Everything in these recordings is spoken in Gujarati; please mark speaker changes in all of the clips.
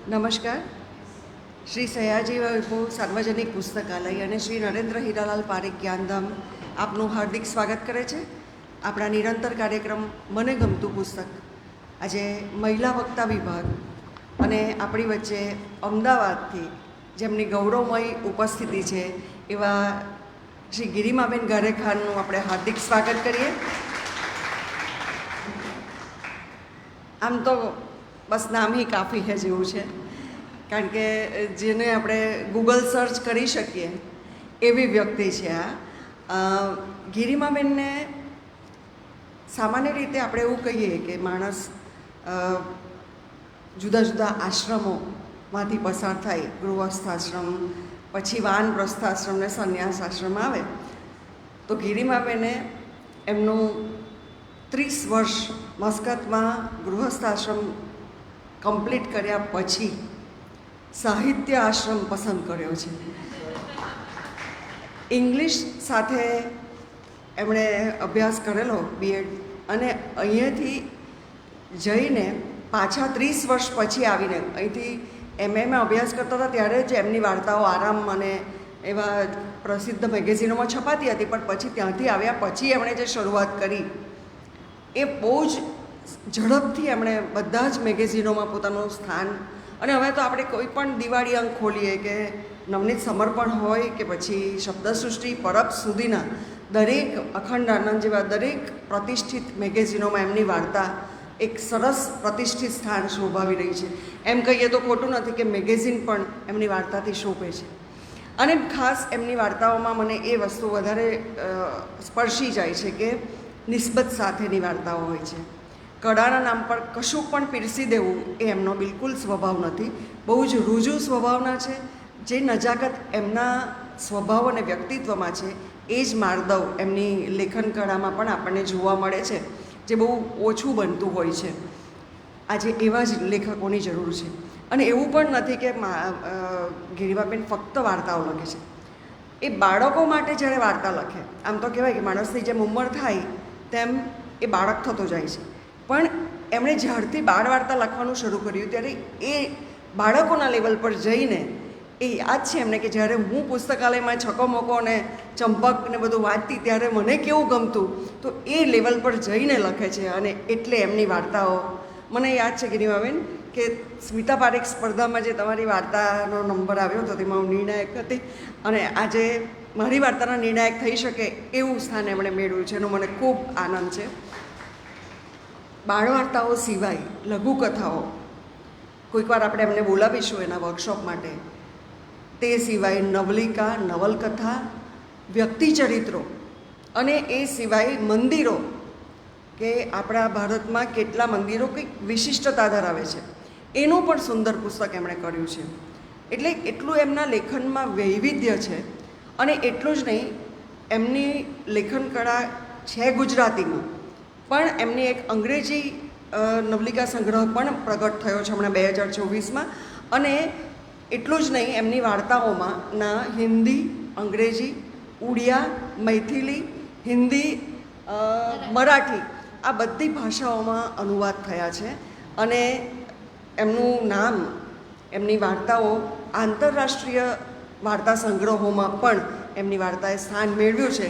Speaker 1: નમસ્કાર. શ્રી સયાજી વૈભવ સાર્વજનિક પુસ્તકાલય અને શ્રી નરેન્દ્ર હીરાલાલ પારેખ જ્ઞાનધામ આપનું હાર્દિક સ્વાગત કરે છે. આપણા નિરંતર કાર્યક્રમ મને ગમતું પુસ્તક આજે મહિલા વક્તા વિભાગ અને આપણી વચ્ચે અમદાવાદથી જેમની ગૌરવમય ઉપસ્થિતિ છે એવા શ્રી ગિરિમાબેન ગારેખાનનું આપણે હાર્દિક સ્વાગત કરીએ. આમ તો બસ નામ ही કાફી है જેવું છે, કારણ કે જેને આપણે ગૂગલ સર્ચ કરી શકીએ એવી વ્યક્તિ છે આ. ગિરિમાબેનને સામાન્ય રીતે આપણે એવું કહીએ કે માણસ જુદા જુદા આશ્રમોમાંથી પસાર થાય, ગૃહસ્થાશ્રમ, પછી વાનપ્રસ્થાશ્રમ ને સંન્યાસ આશ્રમ આવે, તો ગિરિમાબેને એમનું 30 વર્ષ મસ્કતમાં ગૃહસ્થાશ્રમ કમ્પ્લીટ કર્યા પછી સાહિત્ય આશ્રમ પસંદ કર્યો છે. ઇંગ્લિશ સાથે એમણે અભ્યાસ કરેલો, બીએડ, અને અહીંયાથી જઈને પાછા 30 વર્ષ પછી આવીને અહીંથી એમએમાં અભ્યાસ કરતા હતા ત્યારે જ એમની વાર્તાઓ આરામ અને એવા પ્રસિદ્ધ મેગેઝિનોમાં છપાતી હતી, પણ પછી ત્યાંથી આવ્યા પછી એમણે જે શરૂઆત કરી એ બહુ જ ઝડપથી એમણે બધા જ મેગેઝિનોમાં પોતાનું સ્થાન, અને હવે તો આપણે કોઈ પણ દિવાળી અંક ખોલીએ કે નવનીત સમર્પણ હોય કે પછી શબ્દસૃષ્ટિ પરબ સુધીના દરેક, અખંડ આનંદ જેવા દરેક પ્રતિષ્ઠિત મેગેઝિનોમાં એમની વાર્તા એક સરસ પ્રતિષ્ઠિત સ્થાન શોભાવી રહી છે. એમ કહીએ તો ખોટું નથી કે મેગેઝિન પણ એમની વાર્તાથી શોભે છે. અને ખાસ એમની વાર્તાઓમાં મને એ વસ્તુ વધારે સ્પર્શી જાય છે કે નિસ્બત સાથેની વાર્તાઓ હોય છે. કળાના નામ પર કશું પણ પીરસી દેવું એ એમનો બિલકુલ સ્વભાવ નથી. બહુ જ રુજુ સ્વભાવના છે. જે નજાકત એમના સ્વભાવ અને વ્યક્તિત્વમાં છે એ જ માર્દવ એમની લેખન કળામાં પણ આપણને જોવા મળે છે, જે બહુ ઓછું બનતું હોય છે. આજે એવા જ લેખકોની જરૂર છે. અને એવું પણ નથી કે ગિરિમાબેન ફક્ત વાર્તાઓ લખે છે. એ બાળકો માટે જ્યારે વાર્તા લખે, આમ તો કહેવાય કે માણસની જેમ ઉંમર થાય તેમ એ બાળક થતો જાય છે, પણ એમણે જ્યારથી બાળ વાર્તા લખવાનું શરૂ કર્યું ત્યારે એ બાળકોના લેવલ પર જઈને એ યાદ છે એમને કે જ્યારે હું પુસ્તકાલયમાં છકો મોકો ને ચંપક ને બધું વાંચતી ત્યારે મને કેવું ગમતું, તો એ લેવલ પર જઈને લખે છે. અને એટલે એમની વાર્તાઓ મને યાદ છે ગિરિમાબેન કે સ્મિતા પારેખ સ્પર્ધામાં જે તમારી વાર્તાનો નંબર આવ્યો હતો તેમાં હું નિર્ણાયક હતી, અને આજે મારી વાર્તાના નિર્ણાયક થઈ શકે એવું સ્થાન એમણે મેળવ્યું છે, એનો મને ખૂબ આનંદ છે. બાળ વાર્તાઓ સિવાય લઘુકથાઓ કોઈક વાર આપણે એમને બોલાવીશું એના વર્કશોપ માટે. તે સિવાય નવલિકા, નવલકથા, વ્યક્તિચરિત્રો, અને એ સિવાય મંદિરો, કે આપણા ભારતમાં કેટલા મંદિરો કંઈક વિશિષ્ટતા ધરાવે છે એનું પણ સુંદર પુસ્તક એમણે કર્યું છે. એટલે એટલું એમના લેખનમાં વૈવિધ્ય છે. અને એટલું જ નહીં, એમની લેખન કળા છે ગુજરાતીમાં, પણ એમની એક અંગ્રેજી નવલિકા સંગ્રહ પણ પ્રગટ થયો છે હમણાં 2024માં. અને એટલું જ નહીં, એમની વાર્તાઓમાં ના હિન્દી, અંગ્રેજી, ઉડિયા, મૈથિલી, હિન્દી, મરાઠી, આ બધી ભાષાઓમાં અનુવાદ થયા છે. અને એમનું નામ, એમની વાર્તાઓ આંતરરાષ્ટ્રીય વાર્તા સંગ્રહોમાં પણ એમની વાર્તાએ સ્થાન મેળવ્યું છે,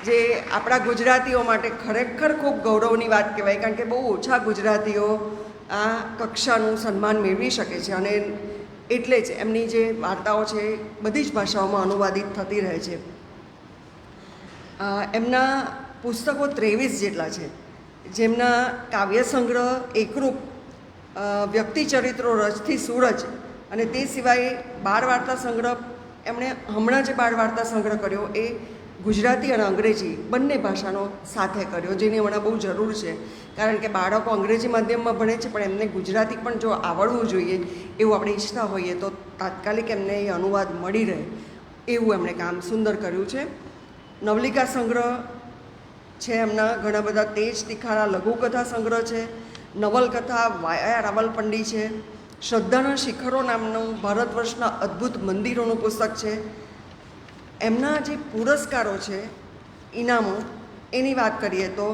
Speaker 1: જે આપણા ગુજરાતીઓ માટે ખરેખર ખૂબ ગૌરવની વાત કહેવાય, કારણ કે બહુ ઓછા ગુજરાતીઓ આ કક્ષાનું સન્માન મેળવી શકે છે. અને એટલે જ એમની જે વાર્તાઓ છે બધી જ ભાષાઓમાં અનુવાદિત થતી રહે છે. એમના પુસ્તકો 23 જેટલા છે, જેમના કાવ્ય સંગ્રહ એકરૂપ, વ્યક્તિચરિત્રો રજથી સૂરજ, અને તે સિવાય બાળ વાર્તા સંગ્રહ, એમણે હમણાં જે બાળ વાર્તા સંગ્રહ કર્યો એ ગુજરાતી અને અંગ્રેજી બંને ભાષાનો સાથે કર્યો, જેની હમણાં બહુ જરૂર છે, કારણ કે બાળકો અંગ્રેજી માધ્યમમાં ભણે છે, પણ એમને ગુજરાતી પણ જો આવડવું જોઈએ એવું આપણે ઈચ્છતા હોઈએ તો તાત્કાલિક એમને એ અનુવાદ મળી રહે એવું એમણે કામ સુંદર કર્યું છે. નવલિકા સંગ્રહ છે એમના ઘણા બધા, તેજ તિખારા લઘુકથા સંગ્રહ છે, નવલકથા વાયા રાવલપંડી છે, શ્રદ્ધાના શિખરો નામનું ભારત વર્ષના અદ્ભુત મંદિરોનું પુસ્તક છે. એમના જે પુરસ્કારો છે, ઇનામો, એની વાત કરીએ તો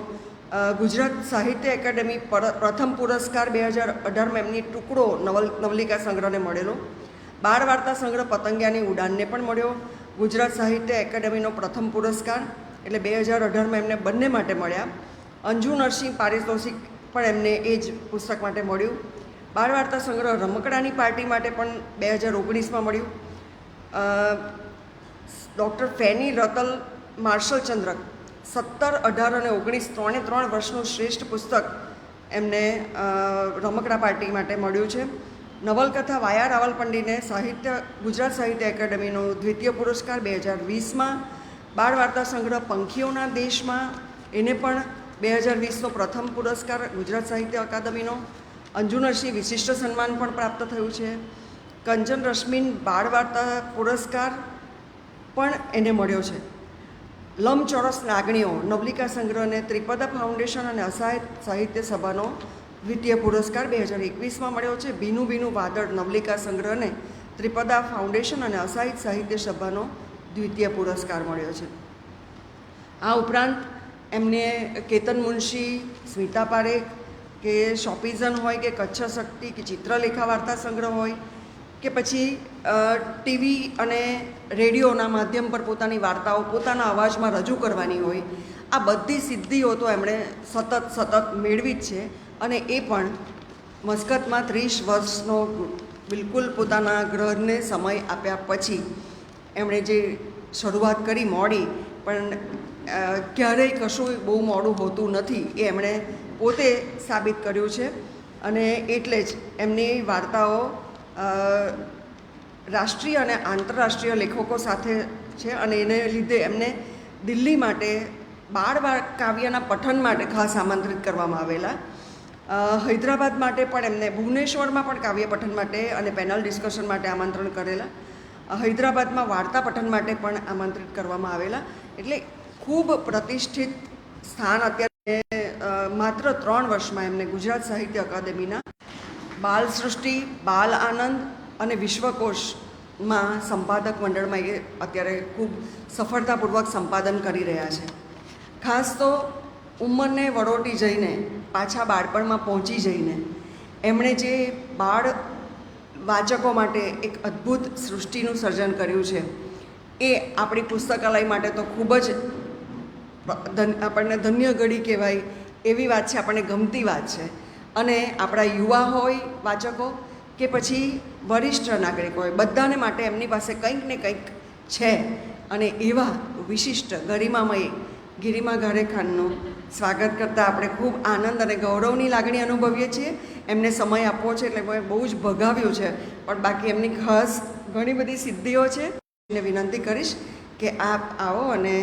Speaker 1: ગુજરાત સાહિત્ય એકેડેમી પ્રથમ પુરસ્કાર 2018માં એમની ટુકડો નવલિકા સંગ્રહને મળેલો. બાળ વાર્તા સંગ્રહ પતંગિયાની ઉડાનને પણ મળ્યો. ગુજરાત સાહિત્ય એકેડેમીનો પ્રથમ પુરસ્કાર એટલે 2018માં એમને બંને માટે મળ્યા. અંજુ નરસિંહ પારિતોષિક પણ એમને એ જ પુસ્તક માટે મળ્યું. બાળ વાર્તા સંગ્રહ રમકડાની પાર્ટી માટે પણ 2019માં મળ્યું. ડૉક્ટર ફેની રતલ માર્શલ ચંદ્રક 17, 18 અને 19 ત્રણે વર્ષનું શ્રેષ્ઠ પુસ્તક એમને રમકડા પાર્ટી માટે મળ્યું છે. નવલકથા વાયા રાવલપંડીને ગુજરાત સાહિત્ય એકેડેમીનો દ્વિતીય પુરસ્કાર 2020માં. બાળ વાર્તા સંગ્રહ પંખીઓના દેશમાં એને પણ 2020નો પ્રથમ પુરસ્કાર ગુજરાત સાહિત્ય અકાદમીનો. અંજુ નરસિંહ વિશિષ્ટ સન્માન પણ પ્રાપ્ત થયું છે. કંચન રશ્મિન બાળ વાર્તા પુરસ્કાર પણ એને મળ્યો છે. લંબચોરસ લાગણીઓ નવલિકા સંગ્રહને ત્રિપદા ફાઉન્ડેશન અને અસહાય સાહિત્ય સભાનો દ્વિતીય પુરસ્કાર 2021માં મળ્યો છે. ભીનું ભીનું વાદળ નવલિકા સંગ્રહને ત્રિપદા ફાઉન્ડેશન અને અસહાય સાહિત્ય સભાનો દ્વિતીય પુરસ્કાર મળ્યો છે. આ ઉપરાંત એમને કેતન મુનશી, સ્મિતા પારેખ કે શોપિઝન હોય કે કચ્છ શક્તિ કે ચિત્રલેખા વાર્તા સંગ્રહ હોય કે પછી ટીવી અને રેડિયોના માધ્યમ પર પોતાની વાર્તાઓ પોતાના અવાજમાં રજૂ કરવાની હોય, આ બધી સિદ્ધિઓ તો એમણે સતત મેળવી જ છે. અને એ પણ મસ્કતમાં 30 વર્ષનો બિલકુલ પોતાના ગ્રહને સમય આપ્યા પછી એમણે જે શરૂઆત કરી મોડી, પણ ક્યારેય કશું બહુ મોડું હોતું નથી એ એમણે પોતે સાબિત કર્યું છે. અને એટલે જ એમની વાર્તાઓ રાષ્ટ્રીય અને આંતરરાષ્ટ્રીય લેખકો સાથે છે. અને એને લીધે એમને દિલ્હી માટે બાળ કાવ્યના પઠન માટે ખાસ આમંત્રિત કરવામાં આવેલા. હૈદરાબાદ માટે પણ એમને ભુવનેશ્વરમાં પણ કાવ્ય પઠન માટે અને પેનલ ડિસ્કશન માટે આમંત્રણ કરેલા. હૈદરાબાદમાં વાર્તા પઠન માટે પણ આમંત્રિત કરવામાં આવેલા. એટલે ખૂબ પ્રતિષ્ઠિત સ્થાન અત્યારે માત્ર 3 વર્ષમાં એમને ગુજરાત સાહિત્ય અકાદમીના બાલ સૃષ્ટિ, બાલ આનંદ અને વિશ્વકોશમાં સંપાદક મંડળમાં એ અત્યારે ખૂબ સફળતાપૂર્વક સંપાદન કરી રહ્યા છે. ખાસ તો ઉંમરને વડોટી જઈને પાછા બાળપણમાં પહોંચી જઈને એમણે જે બાળ વાચકો માટે એક અદ્ભુત સૃષ્ટિનું સર્જન કર્યું છે એ આપણી પુસ્તકાલય માટે તો ખૂબ જ આપણને ધન્ય ઘડી કહેવાય એવી વાત છે, આપણને ગમતી વાત છે. અને આપણા યુવા હોય વાચકો કે પછી વરિષ્ઠ નાગરિકો હોય, બધાને માટે એમની પાસે કંઈક ને કંઈક છે. અને એવા વિશિષ્ટ ગરિમામય ગિરિમા ઘારેખાનનું સ્વાગત કરતાં આપણે ખૂબ આનંદ અને ગૌરવની લાગણી અનુભવીએ છીએ. એમને સમય આપવો છે એટલે મેં બહુ જ ભગાવ્યું છે, પણ બાકી એમની ખાસ ઘણી બધી સિદ્ધિઓ છે. એને વિનંતી કરીશ કે આપ આવો અને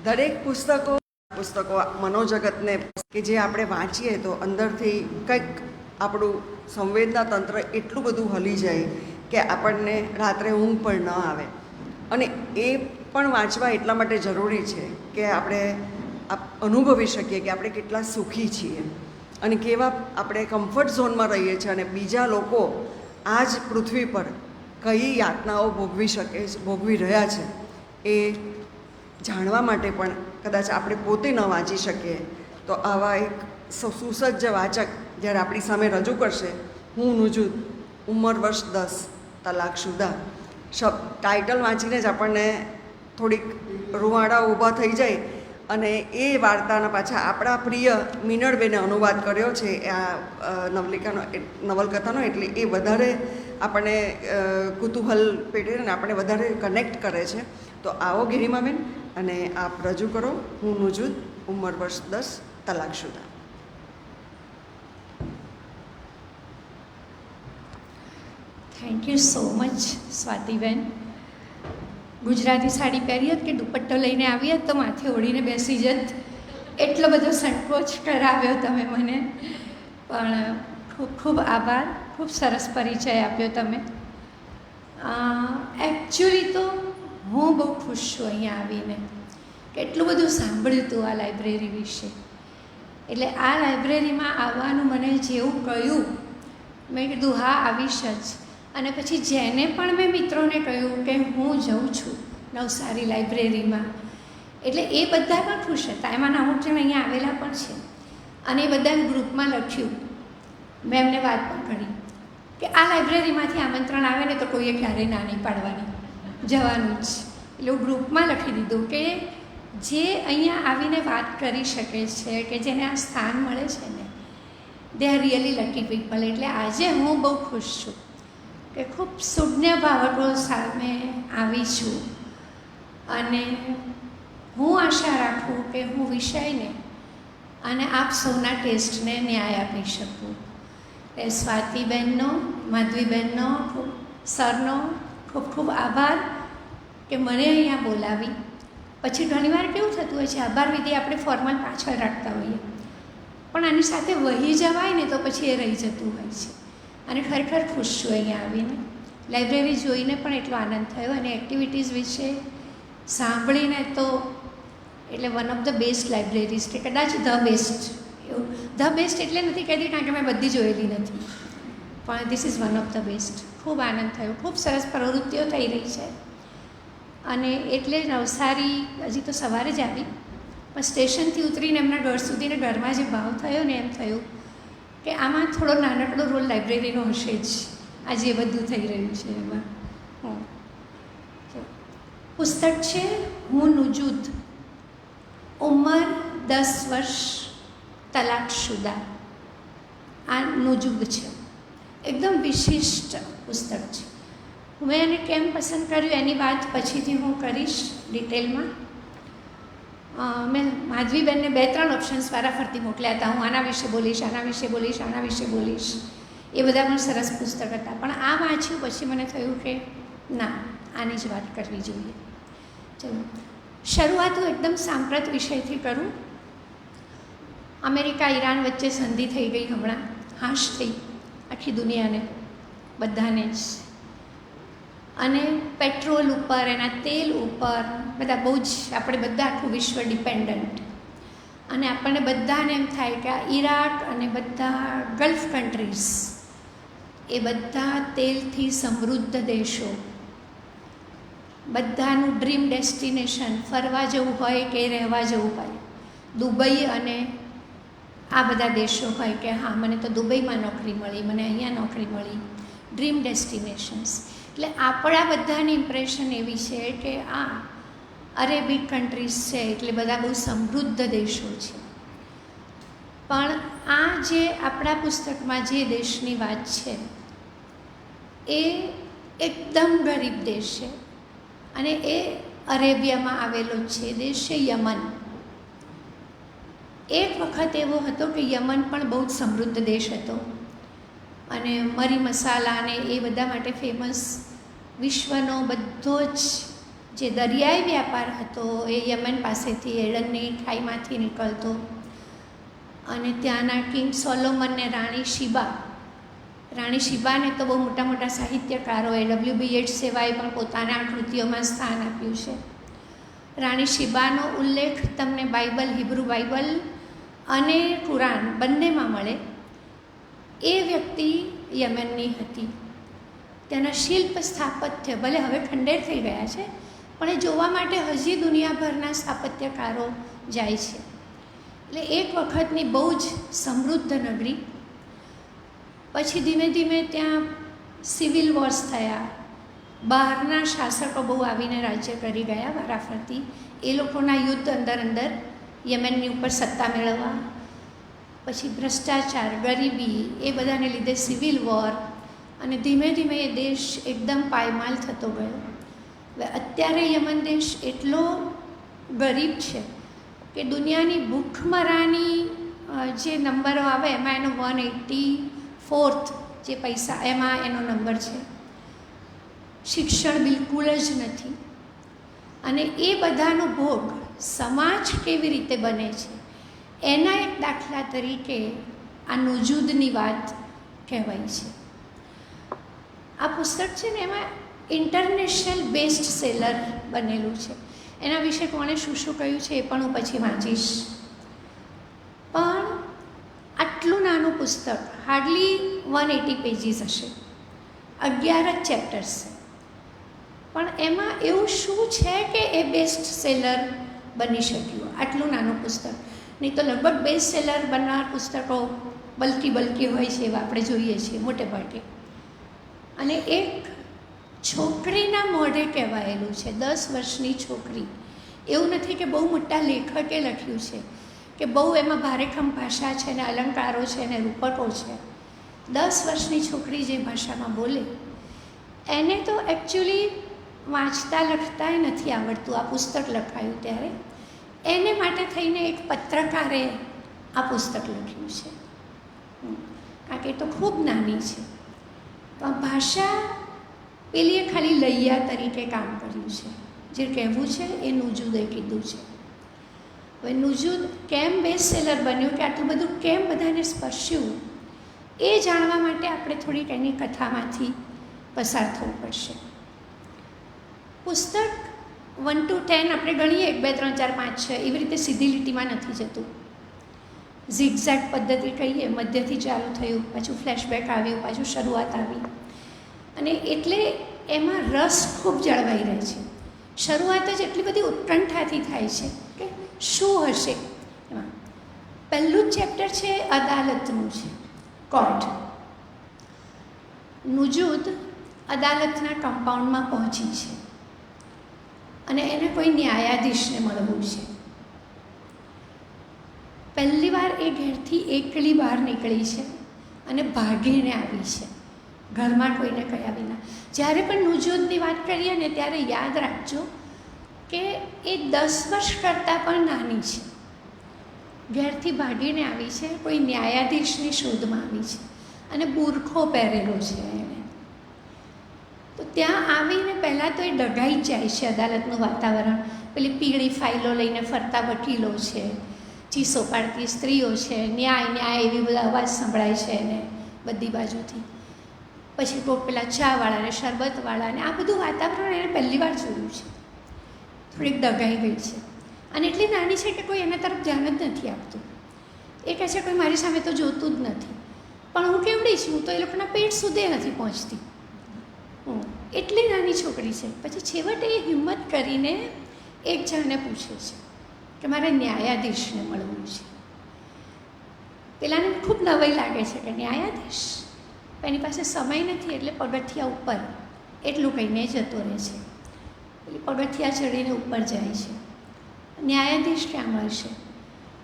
Speaker 1: દરેક પુસ્તકો મનોજગતને કે જે આપણે વાંચીએ તો અંદરથી કંઈક આપણું સંવેદના તંત્ર એટલું બધું હલી જાય કે આપણને રાત્રે ઊંઘ પણ ન આવે. અને એ પણ વાંચવા એટલા માટે જરૂરી છે કે આપણે અનુભવી શકીએ કે આપણે કેટલા સુખી છીએ અને કેવા આપણે કમ્ફર્ટ ઝોનમાં રહીએ છીએ. અને બીજા લોકો આ જ પૃથ્વી પર કઈ યાતનાઓ ભોગવી રહ્યા છે એ જાણવા માટે પણ કદાચ આપણે પોતે ન વાંચી શકીએ તો આવા એક સુસજ્જ વાચક જ્યારે આપણી સામે રજૂ કરશે, હું નુજુદ, ઉંમર વર્ષ 10, તલાકશુદા, ટાઇટલ વાંચીને જ આપણને થોડીક રૂવાડા ઊભા થઈ જાય. અને એ વાર્તાના પાછા આપણા પ્રિય મિનળબેને અનુવાદ કર્યો છે આ નવલકથાનો, એટલે એ વધારે આપણને કુતૂહલ પેટે અને આપણે વધારે કનેક્ટ કરે છે. તો આવો ગિરિમાબેન અને આપ રજૂ કરો, હું નુજુદ, ઉંમર વર્ષ 10, તલાકશુદા.
Speaker 2: Thank you so much સ્વાતિબેન. Gujarati sari પહેરી કે દુપટ્ટો લઈને આવીએ તો માથે ઓળીને બેસી જત, એટલો બધો સંકોચ કરાવ્યો તમે મને. પણ ખૂબ ખૂબ આભાર, ખૂબ સરસ પરિચય આપ્યો તમે. એકચ્યુઅલી તો હું બહુ ખુશ છું અહીંયા આવીને, કેટલું બધું સાંભળ્યું હતું આ લાઇબ્રેરી વિશે. એટલે આ લાઇબ્રેરીમાં આવવાનું મને જેવું કહ્યું, મેં કીધું હા આવીશ જ. અને પછી જેને પણ મેં મિત્રોને કહ્યું કે હું જઉં છું નવસારી લાઇબ્રેરીમાં, એટલે એ બધા પણ ખુશ હતા. એમાંના અમુક જણ અહીંયા આવેલા પણ છે. અને એ બધાને ગ્રુપમાં લખ્યું, મેં એમને વાત પણ કરી કે આ લાઇબ્રેરીમાંથી આમંત્રણ આવે ને તો કોઈએ ક્યારેય ના નહીં પાડવાની, જવાનું જ. એટલે હું ગ્રુપમાં લખી દીધું કે જે અહીંયા આવીને વાત કરી શકે છે, કે જેને આ સ્થાન મળે છે ને, they are really lucky people. એટલે આજે હું બહુ ખુશ છું કે ખૂબ શૂન્ય બાબતો સામે આવી છું. અને હું આશા રાખું કે હું વિષયને અને આપ સૌના ટેસ્ટને ન્યાય આપી શકું. એટલે સ્વાતિબેનનો, માધવીબેનનો, સરનો ખૂબ ખૂબ આભાર કે મને અહીંયા બોલાવી. પછી ઘણીવાર કેવું થતું હોય છે, આભાર વિધિ આપણે ફોર્મલ પાછળ રાખતા હોઈએ, પણ આની સાથે વહી જવાય ને તો પછી એ રહી જતું હોય છે. અને ખરેખર ખુશ છું અહીંયા આવીને. લાઇબ્રેરી જોઈને પણ એટલો આનંદ થયો અને એક્ટિવિટીઝ વિશે સાંભળીને તો એટલે one of the best libraries, કે કદાચ ધ બેસ્ટ. એવું ધ બેસ્ટ એટલે નથી કહેતી કારણ કે મેં બધી જોયેલી નથી, પણ this is one of the best. ખૂબ આનંદ થયો, ખૂબ સરસ પ્રવૃત્તિઓ થઈ રહી છે. અને એટલે નવસારી હજી તો સવારે જ આવી, પણ સ્ટેશનથી ઉતરીને એમના ઘર સુધીને ઘરમાં જે ભાવ થયો ને એમ થયું કે આમાં થોડો નાનકડો રોલ લાઇબ્રેરીનો હશે જ. આજે એ બધું થઈ રહ્યું છે એમાં. પુસ્તક છે હું નુજુદ, ઉંમર 10 વર્ષ, તલાકશુદા. આ નુજુદ છે, એકદમ વિશિષ્ટ પુસ્તક છે. મેં એને કેમ પસંદ કર્યું એની વાત પછીથી હું કરીશ ડિટેલમાં. મેં માધવીબેનને 2-3 ઓપ્શન્સ વારાફરતી મોકલ્યા હતા. હું આના વિશે બોલીશ, આના વિશે બોલીશ, આના વિશે બોલીશ. એ બધા પણ સરસ પુસ્તક હતા, પણ આ વાંચ્યું પછી મને થયું કે ના, આની જ વાત કરવી જોઈએ. ચલો, શરૂઆત હું એકદમ સાંપ્રત વિષયથી કરું. અમેરિકા ઈરાન વચ્ચે સંધિ થઈ ગઈ હમણાં, હાશ થઈ આખી દુનિયાને, બધાને જ. અને પેટ્રોલ ઉપર, એના તેલ ઉપર બધા બહુ જ, આપણે બધા આખું વિશ્વ ડિપેન્ડન્ટ. અને આપણને બધાને એમ થાય કે આ ઈરાક અને બધા ગલ્ફ કન્ટ્રીઝ એ બધા તેલથી સમૃદ્ધ દેશો, બધાનું ડ્રીમ ડેસ્ટિનેશન ફરવા જવું હોય કે રહેવા જવું હોય, દુબઈ અને આ બધા દેશો હોય કે હા મને તો દુબઈમાં નોકરી મળી, મને અહીંયા નોકરી મળી, ડ્રીમ ડેસ્ટિનેશન્સ. એટલે આપણા બધાની ઇમ્પ્રેશન એવી છે કે આ અરેબિક કન્ટ્રીઝ છે એટલે બધા બહુ સમૃદ્ધ દેશો છે. પણ આ જે આપણા પુસ્તકમાં જે દેશની વાત છે એ એકદમ ગરીબ દેશ છે, અને એ અરેબિયામાં આવેલો છે. દેશ છે યમન. એક વખત એવો હતો કે યમન પણ બહુ જ સમૃદ્ધ દેશ હતો, અને મરી મસાલા અને એ બધા માટે ફેમસ. વિશ્વનો બધો જ જે દરિયાઈ વ્યાપાર હતો એ યમન પાસેથી એડનની ખાઈમાંથી નીકળતો. અને ત્યાંના કિંગ સોલોમનને રાણી શીબાને તો બહુ મોટા મોટા સાહિત્યકારોએ, WB યેટ્સ સેવાએ પણ પોતાના કૃતિઓમાં સ્થાન આપ્યું છે. રાણી શીબાનો ઉલ્લેખ તમને બાઇબલ, હિબ્રુ બાઇબલ અને કુરાન બંનેમાં મળે. એ વ્યક્તિ યમનની હતી. ત્યાંના શિલ્પ સ્થાપત્ય ભલે હવે ખંડેર થઈ ગયા છે, પણ એ જોવા માટે હજી દુનિયાભરના સ્થાપત્યકારો જાય છે. એટલે એક વખતની બહુ જ સમૃદ્ધ નગરી. પછી ધીમે ધીમે ત્યાં સિવિલ વોર્સ થયા, બહારના શાસકો બહુ આવીને રાજ્ય કરી ગયા વારાફરતી. એ લોકોના યુદ્ધ અંદર યમનની ઉપર સત્તા મેળવવા, પછી ભ્રષ્ટાચાર, ગરીબી, એ બધાને લીધે સિવિલ વોર, અને ધીમે ધીમે એ દેશ એકદમ પાયમાલ થતો ગયો. હવે અત્યારે યમન દેશ એટલો ગરીબ છે કે દુનિયાની ભૂખમરાની જે નંબરો આવે એમાં એનો 184th જે પૈસા એમાં એનો નંબર છે. શિક્ષણ બિલકુલ જ નથી. અને એ બધાનો ભોગ સમાજ કેવી રીતે બને છે એના એક દાખલા તરીકે આ નુજુદની વાત કહેવાય છે. આ પુસ્તક છે ને એમાં ઇન્ટરનેશનલ બેસ્ટ સેલર બનેલું છે. એના વિશે કોણે શું શું કહ્યું છે એ પણ હું પછી વાંચીશ. પણ પુસ્તક હાર્ડલી 180 પેજીસ હશે, 11 જ ચેપ્ટર્સ છે, પણ એમાં એવું શું છે કે એ બેસ્ટ સેલર બની શક્યું? આટલું નાનું પુસ્તક. નહીં તો લગભગ બેસ્ટ સેલર બનનાર પુસ્તકો બલ્કી હોય છે એવા આપણે જોઈએ છીએ મોટે ભાગે. અને એક છોકરીના મોઢે કહેવાયેલું છે, 10 વર્ષની છોકરી. એવું નથી કે બહુ મોટા લેખકે લખ્યું છે કે બહુ એમાં ભારેખમ ભાષા છે ને અલંકારો છે ને રૂપકો છે. 10 વર્ષની છોકરી જે ભાષામાં બોલે એને તો એકચ્યુઅલી વાંચતા લખતાય નથી આવડતું. આ પુસ્તક લખાયું ત્યારે એને માટે થઈને એક પત્રકારે આ પુસ્તક લખ્યું છે, કારણ કે એ તો ખૂબ નાની છે. તો આ ભાષા પેલીએ ખાલી લૈયા તરીકે કામ કર્યું છે. જે કહેવું છે એ નુજુદે કીધું છે. હવે નુજુદ કેમ બેસ્ટ સેલર બન્યું, કે આટલું બધું કેમ બધાને સ્પર્શ્યું, એ જાણવા માટે આપણે થોડીક એની કથામાંથી પસાર થવું પડશે. પુસ્તક 1 to 10 આપણે ગણીએ, 1 2 3 4 5 6 એવી રીતે સીધી લીટીમાં નથી જતું. ઝિગઝેગ પદ્ધતિ કહીએ, મધ્યથી ચાલુ થયું, પાછું ફ્લેશબેક આવ્યું, પાછું શરૂઆત આવી, અને એટલે એમાં રસ ખૂબ જળવાઈ રહે છે. શરૂઆત જ એટલી બધી ઉત્કંઠાથી થાય છે કે શું હશે એમાં. પહેલું જ ચેપ્ટર છે અદાલતનું છે, કોર્ટ. નુજુદ અદાલતના કમ્પાઉન્ડમાં પહોંચી છે અને એને કોઈ ન્યાયાધીશને મળવું છે. પહેલી વાર એ ઘેરથી એકલી બહાર નીકળી છે અને ભાગીને આવી છે, ઘરમાં કોઈને કહ્યા વિના. જ્યારે પણ નુજુદની વાત કરીએ ને ત્યારે યાદ રાખજો કે એ 10 વર્ષ કરતાં પણ નાની છે. ઘેરથી ભાગીને આવી છે, કોઈ ન્યાયાધીશની શોધમાં આવી છે અને બુરખો પહેરેલો છે એણે. તો ત્યાં આવીને પહેલાં તો એ ડઘાઈ જાય છે. અદાલતનું વાતાવરણ, પેલી પીળી ફાઇલો લઈને ફરતા વકીલો છે, ચીસો પાડતી સ્ત્રીઓ છે, ન્યાય એવી બધા અવાજ સંભળાય છે એને બધી બાજુથી. પછી કોઈક પેલા ચાવાળા ને શરબતવાળા ને આ બધું વાતાવરણ એને પહેલી વાર જોયું છે. થોડીક ડઘાઈ ગઈ છે અને એટલી નાની છે કે કોઈ એના તરફ ધ્યાન જ નથી આપતું. એ કહે છે કોઈ મારી સામે તો જોતું જ નથી, પણ હું કેવડી છું, તો એ લોકોના પેટ સુધી નથી પહોંચતી. એટલી નાની છોકરી છે. પછી છેવટે એ હિંમત કરીને એક જણને પૂછે છે કે મારે ન્યાયાધીશને મળવું છે. પેલાને ખૂબ નવાઈ લાગે છે કે ન્યાયાધીશ, એની પાસે સમય નથી એટલે પગથિયા ઉપર એટલું કહીને જતો રહે છે. એટલે પગથિયા ચડીને ઉપર જાય છે. ન્યાયાધીશ ક્યાં મળશે?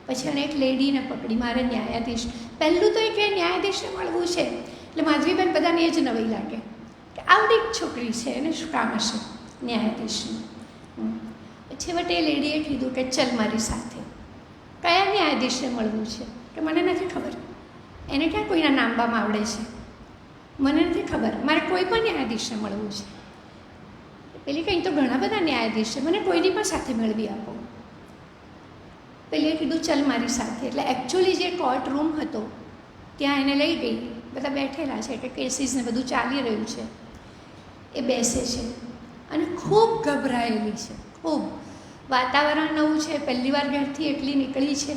Speaker 2: પછી એને એક લેડીને પકડી, મારે ન્યાયાધીશ. પહેલું તો એ કે ન્યાયાધીશને મળવું છે એટલે માધવીબેન બધાને એ જ નવાઈ લાગે કે આવડી જ છોકરી છે, એને શું કામ હશે ન્યાયાધીશનું. છેવટે એ લેડીએ કીધું કે ચલ મારી સાથે. કયા ન્યાયાધીશને મળવું છે? કે મને નથી ખબર, એને ક્યાં કોઈના નામ બામ આવડે છે, મને નથી ખબર, મારે કોઈ પણ ન્યાયાધીશને મળવું છે. પેલી કંઈ તો ઘણા બધા ન્યાયાધીશ છે, મને કોઈની પણ સાથે મેળવી આપો. પેલીએ કીધું ચલ મારી સાથે. એટલે એકચ્યુઅલી જે કોર્ટ રૂમ હતો ત્યાં એને લઈ ગઈ. બધા બેઠેલા છે કે કેસીસને બધું ચાલી રહ્યું છે. એ બેસે છે અને ખૂબ ગભરાયેલી છે, ખૂબ. વાતાવરણ નવું છે, પહેલી વાર ઘરથી એકલી નીકળી છે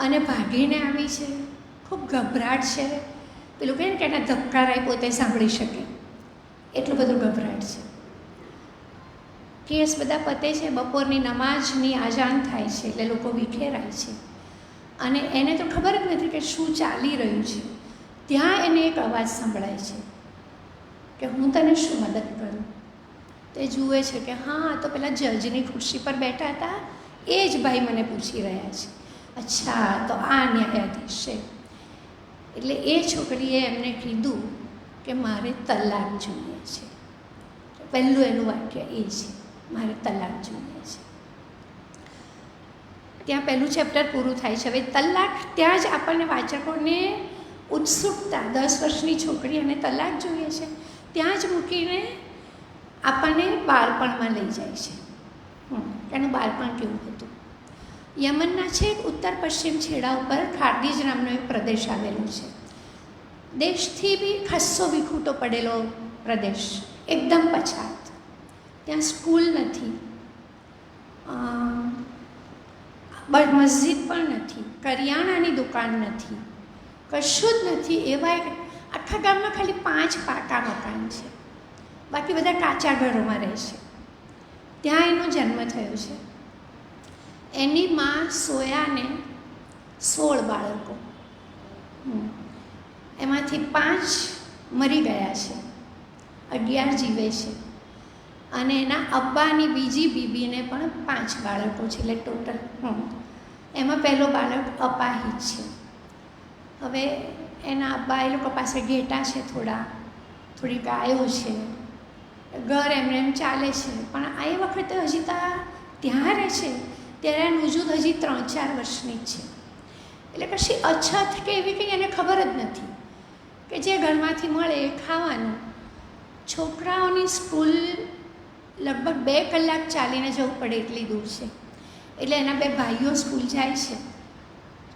Speaker 2: અને ભાગીને આવી છે, ખૂબ ગભરાટ છે. પેલું કહે ને કે એના ધબકારાય પોતે સાંભળી શકે એટલું બધું ગભરાટ છે. કેસ બધા પતે છે, બપોરની નમાઝની આજાન થાય છે એટલે લોકો વિખેરાય છે અને એને તો ખબર જ નથી કે શું ચાલી રહ્યું છે. ત્યાં એને એક અવાજ સંભળાય છે કે હું તને શું મદદ કરું? તે જુએ છે કે હા, તો પેલા જજની ખુરશી પર બેઠા હતા એ જ ભાઈ મને પૂછી રહ્યા છે. અચ્છા, તો આ ન્યાયાધીશ છે. એટલે એ છોકરીએ એમને કીધું કે મારે તલાક જોઈએ છે. પહેલું એનું વાક્ય એ છે, મારે તલાક જોઈએ છે. ત્યાં પહેલું ચેપ્ટર પૂરું થાય છે. હવે તલાક, ત્યાં જ આપણને વાચકોને ઉત્સુકતા, 10 વર્ષની છોકરી અને તલાક જોઈએ છે, ત્યાં જ મૂકીને આપણને બાળપણમાં લઈ જાય છે. એનું બાળપણ કેવું હતું. યમનના છેક ઉત્તર પશ્ચિમ છેડા ઉપર ખારદીજ નામનો એક પ્રદેશ આવેલો છે. દેશથી બી ખસ્સો વિખૂટો પડેલો પ્રદેશ, એકદમ પછાત. ત્યાં સ્કૂલ નથી, મસ્જિદ પણ નથી, કરિયાણાની દુકાન નથી, કશું જ નથી. એવા આખા ગામમાં ખાલી 5 પાકા મકાન છે, બાકી બધા કાચા ઘરોમાં રહે છે. ત્યાં એનો જન્મ થયો છે. એની માં સોયાને 16 બાળકો, એમાંથી 5 મરી ગયા છે, 11 જીવે છે. અને એના અબ્બાની બીજી બીબીને પણ 5 બાળકો છે, એટલે ટોટલ એમાં પહેલો બાળક અપાહિત છે. હવે એના અબ્બા એ લોકો પાસે ઘેટા છે, થોડી ગાયો છે, ઘર એમને એમ ચાલે છે. પણ આ એ વખતે હજી ત્યાં રહે છે ત્યારે નુજુદ હજી 3-4 વર્ષની જ છે. એટલે કશી અછત કે એવી કંઈ એને ખબર જ નથી કે જે ઘરમાંથી મળે એ ખાવાનું. છોકરાઓની સ્કૂલ લગભગ 2 કલાક ચાલીને જવું પડે એટલી દૂર છે. એટલે એના 2 ભાઈઓ સ્કૂલ જાય છે.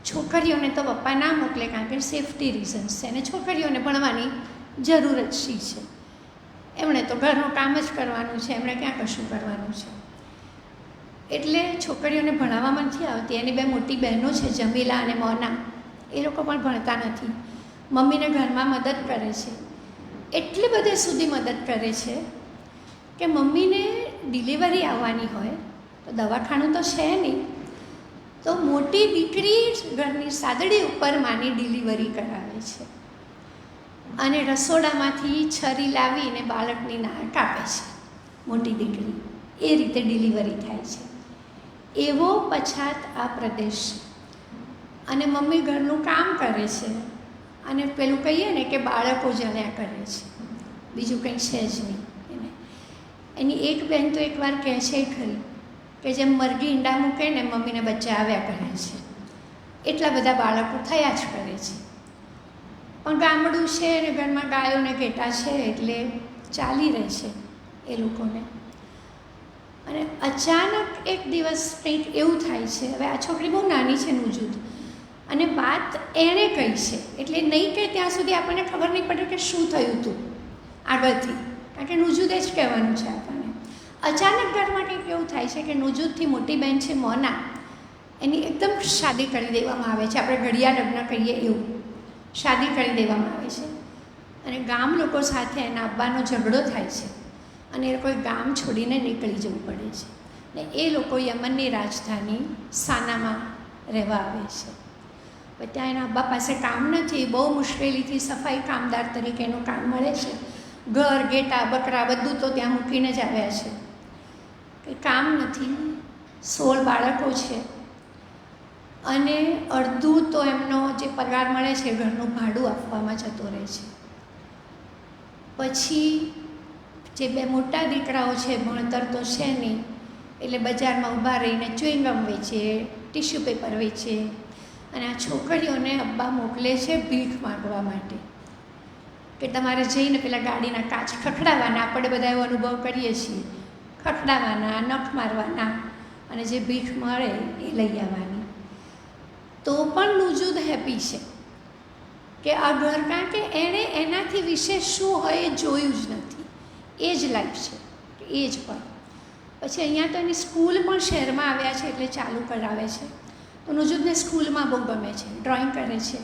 Speaker 2: છોકરીઓને તો પપ્પા ના મોકલે, કારણ કે સેફટી રીઝન્સ છે, અને છોકરીઓને ભણવાની જરૂર જ શી છે. એમણે તો ઘરનું કામ જ કરવાનું છે, એમણે ક્યાં કશું કરવાનું છે. એટલે છોકરીઓને ભણાવવામાં નથી આવતી. એની 2 મોટી બહેનો છે, જમીલા અને મોના, એ લોકો પણ ભણતા નથી. મમ્મીને ઘરમાં મદદ કરે છે. એટલી બધે સુધી મદદ કરે છે કે મમ્મીને ડિલિવરી આવવાની હોય તો દવાખાનું તો છે નહીં, તો મોટી દીકરી ઘરની સાદડી ઉપર માની ડિલિવરી કરાવે છે, અને રસોડામાંથી છરી લાવીને બાળકની નાળ કાપે છે મોટી દીકરી. એ રીતે ડિલિવરી થાય છે. એવો પછાત આ પ્રદેશ. અને મમ્મી ઘરનું કામ કરે છે, અને પેલું કહીએ ને કે બાળકો જણ્યા કરે છે, બીજું કંઈ છે જ નહીં એને. એની એક બહેન તો એકવાર કહે છે ખરી કે જેમ મરઘી ઈંડા મૂકે ને મમ્મીને બચ્ચા આવ્યા કરે છે, એટલા બધા બાળકો થયા જ કરે છે. પણ ગામડું છે ને ઘરમાં ગાયો ને ઘેટા છે એટલે ચાલી રહે છે એ લોકોને. અને અચાનક એક દિવસ કંઈક એવું થાય છે. હવે આ છોકરી બહુ નાની છે નુજુદ, અને વાત એણે કહી છે એટલે નહીં કે ત્યાં સુધી આપણને ખબર નહીં પડે કે શું થયું હતું આગળથી, કારણ કે નુજુદે જ કહેવાનું છે આપણને. અચાનક ઘરમાં કંઈક એવું થાય છે કે નુજુદથી મોટી બહેન છે મોના, એની એકદમ શાદી કરી દેવામાં આવે છે. આપણે ઘડિયા લગ્ન કહીએ એવું શાદી કરી દેવામાં આવે છે. અને ગામ લોકો સાથે એના અબ્બાનો ઝઘડો થાય છે, અને એ લોકોએ ગામ છોડીને નીકળી જવું પડે છે. ને એ લોકો યમનની રાજધાની સાનામાં રહેવા આવે છે. પણ ત્યાં એના અબ્બા પાસે કામ નથી, બહુ મુશ્કેલીથી સફાઈ કામદાર તરીકેનું કામ મળે છે. ઘર ઘેટા બકરા બધું તો ત્યાં મૂકીને જ આવ્યા છે, કંઈ કામ નથી. 16 બાળકો છે, અને અડધું તો એમનો જે પગાર મળે છે ઘરનું ભાડું આપવામાં જતો રહે છે. પછી જે 2 મોટા દીકરાઓ છે ભણતર તો છે નહીં, એટલે બજારમાં ઊભા રહીને ચ્યુઇંગમ વેચે, ટિશ્યુ પેપર વેચે. અને આ છોકરીઓને અબ્બા મોકલે છે ભીખ માગવા માટે, કે તમારે જઈને પેલા ગાડીના કાચ ખખડાવવાના. આપણે બધા એવો અનુભવ કરીએ છીએ, ખખડાવવાના, નખ મારવાના, અને જે ભીખ મળે એ લઈ આવવાની. તો પણ નુજુદ હેપી છે કે આ ઘર, કારણ કે એણે એનાથી વિશેષ શું હોય એ જોયું જ નથી. એ જ લાઈફ છે, એ જ પણ. પછી અહીંયા તો એની સ્કૂલ પણ શહેરમાં આવ્યા છે એટલે ચાલુ કરાવે છે. તો નુજુદને સ્કૂલમાં બહુ ગમે છે, ડ્રોઈંગ કરે છે.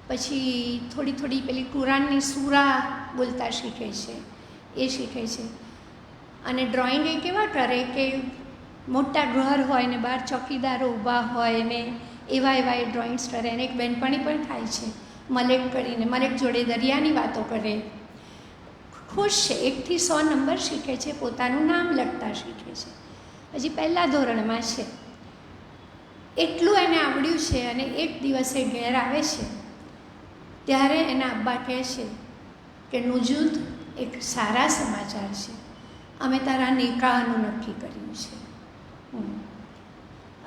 Speaker 2: પછી થોડી પેલી કુરાનની સૂરા બોલતા શીખે છે, એ શીખે છે. અને ડ્રોઈંગ એ કેવા કરે કે મોટા ઘર હોય ને બહાર ચોકીદારો ઊભા હોય ને એવા એ ડ્રોઈંગ્સ કરે. અને એક બહેનપણી પણ થાય છે મલેક કરીને, મલેક જોડે દરિયાની વાતો કરે. ખુશ છે, 1 થી 100 નંબર શીખે છે, પોતાનું નામ લખતા શીખે છે. હજી 1લા ધોરણમાં છે. એટલું એને આવડ્યું છે. અને એક દિવસે ઘેર આવે છે ત્યારે એના અબ્બા કહે છે કે નુજુદ, એક સારા સમાચાર છે, અમે તારા નિકાહનું નક્કી કર્યું છે.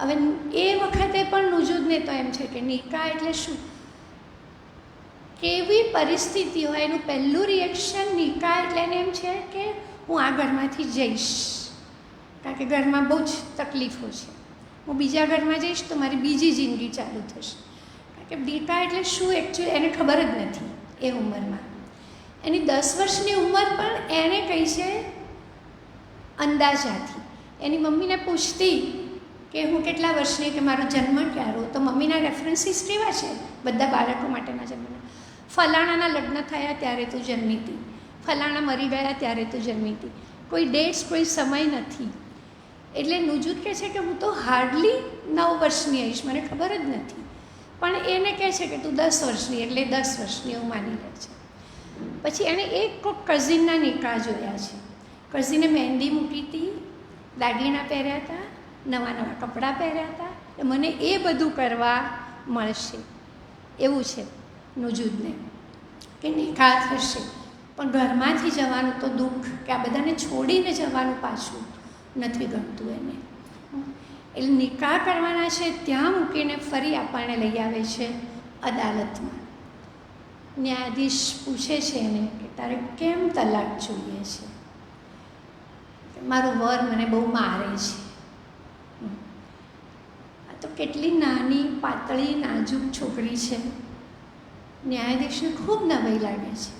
Speaker 2: હવે એ વખતે પણ નુજુદને તો એમ છે કે નિકાહ એટલે શું, કેવી પરિસ્થિતિ હોય. એનું પહેલું રિએક્શન નિકાહ એટલે એને એમ છે કે હું આ ઘરમાંથી જઈશ, કારણ કે ઘરમાં બહુ જ તકલીફો છે, હું બીજા ઘરમાં જઈશ તો મારી બીજી જિંદગી ચાલુ થશે. કારણ કે નિકાહ એટલે શું એકચ્યુઅલી એને ખબર જ નથી એ ઉંમરમાં. એની 10 વર્ષની ઉંમર પણ એણે કહી છે અંદાજાથી. એની મમ્મીને પૂછતી કે હું કેટલા વર્ષની, કે મારો જન્મ ક્યારો, તો મમ્મીના રેફરન્સીસ કેવા છે બધા બાળકો માટેના જન્મના. ફલાણાના લગ્ન થયા ત્યારે તું જન્મી હતી, ફલાણા મરી ગયા ત્યારે તું જન્મી હતી. કોઈ ડેટ્સ, કોઈ સમય નથી. એટલે નુજૂદ કહે છે કે હું તો હાર્ડલી 9 વર્ષની આવીશ, મને ખબર જ નથી. પણ એને કહે છે કે તું 10 વર્ષની, એટલે 10 વર્ષની એવું માની લે છે. પછી એણે એક કોઈક કઝિનના નિકાહ જોયા છે. કઝિને મહેંદી મૂકી હતી, દાગીના પહેર્યા હતા, નવા નવા કપડાં પહેર્યા હતા. મને એ બધું કરવા મળશે એવું છે નુજૂદને, કે નિકાહ થશે. પણ ઘરમાંથી જવાનું તો દુઃખ, કે આ બધાને છોડીને જવાનું પાછું નથી ગમતું એને. એટલે નિકાહ કરવાના છે ત્યાં મૂકીને ફરી આપણને લઈ આવે છે અદાલતમાં. ન્યાયાધીશ પૂછે છે એને કે તારે કેમ તલાક જોઈએ છે? મારો વર મને બહુ મારે છે. આ તો કેટલી નાની પાતળી નાજુક છોકરી છે. ન્યાયાધીશને ખૂબ નવાઈ લાગે છે,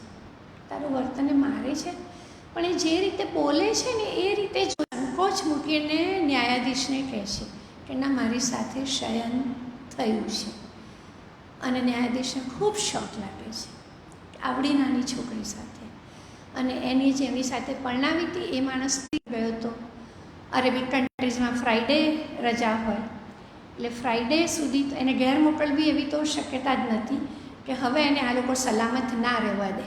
Speaker 2: તારો વર તને મારે છે. પણ એ જે રીતે બોલે છે ને એ રીતે સંકોચ મૂકીને ન્યાયાધીશને કહે છે કે ના, મારી સાથે શયન થયું છે. અને ન્યાયાધીશને ખૂબ શોખ લાગે છે આવડી નાની છોકરી સાથે. અને એની જેની સાથે પરણાવી હતી એ માણસ ગયો હતો. અરેબિક કન્ટ્રીઝમાં ફ્રાઈડે રજા હોય, એટલે ફ્રાઈડે સુધી એને ઘેર મોકલવી એવી તો શક્યતા જ નથી કે હવે એને આ લોકો સલામત ના રહેવા દે.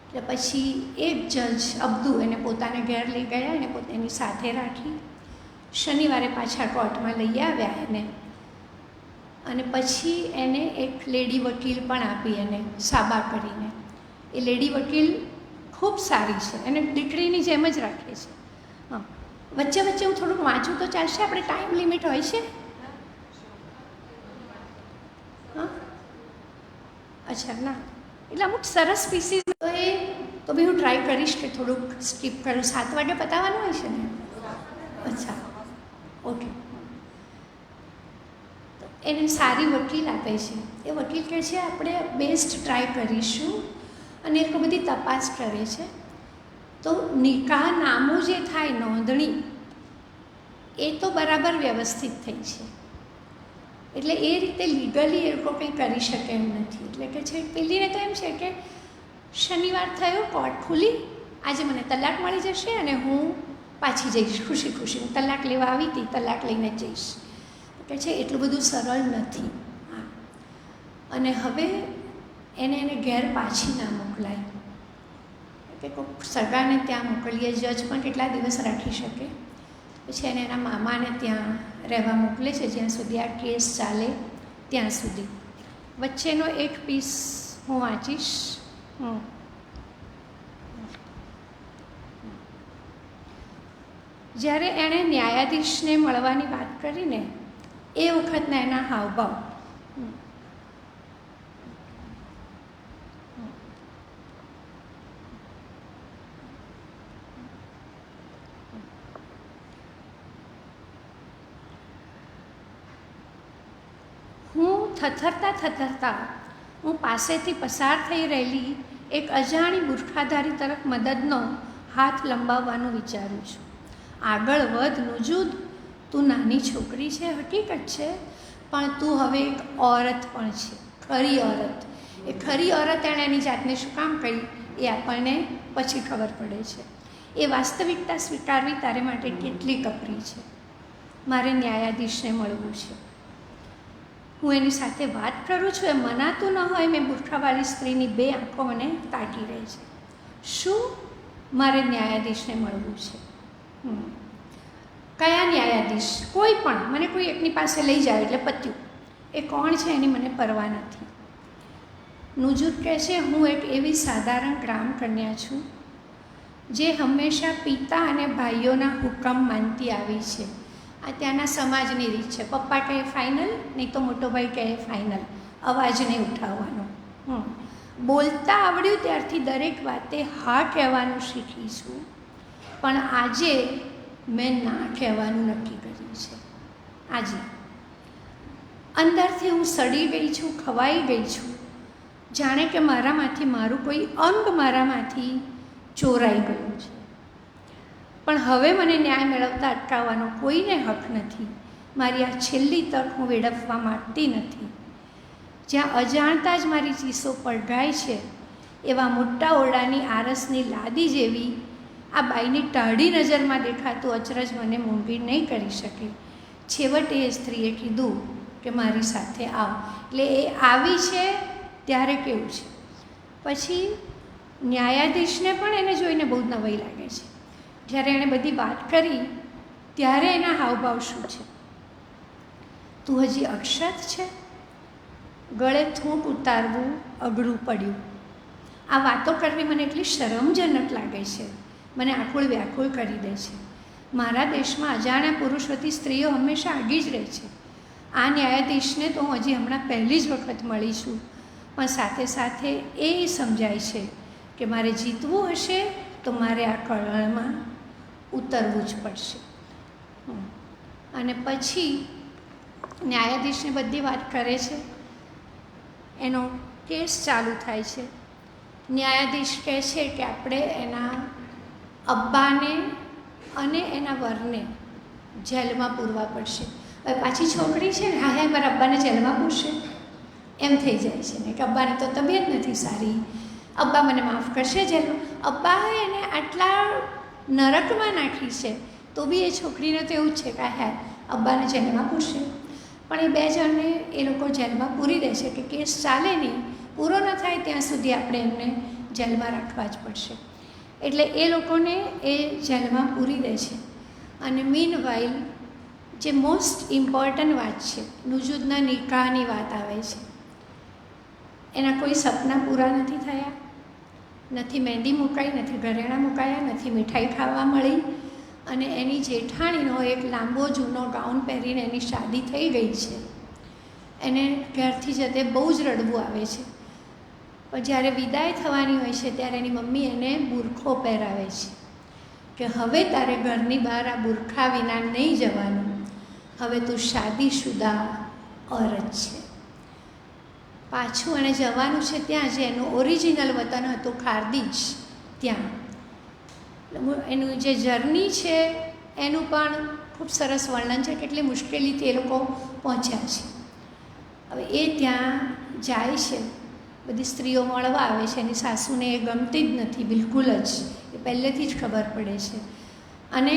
Speaker 2: એટલે પછી એક જજ અબ્દુ એને પોતાને ઘેર લઈ ગયા, એને પોતાની સાથે રાખી. શનિવારે પાછા કોર્ટમાં લઈ આવ્યા એને. અને પછી એને એક લેડી વકીલ પણ આપી એને, સાબા કરીને. એ લેડી વકીલ ખૂબ સારી છે, એને દીકરીની જેમ જ રાખે છે. હા, વચ્ચે વચ્ચે હું થોડુંક વાંચું તો ચાલશે? આપણે ટાઈમ લિમિટ હોય છે? હા, અચ્છા, ના, એટલે અમુક સરસ પીસીસ હોય તો બી હું ટ્રાય કરીશ કે થોડુંક સ્કીપ કરું. 7 વાગે પતાવવાનું હોય છે ને? અચ્છા, ઓકે. તો એને સારી વકીલ આપે છે. એ વકીલ કહે છે આપણે બેસ્ટ ટ્રાય કરીશું, અને એ લોકો બધી તપાસ કરે છે. તો નિકાહ નામું જે થાય, નોંધણી, એ તો બરાબર વ્યવસ્થિત થઈ છે. એટલે એ રીતે લીગલી એ લોકો કંઈ કરી શકે એમ નથી. એટલે કે છે પેલીને તો એમ છે કે શનિવાર થયો, કોર્ટ ખુલી, આજે મને તલાક મળી જશે અને હું પાછી જઈશ ખુશી ખુશી. હું તલાક લેવા આવી હતી, તલાક લઈને જઈશ. કે છે એટલું બધું સરળ નથી. હા, અને હવે એને ઘેર પાછી ના મોકલાય, કે કોઈક સગાને ત્યાં મોકલીએ. જજ પણ કેટલા દિવસ રાખી શકે? પછી એને એના મામાને ત્યાં રહેવા મોકલે છે જ્યાં સુધી આ કેસ ચાલે ત્યાં સુધી. વચ્ચેનો એક પીસ હું વાંચીશ. જ્યારે એણે ન્યાયાધીશને મળવાની વાત કરીને એ વખતના એના હાવભાવ. હું થથરતા હું પાસેથી પસાર થઈ રહેલી એક અજાણી બુરખાધારી તરફ મદદનો હાથ લંબાવવાનું વિચારું છું. આગળ વધ નુજૂદ, તું નાની છોકરી છે હકીકત છે, પણ તું હવે એક ઓરત પણ છે, ખરી ઓરત. એ ખરી ઓરત એણે એની જાતને શું કામ કહી એ આપણને પછી ખબર પડે છે. એ વાસ્તવિકતા સ્વીકારવી તારે માટે કેટલી કપરી છે. મારે ન્યાયાધીશને મળવું છે. હું એની સાથે વાત કરું છું, એ મનાતું ન હોય. મેં બુરખાવાળી સ્ત્રીની 2 આંખો મને તાકી રહી છે. શું? મારે ન્યાયાધીશને મળવું છે. કયા ન્યાયાધીશ? કોઈ પણ, મને કોઈ એકની પાસે લઈ જાય એટલે પત્યું. એ કોણ છે એની મને પરવા નથી. નુજૂદ કહે છે હું એક એવી સાધારણ ગ્રામ કન્યા છું જે હંમેશા પિતા અને ભાઈઓના હુકમ માનતી આવી છે. આ ત્યાંના સમાજની રીત છે. પપ્પા કહે ફાઇનલ, નહીં તો મોટો ભાઈ કહે ફાઇનલ. અવાજ નહીં ઉઠાવવાનો. બોલતા આવડ્યું ત્યારથી દરેક વાતે હા કહેવાનું શીખી છું, પણ આજે મેં ના કહેવાનું નક્કી કર્યું છે. આજે અંદરથી હું સડી ગઈ છું, ખવાઈ ગઈ છું. જાણે કે મારામાંથી મારું કોઈ અંગ મારામાંથી ચોરાઈ ગયું છે. પણ હવે મને ન્યાય મેળવતા અટકાવવાનો કોઈને હક નથી. મારી આ છેલ્લી તક હું વેડફવા માંગતી નથી. જ્યાં અજાણતા જ મારી ચીસો પડઘાય છે એવા મોટા ઓરડાની આરસની લાદી જેવી આ બાઈની ટાઢી નજરમાં દેખાતું અચરજ મને મૂંગી નહીં કરી શકે. છેવટે એ સ્ત્રીએ કીધું કે મારી સાથે આવ. એટલે એ આવી છે ત્યારે કેવું છે. પછી ન્યાયાધીશને પણ એને જોઈને બહુ નવાઈ લાગે છે. જ્યારે એણે બધી વાત કરી ત્યારે એના હાવભાવ શું છે. તું હજી અક્ષત છે. ગળે થૂંક ઉતારવું અઘરું પડ્યું. આ વાતો કરવી મને એટલી શરમજનક લાગે છે, મને આકુળ વ્યાકુળ કરી દે છે. મારા દેશમાં અજાણ્યા પુરુષોથી સ્ત્રીઓ હંમેશા આગી જ રહે છે. આ ન્યાયાધીશને તો હું હજી હમણાં પહેલી જ વખત મળી છું, પણ સાથે સાથે એ સમજાય છે કે મારે જીતવું હશે તો મારે આ કળણમાં ઉતરવું જ પડશે. અને પછી ન્યાયાધીશને બધી વાત કરે છે. એનો કેસ ચાલુ થાય છે. ન્યાયાધીશ કહે છે કે આપણે એના અબ્બાને અને એના વરને જેલમાં પૂરવા પડશે. હવે પાછી છોકરી છે ને, હા મારા અબ્બાને જેલમાં પૂરશે એમ થઈ જાય છે ને, કે અબ્બાને તો તબિયત નથી સારી, અબ્બા મને માફ કરશે જેલમાં. અબ્બાએ એને આટલા નરકમાં નાખી છે તો બી એ છોકરીને તો એવું જ છે કે હા અબ્બાને જેલમાં પૂરશે. પણ એ બે જણને એ લોકો જેલમાં પૂરી દે છે કે કેસ ચાલે નહીં, પૂરો ન થાય ત્યાં સુધી આપણે એમને જેલમાં રાખવા જ પડશે. એટલે એ લોકોને એ જેલમાં પૂરી દે છે. અને મીનવાઇલ જે મોસ્ટ ઇમ્પોર્ટન્ટ વાત છે, નુજુદના નિકાહની વાત આવે છે. એના કોઈ સપના પૂરા નથી થયા, નથી મહેંદી મુકાઈ, નથી ઘરેણાં મુકાયા, નથી મીઠાઈ ખાવા મળી, અને એની જેઠાણીનો એક લાંબો જૂનો ગાઉન પહેરીને એની શાદી થઈ ગઈ છે. એને ઘરથી જતે બહુ જ રડવું આવે છે. પણ જ્યારે વિદાય થવાની હોય છે ત્યારે એની મમ્મી એને બુરખો પહેરાવે છે કે હવે તારે ઘરની બહાર આ બુરખા વિના નહીં જવાનું, હવે તું શાદીશુદા ઓરત છે. પાછું એને જવાનું છે ત્યાં જે એનું ઓરિજિનલ વતન હતું ખારદીજ, ત્યાં. એનું જે જર્ની છે એનું પણ ખૂબ સરસ વર્ણન છે, કેટલી મુશ્કેલીથી એ લોકો પહોંચ્યા છે. હવે એ ત્યાં જાય છે, બધી સ્ત્રીઓ મળવા આવે છે. એની સાસુને એ ગમતી જ નથી બિલકુલ જ, એ પહેલેથી જ ખબર પડે છે. અને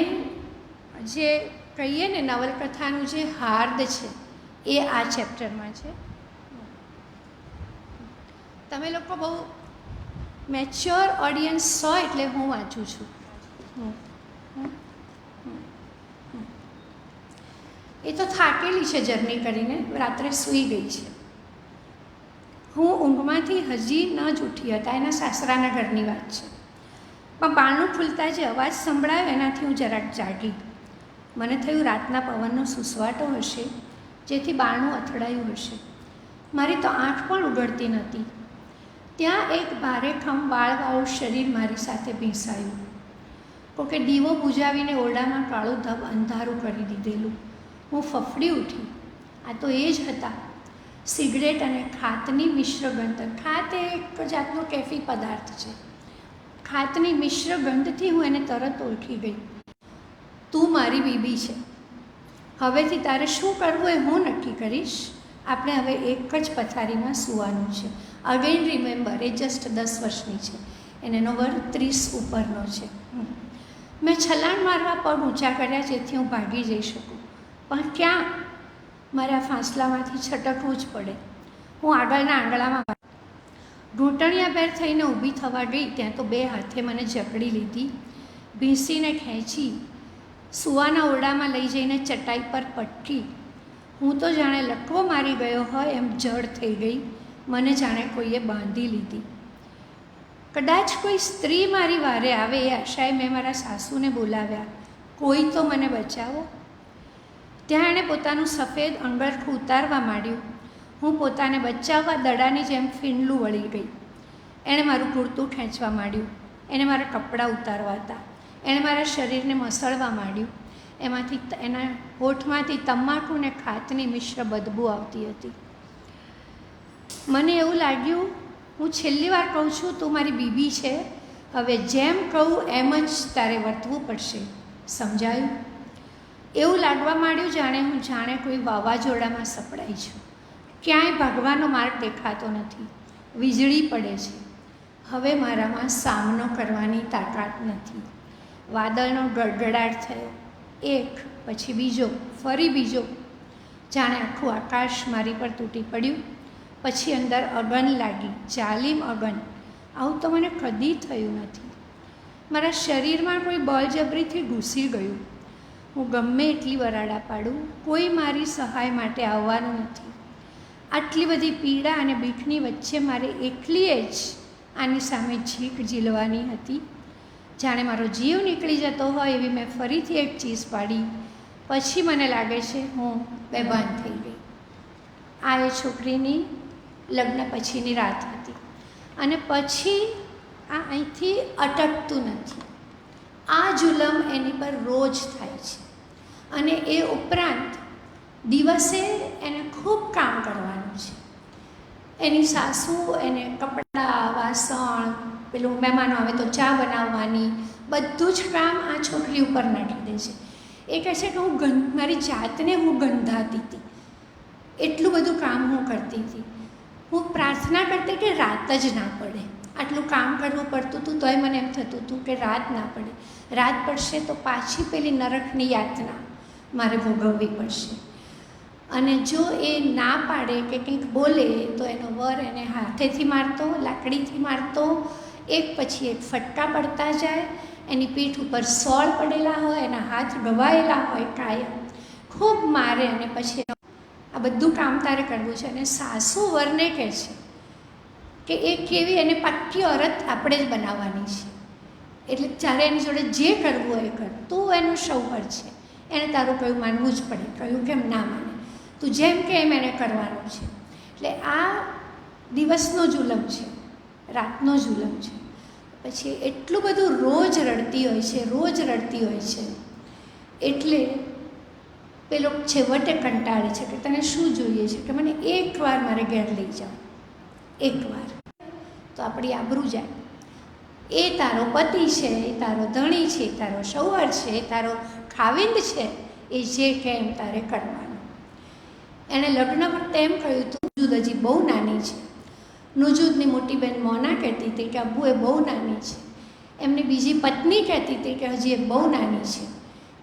Speaker 2: જે કહીએ ને નવલકથાનું જે હાર્દ છે એ આ ચેપ્ટરમાં છે. તમે લોકો બહુ મેચ્યોર ઓડિયન્સ છો એટલે હું વાંચું છું. એ તો થાકેલી છે જર્ની કરીને, રાત્રે સૂઈ ગઈ છે. હું ઊંઘમાંથી હજી ન જ ઉઠી હતા. એના સાસરાના ઘરની વાત છે. પણ બારણું ખુલતા જે અવાજ સંભળાયો એનાથી હું જરાક જાગી. મને થયું રાતના પવનનો સુસવાટો હશે જેથી બારણું અથડાયું હશે. મારી તો આંખ પણ ઉઘડતી નહોતી. ત્યાં એક ભારેખમ વાળવાળું શરીર મારી સાથે ભીંસાયું. કોકે દીવો બુજાવીને ઓરડામાં કાળું ધબ અંધારું કરી દીધેલું. હું ફફડી ઉઠી. આ તો એ જ હતા. સિગરેટ અને ખાતની મિશ્ર ગંધ. ખાત એ એક જાતનો કેફી પદાર્થ છે. ખાતની મિશ્ર ગંધથી હું એને તરત ઓળખી ગઈ. તું મારી બીબી છે. હવેથી તારે શું કરવું એ હું નક્કી કરીશ. આપણે હવે એક જ પથારીમાં સૂવાનું છે. અગેન રિમેમ્બર, એ જસ્ટ 10 વર્ષની છે અને એનો વર 30 ઉપરનો છે. મેં છલાંગ મારવા પગ ઊંચા કર્યા જેથી હું ભાગી જઈ શકું, પણ ક્યાં? મારે આ ફાંસલામાંથી છટકવું જ પડે. હું આગળના આંગણામાં ઘૂંટણિયાભેર થઈને ઊભી થવા ગઈ ત્યાં તો 2 હાથે મને જકડી લીધી, ભીંસીને ખેંચી સૂવાના ઓરડામાં લઈ જઈને ચટાઈ પર પટકી. હું તો જાણે લકવો મારી ગયો હોય એમ જડ થઈ ગઈ. મને જાણે કોઈએ બાંધી લીધી. કદાચ કોઈ સ્ત્રી મારી વારે આવે એ આશાએ મેં મારા સાસુને બોલાવ્યા, કોઈ તો મને બચાવો. ત્યાં એણે પોતાનું સફેદ અંગરખું ઉતારવા માંડ્યું. હું પોતાને બચાવવા દડાની જેમ ફીંડલું વળી ગઈ. એણે મારું કુર્તું ખેંચવા માંડ્યું. એણે મારા કપડાં ઉતારવા હતા. એણે મારા શરીરને મસળવા માંડ્યું. એમાંથી એના હોઠમાંથી તમાકુ ને ખાતની મિશ્ર બદબૂ આવતી હતી. મને એવું લાગ્યું, હું છેલ્લી વાર કહું છું, તું મારી બીબી છે. હવે જેમ કહું એમ જ તારે વર્તવું પડશે. સમજાયું? એવું લાગવા માંડ્યું જાણે કોઈ વાવાઝોડામાં સપડાઈ છું. ક્યાંય ભાગવાનો માર્ગ દેખાતો નથી. વીજળી પડે છે. હવે મારામાં સામનો કરવાની તાકાત નથી. વાદળનો ગડગડાટ થયો, એક પછી બીજો, ફરી બીજો. જાણે આખું આકાશ મારી પર તૂટી પડ્યું. પછી અંદર અગન લાગી, જાલિમ અગન. આવું તો મને કદી થયું નથી. મારા શરીરમાં કોઈ બળજબરીથી ઘૂસી ગયું. હું ગમે એટલી વરાડા પાડું, કોઈ મારી સહાય માટે આવવાનું નથી. આટલી બધી પીડા અને બીકની વચ્ચે મારે એકલીએ જ આની સામે છીક ઝીલવાની હતી. જાણે મારો જીવ નીકળી જતો હોય એવી મેં ફરીથી એક ચીસ પાડી. પછી મને લાગે છે હું બેભાન થઈ ગઈ. આ એ છોકરીની લગ્ન પછીની રાત હતી. અને પછી આ અહીંથી અટકતું નથી. આ જુલમ એની પર રોજ થાય છે. અને એ ઉપરાંત દિવસે એને ખૂબ કામ કરવાનું છે. એની સાસુ એને કપડાં, વાસણ, પેલું મહેમાનો આવે તો ચા બનાવવાની, બધું જ કામ આ છોકરી ઉપર નાખી દે છે. એ કહે છે કે મારી જાતને હું ગંધાતી હતી. એટલું બધું કામ હું કરતી હતી. હું પ્રાર્થના કરતી કે રાત જ ના પડે. આટલું કામ કરવું પડતું હતું તોય મને એમ થતું હતું કે રાત ના પડે. રાત પડશે તો પાછી પેલી નરકની યાતના મારે ભોગવવી પડશે. અને જો એ ના પાડે કે કંઈક બોલે તો એનો વર એને હાથેથી મારતો, લાકડીથી મારતો, એક પછી એક ફટકા પડતા જાય. એની પીઠ ઉપર સોળ પડેલા હોય, એના હાથ ગવાયેલા હોય કાયમ. ખૂબ મારે અને પછી આ બધું કામ તારે કરવું છે. અને સાસુ વરને કહે છે કે એ કેવી એને પાક્કી ઓરત આપણે જ બનાવવાની છે. એટલે જ્યારે એની જોડે જે કરવું હોય એ કર, તું એનું શૌહર છે, એને તારું કયું માનવું જ પડે, કયું કેમ ના માને, તું જેમ કે એમ એને કરવાનું છે. એટલે આ દિવસનો જુલમ છે, રાતનો જુલમ છે. પછી એટલું બધું રોજ રડતી હોય છે. એટલે પેલો છેવટે કંટાળે છે કે તને શું જોઈએ છે, કે મને એકવાર મારે ઘેર લઈ જાઓ, એકવાર તો આપણી આબરૂ જાય. એ તારો પતિ છે, એ તારો ધણી છે, એ તારો શૌહર છે, એ તારો ખાવિંદ છે, એ જે કે એમ તારે કરવાનું. એણે લગ્ન વખતે એમ કહ્યું હતું, નુજૂદ હજી બહુ નાની છે. નુજૂદની મોટી બહેન મોના કહેતી હતી કે અબ્બુ એ બહુ નાની છે. એમની બીજી પત્ની કહેતી હતી કે હજી એ બહુ નાની છે.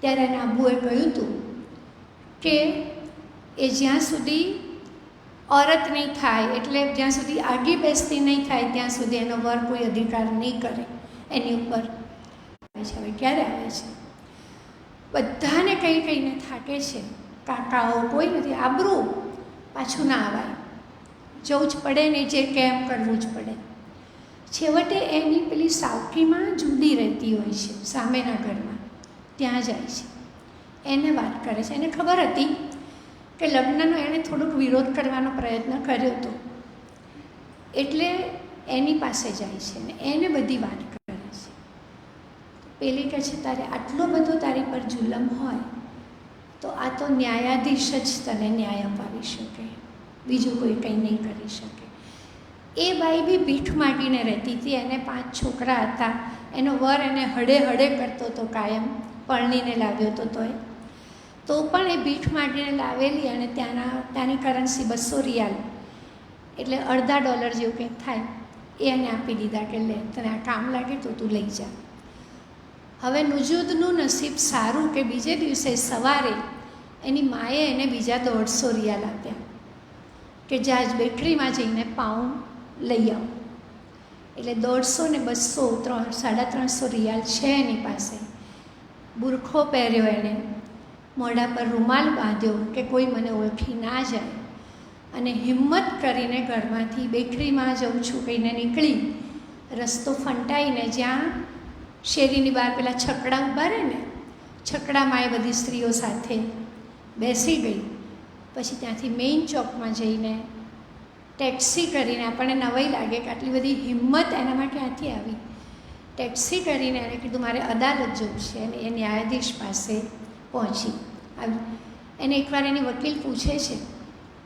Speaker 2: ત્યારે એના અબ્બુએ કહ્યું હતું કે એ જ્યાં સુધી ઓરત નહીં થાય, એટલે જ્યાં સુધી આગી બેસતી નહીં થાય ત્યાં સુધી એનો વર કોઈ અધિકાર નહીં કરે એની ઉપર. હવે ક્યારે આવે છે? બધાને કંઈ કહીને થાકે છે. કાકાઓ કોઈ નથી. આબરૂ પાછું ના આવાય, જવું જ પડે ને, જે કેમ કરવું જ પડે. છેવટે એની પેલી સાવકીમાં જુદી રહેતી હોય છે સામેના ઘરમાં, ત્યાં જાય છે. એને વાત કરે છે. એને ખબર હતી કે લગ્નનો એણે થોડોક વિરોધ કરવાનો પ્રયત્ન કર્યો હતો, એટલે એની પાસે જાય છે ને એને બધી વાત કરે છે. પેલી કહે છે તારે આટલો બધો તારી પર જુલમ હોય તો આ તો ન્યાયાધીશ જ તને ન્યાય અપાવી શકે, બીજું કોઈ કંઈ નહીં કરી શકે. એ બાઈ બી ભીખ માગીને રહેતી હતી. એને 5 છોકરા હતા. એનો વર એને હડે હડે કરતો હતો કાયમ, પરણીને લાવ્યો હતો તોય. તો પણ એ ભીખ માગીને લાવેલી. અને ત્યાંની કરન્સી 200 રિયાલ, એટલે $1/2 જેવું કંઈક થાય, એ એને આપી દીધા કે લે, તને આ કામ લાગે તો તું લઈ જા. હવે નુજૂદનું નસીબ સારું કે બીજે દિવસે સવારે એની માએ એને બીજા 150 રિયાલ આપ્યા કે જા જ બેકરીમાં જઈને પાઉં લઈ આવ. એટલે 150 ને 200, 350 રિયાલ છે એની પાસે. બુરખો પહેર્યો એણે, મોઢા પર રૂમાલ બાંધ્યો કે કોઈ મને ઓળખી ના જાય, અને હિંમત કરીને ઘરમાંથી બેકરીમાં જઉં છું કહીને નીકળી. રસ્તો ફંટાઈને જ્યાં શેરીની બહાર પેલા છકડા ઊભા રહે ને, છકડામાં એ બધી સ્ત્રીઓ સાથે બેસી ગઈ. પછી ત્યાંથી મેઇન ચોકમાં જઈને ટેક્સી કરીને, આપણને નવાઈ લાગે કે આટલી બધી હિંમત એનામાં ક્યાંથી આવી. ટેક્સી કરીને એણે કીધું મારે અદાલત જવું છે, અને એ ન્યાયાધીશ પાસે પહોંચી આવી. એને એકવાર એની વકીલ પૂછે છે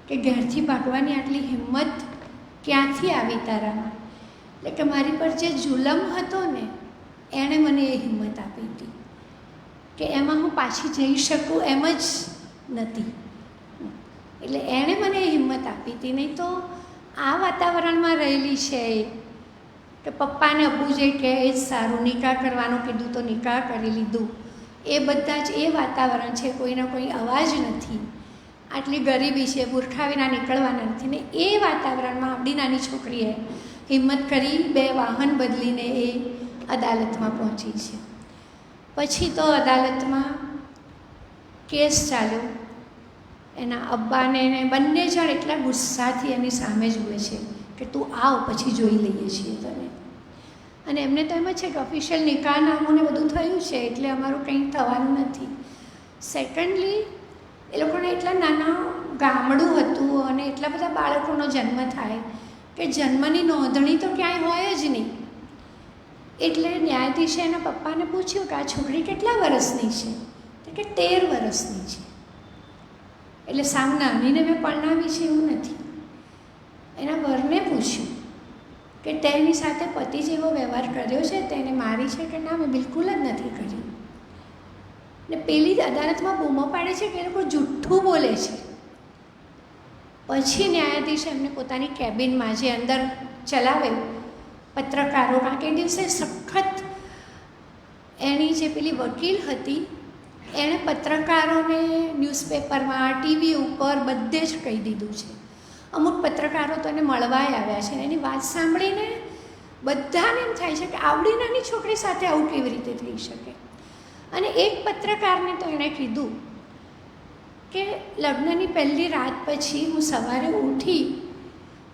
Speaker 2: કે ઘરથી ભાગવાની આટલી હિંમત ક્યાંથી આવી તારામાં? એટલે કે મારી પર જે જુલમ હતો ને એણે મને એ હિંમત આપી હતી કે એમાં હું પાછી જઈ શકું એમ જ નથી. એટલે એણે મને હિંમત આપી હતી. નહીં તો આ વાતાવરણમાં રહેલી છે કે પપ્પાને અબ્બુ જે કહે એ જ સારું, નિકાહ કરવાનું કીધું તો નિકાહ કરી લીધું, એ બધા જ એ વાતાવરણ છે. કોઈનો કોઈ અવાજ નથી, આટલી ગરીબી છે, બુરખા વિના નીકળવાના નથી. ને એ વાતાવરણમાં આપણી નાની છોકરીએ હિંમત કરી 2 વાહન બદલીને એ અદાલતમાં પહોંચી છે. પછી તો અદાલતમાં કેસ ચાલ્યો. એના અબ્બાને ને બંને જણ એટલા ગુસ્સાથી એની સામે જુએ છે કે તું આવ, પછી જોઈ લઈએ છીએ તને. અને એમને તો એમ જ છે કે ઓફિશિયલ નિકાહ નામું ને બધું થયું છે એટલે અમારું કંઈ થવાનું નથી. સેકન્ડલી એ લોકોને એટલા નાના ગામડું હતું અને એટલા બધા બાળકોનો જન્મ થાય કે જન્મની નોંધણી તો ક્યાંય હોય જ નહીં. એટલે ન્યાયાધીશે એના પપ્પાને પૂછ્યું કે આ છોકરી કેટલા વર્ષની છે? તો કે 13 વર્ષની છે. એટલે સાવ નાનીને મેં પરણાવી છે એવું નથી. એના વરને પૂછ્યું કે તેની સાથે પતિ જેવો વ્યવહાર કર્યો છે, તેને મારી છે કે ના? મેં બિલકુલ જ નથી કર્યું. ને પેલી અદાલતમાં બૂમો પાડે છે કે એ લોકો જુઠ્ઠું બોલે છે. પછી ન્યાયાધીશ એમને પોતાની કેબિનમાં જે અંદર ચલાવે પત્રકારો, કારણ કે એ દિવસે સખત એની જે પેલી વકીલ હતી એણે પત્રકારોને ન્યૂઝપેપરમાં, ટીવી ઉપર બધે જ કહી દીધું છે. અમુક પત્રકારો તો એને મળવાય આવ્યા છે. એની વાત સાંભળીને બધાને એમ થાય છે કે આવડી નાની છોકરી સાથે આવું કેવી રીતે થઈ શકે. અને એક પત્રકારને તો એણે કીધું કે લગ્નની પહેલી રાત પછી હું સવારે ઉઠી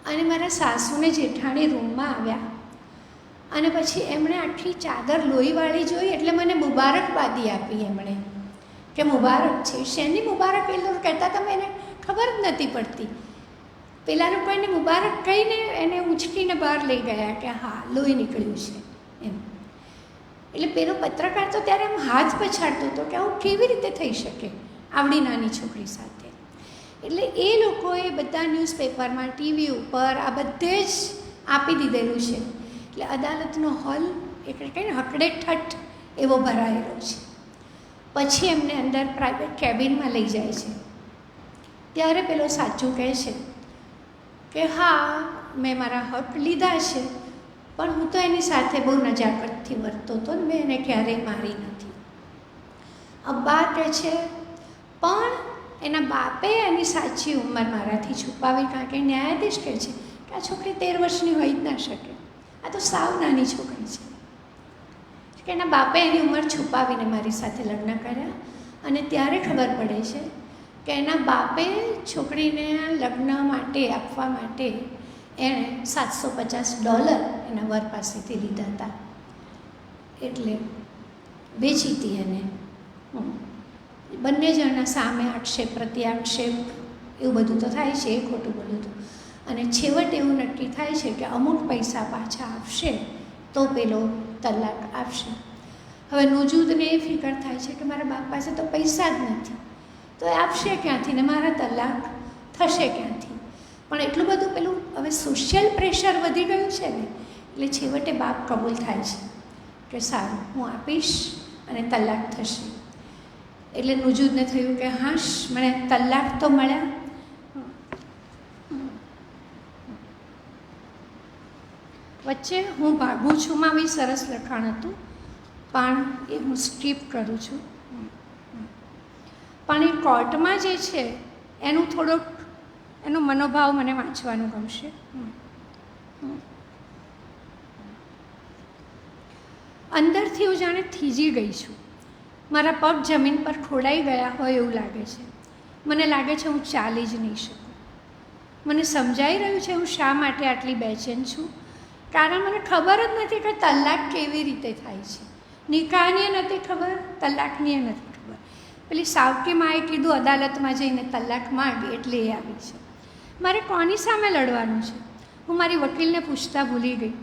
Speaker 2: અને મારા સાસુને જેઠાણી રૂમમાં આવ્યા અને પછી એમણે આખી ચાદર લોહીવાળી જોઈ એટલે મને મુબારકબાદી આપી. એમણે કે મુબારક છે. શેની મુબારક? એ લોકો કહેતા તમે એને ખબર જ નથી પડતી. પેલા લોકો એને મુબારક કહીને એને ઉંચકીને બહાર લઈ ગયા કે હા લોહી નીકળ્યું છે એમ. એટલે પેલો પત્રકાર તો ત્યારે આમ હાથ પછાડતો હતો કે આવું કેવી રીતે થઈ શકે આવડી નાની છોકરી સાથે. એટલે એ લોકોએ બધા ન્યૂઝપેપરમાં, ટીવી ઉપર આ બધે જ આપી દીધેલું છે. એટલે અદાલતનો હોલ એટલે કંઈ હકડે ઠઠ એવો ભરાયેલો છે. પછી એમને અંદર પ્રાઇવેટ કેબિનમાં લઈ જાય છે. ત્યારે પેલો સાચું કહે છે કે હા મેં મારા હક લીધા છે, પણ હું તો એની સાથે બહુ નજાકતથી વર્તતો હતો ને મેં એને ક્યારેય મારી નથી. અબ્બા કહે છે પણ એના બાપે એની સાચી ઉંમર મારાથી છુપાવી, કારણ કે ન્યાયાધીશ કહે છે કે આ છોકરી 13 વર્ષની હોઈ જ ના શકે, આ તો સાવ નાની છોકરી છે. કે એના બાપે એની ઉંમર છુપાવીને મારી સાથે લગ્ન કર્યા. અને ત્યારે ખબર પડે છે કે એના બાપે છોકરીને લગ્ન માટે આપવા માટે એણે $750 એના વર પાસેથી લીધા હતા. એટલે વેચી હતી એને. બંને જણના સામે આક્ષેપ પ્રત્યાક્ષેપ એવું બધું તો થાય છે, એ ખોટું બોલ્યું હતું. અને છેવટે એવું નક્કી થાય છે કે અમુક પૈસા પાછા આપશે તો પેલો તલાક આપશે. હવે નુજૂદને એ ફિકર થાય છે કે મારા બાપ પાસે તો પૈસા જ નથી, તો એ આપશે ક્યાંથી ને મારા તલાક થશે ક્યાંથી? પણ એટલું બધું પેલું હવે સોશિયલ પ્રેશર વધી ગયું છે ને, એટલે છેવટે બાપ કબૂલ થાય છે કે સારું હું આપીશ અને તલાક થશે. એટલે નુજૂદને થયું કે હાશ મને તલાક તો મળ્યા. વચ્ચે હું ભાગું છું માં બી સરસ લખાણ હતું, પણ એ હું સ્કીપ કરું છું. પણ એ કોર્ટમાં જે છે એનું થોડોક એનો મનોભાવ મને વાંચવાનું ગમશે. અંદરથી હું જાણે થીજી ગઈ છું. મારા પગ જમીન પર ખોડાઈ ગયા હોય એવું લાગે છે. મને લાગે છે હું ચાલી જ નહીં શકું. મને સમજાઈ રહ્યું છે હું શા માટે આટલી બેચેન છું, કારણ મને ખબર જ નથી કે તલાક કેવી રીતે થાય છે. નિકાહની નથી ખબર, તલાકની નથી ખબર. પેલી સાવકી માએ કીધું અદાલતમાં જઈને તલાક માંગ એટલે એ આવી છે. મારે કોની સામે લડવાનું છે? હું મારી વકીલને પૂછતા ભૂલી ગઈ.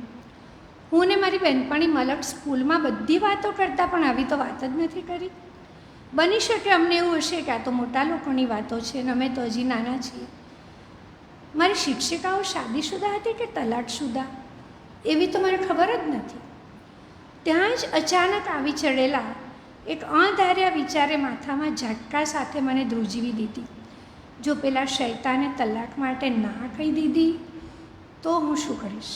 Speaker 2: હું ને મારી બહેનપણી મલક સ્કૂલમાં બધી વાતો કરતા પણ આવી તો વાત જ નથી કરી. બની શકે અમને એવું હશે કે આ તો મોટા લોકોની વાતો છે ને અમે તો હજી નાના છીએ. મારી શિક્ષિકાઓ શાદીશુદા હતી કે તલાકશુદા એવી તો મને ખબર જ નથી. ત્યાં જ અચાનક આવી ચડેલા એક અધાર્યા વિચારે માથામાં ઝટકા સાથે મને ધ્રુજીવી દીધી. જો પેલા શૈતાને તલાક માટે ના કહી દીધી તો હું શું કરીશ?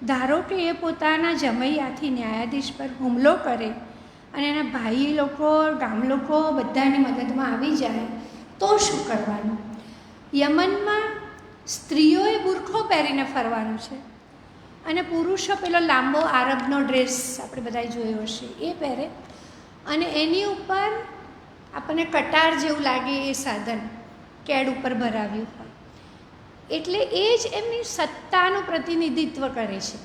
Speaker 2: ધારો કે એ પોતાના જમૈયાથી ન્યાયાધીશ પર હુમલો કરે અને એના ભાઈ લોકો, ગામ લોકો બધાની મદદમાં આવી જાય તો શું કરવાનું? યમનમાં સ્ત્રીઓએ બુરખો પહેરીને ફરવાનું છે અને પુરુષો પેલો લાંબો આરબનો ડ્રેસ આપણે બધાએ જોયો હશે એ પહેરે અને એની ઉપર આપણને કટાર જેવું લાગે એ સાધન કેડ ઉપર ભરાવ્યું હોય. એટલે એ જ એમની સત્તાનું પ્રતિનિધિત્વ કરે છે.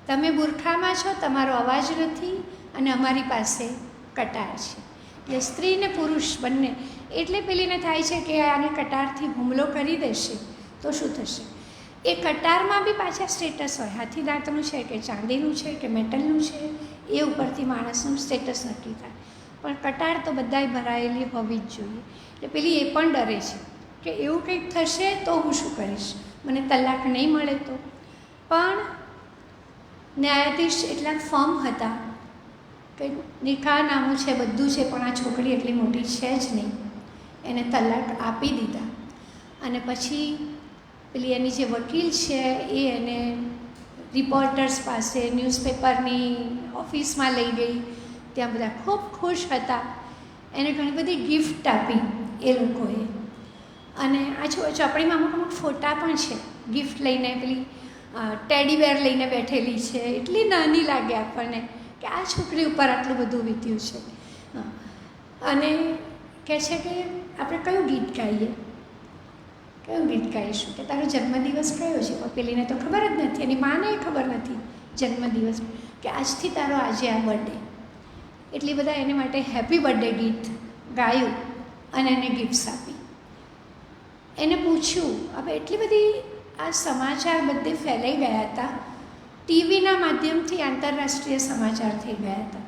Speaker 2: તમે બુરખામાં છો, તમારો અવાજ નથી અને અમારી પાસે કટાર છે. એટલે સ્ત્રી ને પુરુષ બંને. એટલે પેલીને થાય છે કે આને કટારથી હુમલો કરી દેશે તો શું થશે? એ કટારમાં બી પાછા સ્ટેટસ હોય. હાથી દાંતનું છે કે ચાંદીનું છે કે મેટલનું છે એ ઉપરથી માણસનું સ્ટેટસ નક્કી થાય. પણ કટાર તો બધાય ભરાયેલી હોવી જ જોઈએ. એટલે પેલી એ પણ ડરે છે કે એવું કંઈક થશે તો હું શું કરીશ? મને તલાક નહીં મળે તો? પણ ન્યાયાધીશ એટલા ફર્મ હતા કે નિકાહનામું છે, બધું છે, પણ આ છોકરી એટલી મોટી છે જ નહીં. એને તલાક આપી દીધા અને પછી પેલી એની જે વકીલ છે એ એને રિપોર્ટર્સ પાસે, ન્યૂઝપેપરની ઓફિસમાં લઈ ગઈ. ત્યાં બધા ખૂબ ખુશ હતા. એને ઘણી બધી ગિફ્ટ આપી એ લોકોએ. અને આ ચોપડીમાં અમુક ફોટા પણ છે. ગિફ્ટ લઈને પેલી ટેડી બેર લઈને બેઠેલી છે. એટલી નાની લાગે આપણને કે આ છોકરી ઉપર આટલું બધું વીત્યું છે. અને કહે છે કે આપણે કયું ગીત ગાઈએ? કયું ગીત ગાઈશું? કે તારો જન્મદિવસ કયો છે? પણ પેલીને તો ખબર જ નથી, એની માને ખબર નથી જન્મદિવસ, કે આજથી તારો આજે આ બર્થડે. એટલી બધા એને માટે હેપી બર્થડે ગીત ગાયું અને એને ગિફ્ટ્સ આપી. એને પૂછ્યું, હવે એટલી બધી આ સમાચાર બધે ફેલાઈ ગયા હતા, ટીવીના માધ્યમથી આંતરરાષ્ટ્રીય સમાચાર થઈ ગયા હતા.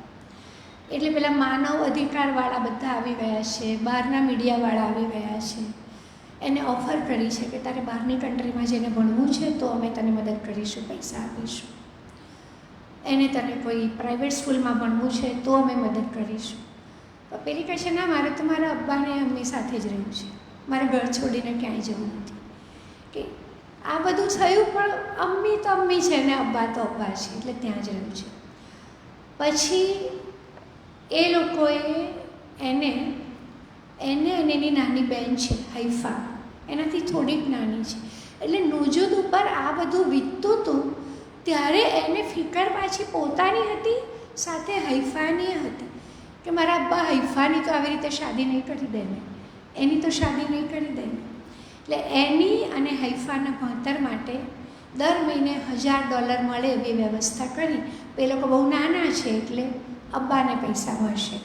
Speaker 2: એટલે પેલા માનવ અધિકારવાળા બધા આવી ગયા છે, બહારના મીડિયાવાળા આવી ગયા છે. એને ઓફર કરી છે કે તારે બહારની કન્ટ્રીમાં જઈને ભણવું છે તો અમે તને મદદ કરીશું, પૈસા આપીશું. એને તને કોઈ પ્રાઇવેટ સ્કૂલમાં ભણવું છે તો અમે મદદ કરીશું. તો પેલી કહે છે ના, મારે તો મારા અબ્બાને અમ્મી સાથે જ રહેવું છે, મારે ઘર છોડીને ક્યાંય જવું નથી. કે આ બધું થયું પણ અમ્મી તો અમ્મી છે ને અબ્બા તો અબ્બા છે, એટલે ત્યાં જ રહેવું છે. પછી એ લોકોએ એને અને એની નાની બહેન છે હૈફા, એનાથી થોડીક નાની છે. એટલે નોજુદ ઉપર આ બધું વીતતું હતું ત્યારે એને ફિકર પાછી પોતાની હતી, સાથે હૈફાની હતી કે મારા અબ્બા હૈફાની તો આવી રીતે શાદી નહીં કરી દે ને, એની તો શાદી નહીં કરી દે ને. એટલે એની અને હૈફાના ભણતર માટે દર મહિને $1000 મળે એવી વ્યવસ્થા કરી. એ લોકો બહુ નાના છે એટલે અબ્બાને પૈસા મળશે.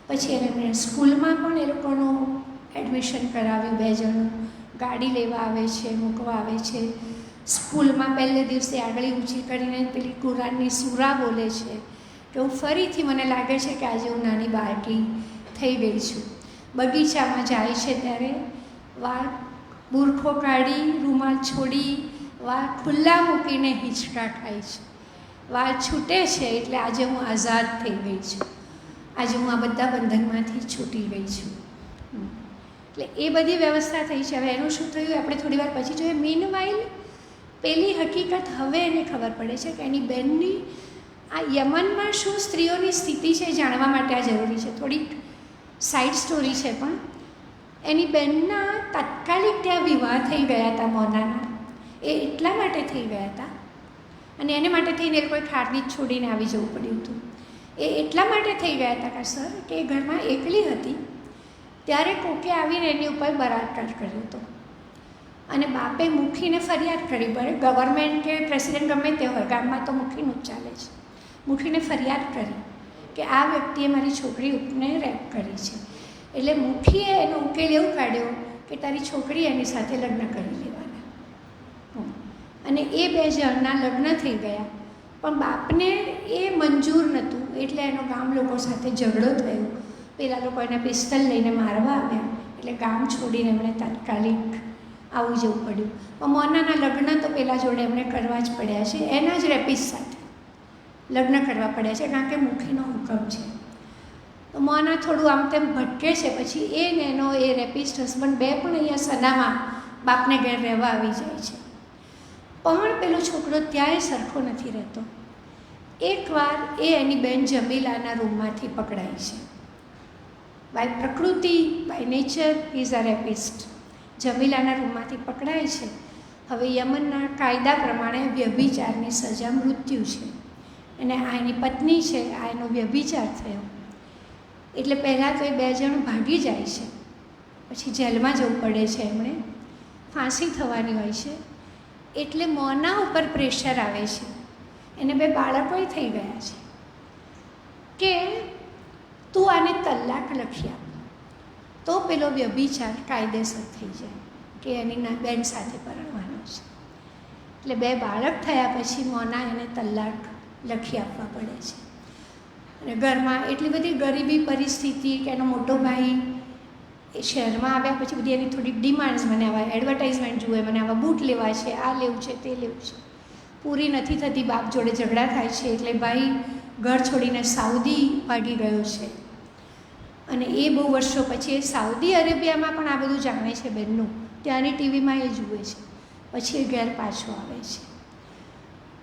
Speaker 2: પછી એને સ્કૂલમાં પણ એ લોકોનું એડમિશન કરાવ્યું. 2 જણનું ગાડી લેવા આવે છે, મૂકવા આવે છે. સ્કૂલમાં પહેલે દિવસે આગળી ઊંચી કરીને પેલી કુરાનની સૂરા બોલે છે કે હું ફરીથી, મને લાગે છે કે આજે હું નાની બાળકી થઈ ગઈ છું. બગીચામાં જાય છે ત્યારે વાળ બુરખો કાઢી, રૂમાલ છોડી, વાળ ખુલ્લા મૂકીને હિંચકા ખાય છે. વાળ છૂટે છે એટલે આજે હું આઝાદ થઈ ગઈ છું, આજે હું આ બધા બંધનમાંથી છૂટી ગઈ છું. એટલે એ બધી વ્યવસ્થા થઈ છે. હવે એનું શું થયું આપણે થોડી વાર પછી જોઈએ. મીનવાઇલ પેલી હકીકત હવે એને ખબર પડે છે કે એની બહેનની આ યમનમાં શું સ્ત્રીઓની સ્થિતિ છે જાણવા માટે આ જરૂરી છે. થોડીક સાઈડ સ્ટોરી છે, પણ એની બહેનના તાત્કાલિક ત્યાં વિવાહ થઈ ગયા હતા મોનાના. એ એટલા માટે થઈ ગયા હતા અને એને માટે થઈને એ લોકોએ ખારદી છોડીને આવી જવું પડ્યું હતું. એ એટલા માટે થઈ ગયા હતા કે સર કે એ ઘરમાં એકલી હતી ત્યારે કોકે આવીને એની ઉપર બળાત્કાર કર્યો હતો અને બાપે મુખીને ફરિયાદ કરી. પડે ગવર્મેન્ટ કે પ્રેસિડેન્ટ ગમે તે હોય, ગામમાં તો મુખીનું જ ચાલે છે. મુખીને ફરિયાદ કરી કે આ વ્યક્તિએ મારી છોકરી ઉપને રેપ કરી છે. એટલે મુખીએ એનો ઉકેલ એવું કાઢ્યો કે તારી છોકરી એની સાથે લગ્ન કરી લેવાના. અને એ 2 જણના લગ્ન થઈ ગયા, પણ બાપને એ મંજૂર નહોતું. એટલે એનો ગામ લોકો સાથે ઝઘડો થયો. પેલા લોકો એને પિસ્તલ લઈને મારવા આવ્યા, એટલે ગામ છોડીને એમણે તાત્કાલિક આવું જવું પડ્યું. પણ મોનાના લગ્ન તો પેલા જોડે એમણે કરવા જ પડ્યા છે, એના જ રેપિસ સાથે લગ્ન કરવા પડ્યા છે, કારણ કે મુખીનો હુકમ છે. તો મોના થોડું આમ તેમ ભટકે છે. પછી એ ને એનો એ રેપિસ્ટ હસબન્ડ બે પણ અહીંયા સનામાં બાપને ઘેર રહેવા આવી જાય છે. પણ પેલો છોકરો ત્યાંય સરખો નથી રહેતો. એકવાર એ એની બેન જમીલાના રૂમમાંથી પકડાય છે. બાય પ્રકૃતિ, by nature is a rapist. જમીલાના રૂમમાંથી પકડાય છે. હવે યમનના કાયદા પ્રમાણે વ્યભિચારની સજા મૃત્યુ છે. અને આ એની પત્ની છે, આ એનો વ્યભિચાર થયો. એટલે પહેલાં તો એ બે જણ ભાગી જાય છે. પછી જેલમાં જવું પડે છે, એમણે ફાંસી થવાની હોય છે. એટલે મોના ઉપર પ્રેશર આવે છે. એને બે બાળકોય થઈ ગયા છે કે તું આને તલાક લખી આપ, તો પેલો વ્યભિચાર કાયદેસર થઈ જાય કે એની બેન સાથે પરણવાનો છે. એટલે બે બાળક થયા પછી મોના એને તલાક લખી આપવા પડે છે. અને ઘરમાં એટલી બધી ગરીબી પરિસ્થિતિ કે એનો મોટો ભાઈ એ શહેરમાં આવ્યા પછી બધી એની થોડીક ડિમાન્ડ્સ, મને આવા એડવર્ટાઇઝમેન્ટ જુએ, મને આવા બૂટ લેવા છે, આ લેવું છે, તે લેવું છે, પૂરી નથી થતી. બાપ જોડે ઝઘડા થાય છે. એટલે ભાઈ ઘર છોડીને સાઉદી ભાગી ગયો છે. અને એ બહુ વર્ષો પછી એ સાઉદી અરેબિયામાં પણ આ બધું જાણે છે બેનનું, ત્યાંની ટીવીમાં એ જુએ છે. પછી એ ઘેર પાછો આવે છે.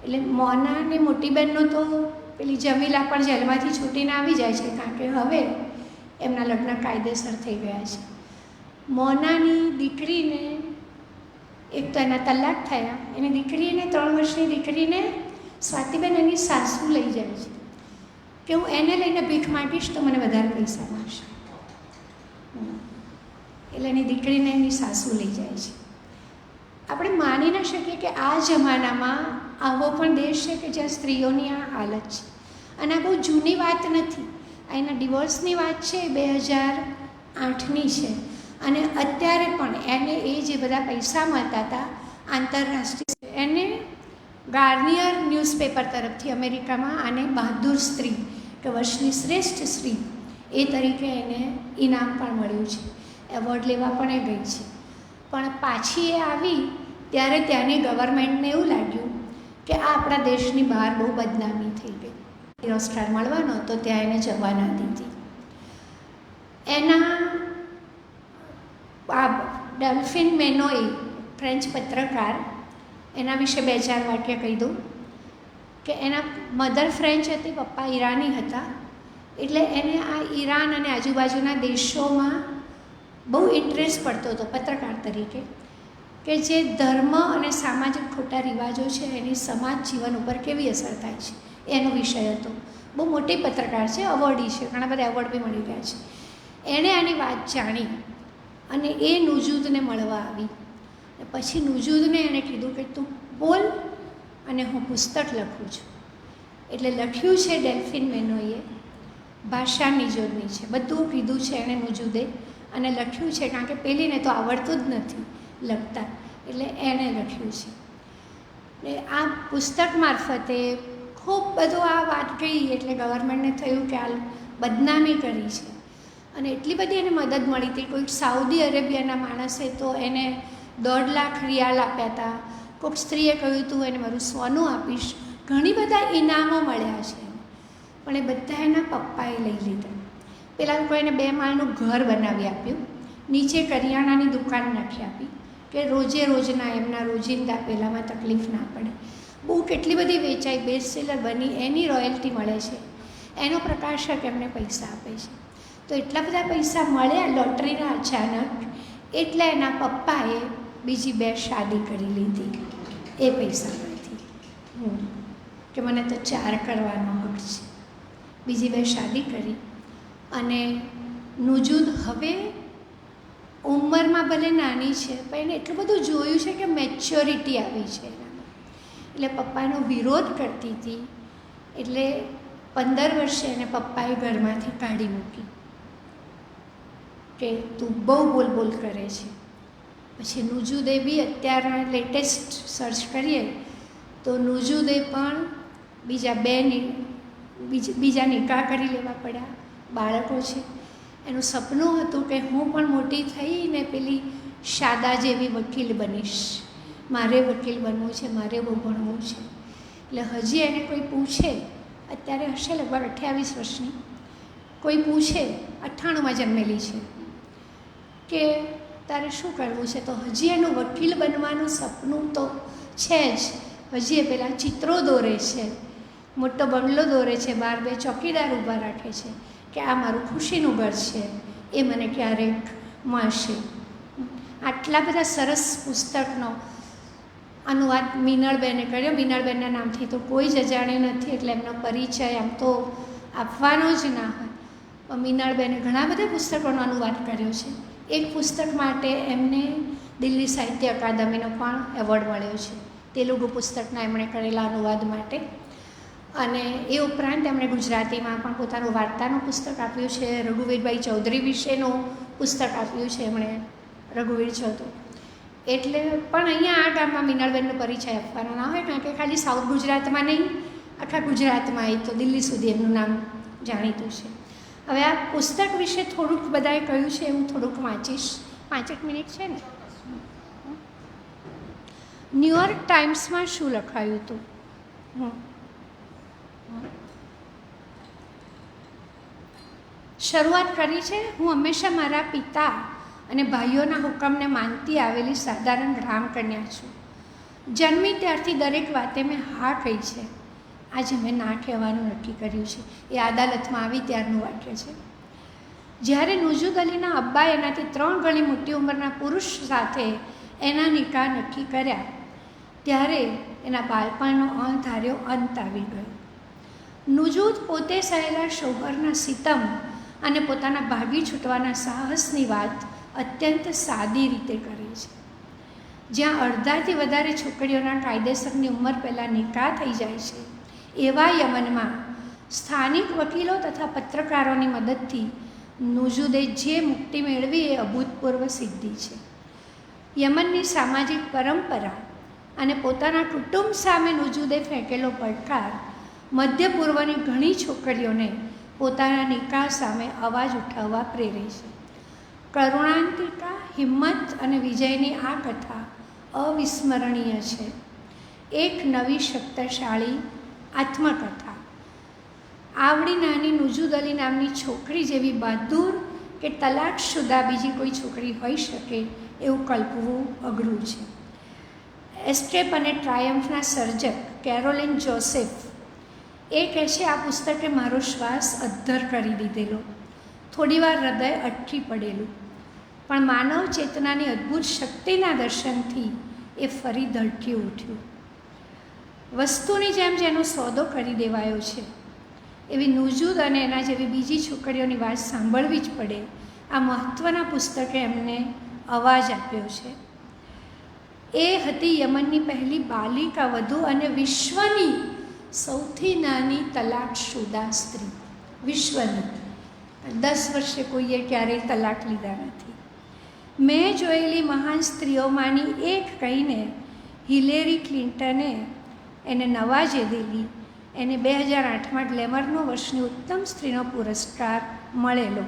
Speaker 2: એટલે મોનાને મોટી બહેનનો તો પેલી જમીલા પણ જેલમાંથી છૂટીને આવી જાય છે, કારણ કે હવે એમના લગ્ન કાયદેસર થઈ ગયા છે. મોનાની દીકરીને એક તો એના તલાક થયા, એની દીકરીને 3 વર્ષની દીકરીને સ્વાતિબેન એની સાસુ લઈ જાય છે કે હું એને લઈને ભીખ માંગીશ તો મને વધારે પૈસા મળશે. એટલે એની દીકરીને એની સાસુ લઈ જાય છે. આપણે માની ન શકીએ કે આ જમાનામાં આવો પણ દેશ છે કે જ્યાં સ્ત્રીઓની આ હાલત છે. અને આ બહુ જૂની વાત નથી. આ એના ડિવોર્સની વાત છે, 2008ની છે. અને અત્યારે પણ એને એ જે બધા પૈસા મળતા હતા આંતરરાષ્ટ્રીય, એને ગાર્નિયર ન્યૂઝપેપર તરફથી અમેરિકામાં આને બહાદુર સ્ત્રી કે વર્ષની શ્રેષ્ઠ સ્ત્રી એ તરીકે એને ઇનામ પણ મળ્યું છે. એવોર્ડ લેવા પણ એ ગઈ છે. પણ પાછી એ આવી ત્યારે ત્યાંની ગવર્મેન્ટને એવું લાગ્યું કે આ આપણા દેશની બહાર બહુ બદનામી થઈ ગઈ. હીરો સ્ટાર મળવાનો તો ત્યાં એને જવા ના દીધી. એના આ ડલ્ફિન મેનોએ, ફ્રેન્ચ પત્રકાર, એના વિશે 2-4 વાક્ય કહી દઉં કે એના મધર ફ્રેન્ચ હતી, પપ્પા ઈરાની હતા. એટલે એને આ ઈરાન અને આજુબાજુના દેશોમાં બહુ ઇન્ટરેસ્ટ પડતો હતો પત્રકાર તરીકે, કે જે ધર્મ અને સામાજિક ખોટા રિવાજો છે એની સમાજ જીવન ઉપર કેવી અસર થાય છે એનો વિષય હતો. બહુ મોટી પત્રકાર છે, અવોર્ડી છે, ઘણા બધા એવોર્ડ બી મળી ગયા છે. એણે આની વાત જાણી અને એ નુજૂદને મળવા આવી. પછી નુજૂદને એણે કીધું કે તું બોલ અને હું પુસ્તક લખું છું. એટલે લખ્યું છે ડેલ્ફિન મેનોએ, ભાષા નિજોદની છે, બધું કીધું છે એણે નુજૂદે અને લખ્યું છે, કારણ કે પેલીને તો આવડતું જ નથી લખતા, એટલે એણે લખ્યું છે. એટલે આ પુસ્તક મારફતે ખૂબ બધું આ વાત કહી એટલે ગવર્મેન્ટને થયું કે આ બદનામી કરી છે. અને એટલી બધી એને મદદ મળી હતી. કોઈક સાઉદી અરેબિયાના માણસે તો એને 1.5 લાખ રિયાલ આપ્યા હતા. કોઈક સ્ત્રીએ કહ્યું હતું એને મારું સોનું આપીશ. ઘણી બધા ઇનામો મળ્યા છે. પણ એ બધા એના પપ્પાએ લઈ લીધા. પેલા લોકો એને 2 માળનું ઘર બનાવી આપ્યું, નીચે કરિયાણાની દુકાન નાખી આપી કે રોજે રોજના એમના રોજિંદા પહેલાંમાં તકલીફ ના પડે. બુક એટલી બધી વેચાઈ, બેસ્ટ સેલર બની, એની રોયલ્ટી મળે છે, એનો પ્રકાશક એમને પૈસા આપે છે. તો એટલા બધા પૈસા મળ્યા લોટરીના અચાનક, એટલે એના પપ્પાએ બીજી 2 શાદી કરી લીધી એ પૈસામાંથી. કે મને તો 4 કરવાનો હક છે. બીજી 2 શાદી કરી. અને નુજૂદ હવે ઉંમરમાં ભલે નાની છે પણ એને એટલું બધું જોયું છે કે મેચ્યોરિટી આવી છે એનામાં. એટલે પપ્પાનો વિરોધ કરતી હતી. એટલે 15 વર્ષે એને પપ્પાએ ઘરમાંથી કાઢી મૂકી કે તું બહુ બોલ કરે છે. પછી નુજૂદે બી અત્યારના લેટેસ્ટ સર્ચ કરીએ તો નુજૂદે પણ બીજા નિકાહ કરી લેવા પડ્યા, બાળકો છે. એનું સપનું હતું કે હું પણ મોટી થઈને પેલી શાદા જેવી વકીલ બનીશ, મારે વકીલ બનવું છે, મારે બહુ ભણવું છે. એટલે હજી એને કોઈ પૂછે, અત્યારે હશે લગભગ 28 વર્ષની, કોઈ પૂછે 98માં જન્મેલી છે કે તારે શું કરવું છે, તો હજી એનું વકીલ બનવાનું સપનું તો છે જ. હજી એ પેલા ચિત્રો દોરે છે, મોટો બંગલો દોરે છે, બહાર 2 ચોકીદાર ઊભા રાખે છે કે આ મારું ખુશીનું ઘર છે, એ મને ક્યારેક મળશે. આટલા બધા સરસ પુસ્તકનો અનુવાદ મીનળબેને કર્યો. મીનળબેનના નામથી તો કોઈ જ અજાણ્યું નથી, એટલે એમનો પરિચય આમ તો આપવાનો જ ના હોય. પણ મીનળબેને ઘણા બધા પુસ્તકોનો અનુવાદ કર્યો છે. એક પુસ્તક માટે એમને દિલ્હી સાહિત્ય અકાદમીનો પણ એવોર્ડ મળ્યો છે, તેલુગુ પુસ્તકના એમણે કરેલા અનુવાદ માટે. અને એ ઉપરાંત એમણે ગુજરાતીમાં પણ પોતાનું વાર્તાનું પુસ્તક આપ્યું છે. રઘુવીરભાઈ ચૌધરી વિશેનું પુસ્તક આપ્યું છે એમણે, રઘુવીર ચૌધરી. એટલે પણ અહીંયા આ ગામમાં મીનળબેનનો પરિચય આપવાનો ના હોય, કારણ કે ખાલી સાઉથ ગુજરાતમાં નહીં, આખા ગુજરાતમાં એ તો દિલ્હી સુધી એમનું નામ જાણીતું છે. હવે આ પુસ્તક વિશે થોડુંક બધાએ કહ્યું છે, હું થોડુંક વાંચીશ. 5 મિનિટ છે ને. ન્યૂયોર્ક ટાઈમ્સમાં શું લખાયું હતું? શરૂઆત કરી છે. હું હંમેશા મારા પિતા અને ભાઈઓના હુકમને માનતી આવેલી સાધારણ ગ્રામકન્યા છું. જન્મી ત્યારથી દરેક વાતે મેં હા કહી છે. આજે મેં ના કહેવાનું નક્કી કર્યું છે. એ અદાલતમાં આવી ત્યારનું વાક્ય છે. જ્યારે નુજુદ અલીના અબ્બાએ એનાથી 3 ગણી મોટી ઉંમરના પુરુષ સાથે એના નિકાહ નક્કી કર્યા, ત્યારે એના બાળપણનો અણધાર્યો અંત આવી ગયો. નુજુદ પોતે સહેલા શોહરના સિતમ અને પોતાના ભાગી છૂટવાના સાહસની વાત અત્યંત સાદી રીતે કરે છે. જ્યાં અડધાથી વધારે છોકરીઓના કાયદેસરની ઉંમર પહેલાં નિકાહ થઈ જાય છે, એવા યમનમાં સ્થાનિક વકીલો તથા પત્રકારોની મદદથી નુજુદે જે મુક્તિ મેળવી એ અભૂતપૂર્વ સિદ્ધિ છે. યમનની સામાજિક પરંપરા અને પોતાના કુટુંબ સામે નુજુદે ફેંકેલો પડકાર મધ્ય પૂર્વની ઘણી છોકરીઓને પોતાના નિકાહ સામે અવાજ ઉઠાવવા પ્રેરે છે. કરુણાંતિકા, હિંમત અને વિજયની આ કથા અવિસ્મરણીય છે. એક નવી શક્તિશાળી આત્મકથા. આવડી નાની નુજુદ અલી નામની છોકરી જેવી બહાદુર કે તલાકશુદા બીજી કોઈ છોકરી હોઈ શકે એવું કલ્પવું અઘરું છે. એસ્કેપ અને ટ્રાયમ્ફના સર્જક કેરોલિન જોસેફ એ કહે છે, આ પુસ્તકે મારો શ્વાસ અદ્ધર કરી દીધેલો, થોડીવાર હૃદય અટકી પડેલું, પણ માનવ ચેતનાની અદ્ભુત શક્તિના દર્શનથી એ ફરી ધડકી ઉઠ્યું. વસ્તુની જેમ જેનો સોદો કરી દેવાયો છે, એવી નુજુદ અને એના જેવી બીજી છોકરીઓની વાત સાંભળવી જ પડે. આ મહત્ત્વના પુસ્તકે એમને અવાજ આપ્યો છે. એ હતી યમનની પહેલી બાલિકા વધુ અને વિશ્વની સૌથી નાની તલાકશુદા સ્ત્રી. વિશ્વની 10 વર્ષે કોઈએ ક્યારેય તલાક લીધા નથી. મેં જોયેલી મહાન સ્ત્રીઓમાંની એક કહીને હિલેરી ક્લિન્ટને એને નવાજેલી. એને 2008માં ગ્લેમરનો વર્ષની ઉત્તમ સ્ત્રીનો પુરસ્કાર મળેલો.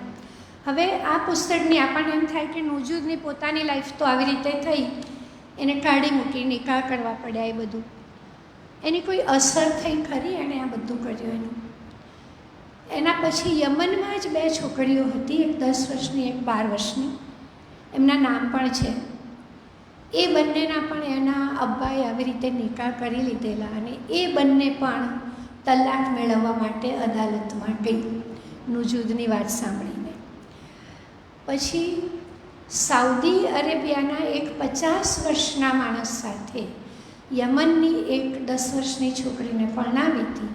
Speaker 2: હવે આ પુસ્તકની આપણને એમ થાય કે નુજુદની પોતાની લાઈફ તો આવી રીતે થઈ, એને કાઢી મૂકી, નિકાહ કરવા પડ્યા, એ બધું એની કોઈ અસર થઈ ખરી? એણે આ બધું કર્યું એનું. એના પછી યમનમાં જ 2 છોકરીઓ હતી, એક 10 વર્ષની, એક 12 વર્ષની. એમના નામ પણ છે. એ બંનેના પણ એના અબ્બાએ આવી રીતે નિકાહ કરી લીધેલા, અને એ બંને પણ તલાક મેળવવા માટે અદાલતમાં ગઈ નુજુદની વાત સાંભળીને. પછી સાઉદી અરેબિયાના એક 50 વર્ષના માણસ સાથે યમનની એક 10 વર્ષની છોકરીને પરણાવી હતી.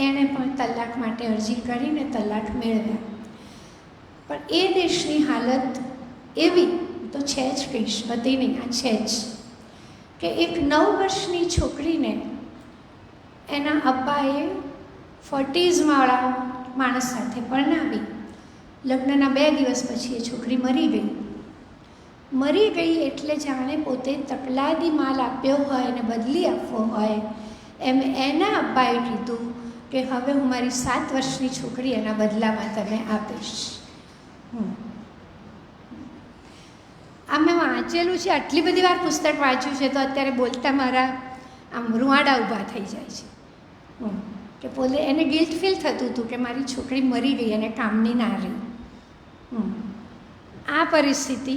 Speaker 2: એણે પણ તલાક માટે અરજી કરીને તલાક મેળવ્યા. પણ એ દેશની હાલત એવી તો છે જ, કહીશ હતી નહીં, આ છે જ, કે એક 9 વર્ષની છોકરીને એના અબ્બાએ 40sવાળા માણસ સાથે પરણાવી. લગ્નના 2 દિવસ પછી એ છોકરી મરી ગઈ. મરી ગઈ એટલે જાણે પોતે તકલાદી માલ આપ્યો હોય અને બદલી આપવો હોય એમ એના અબ્બાએ કીધું કે હવે હું મારી 7 વર્ષની છોકરી એના બદલામાં તમે આપીશ. આ મેં વાંચેલું છે, આટલી બધી વાર પુસ્તક વાંચ્યું છે, તો અત્યારે બોલતા મારા આમ રૂવાડા ઊભા થઈ જાય છે. કે પોતે એને ગિલ્ટ ફીલ થતું હતું કે મારી છોકરી મરી ગઈ અને કામની ના રહી. આ પરિસ્થિતિ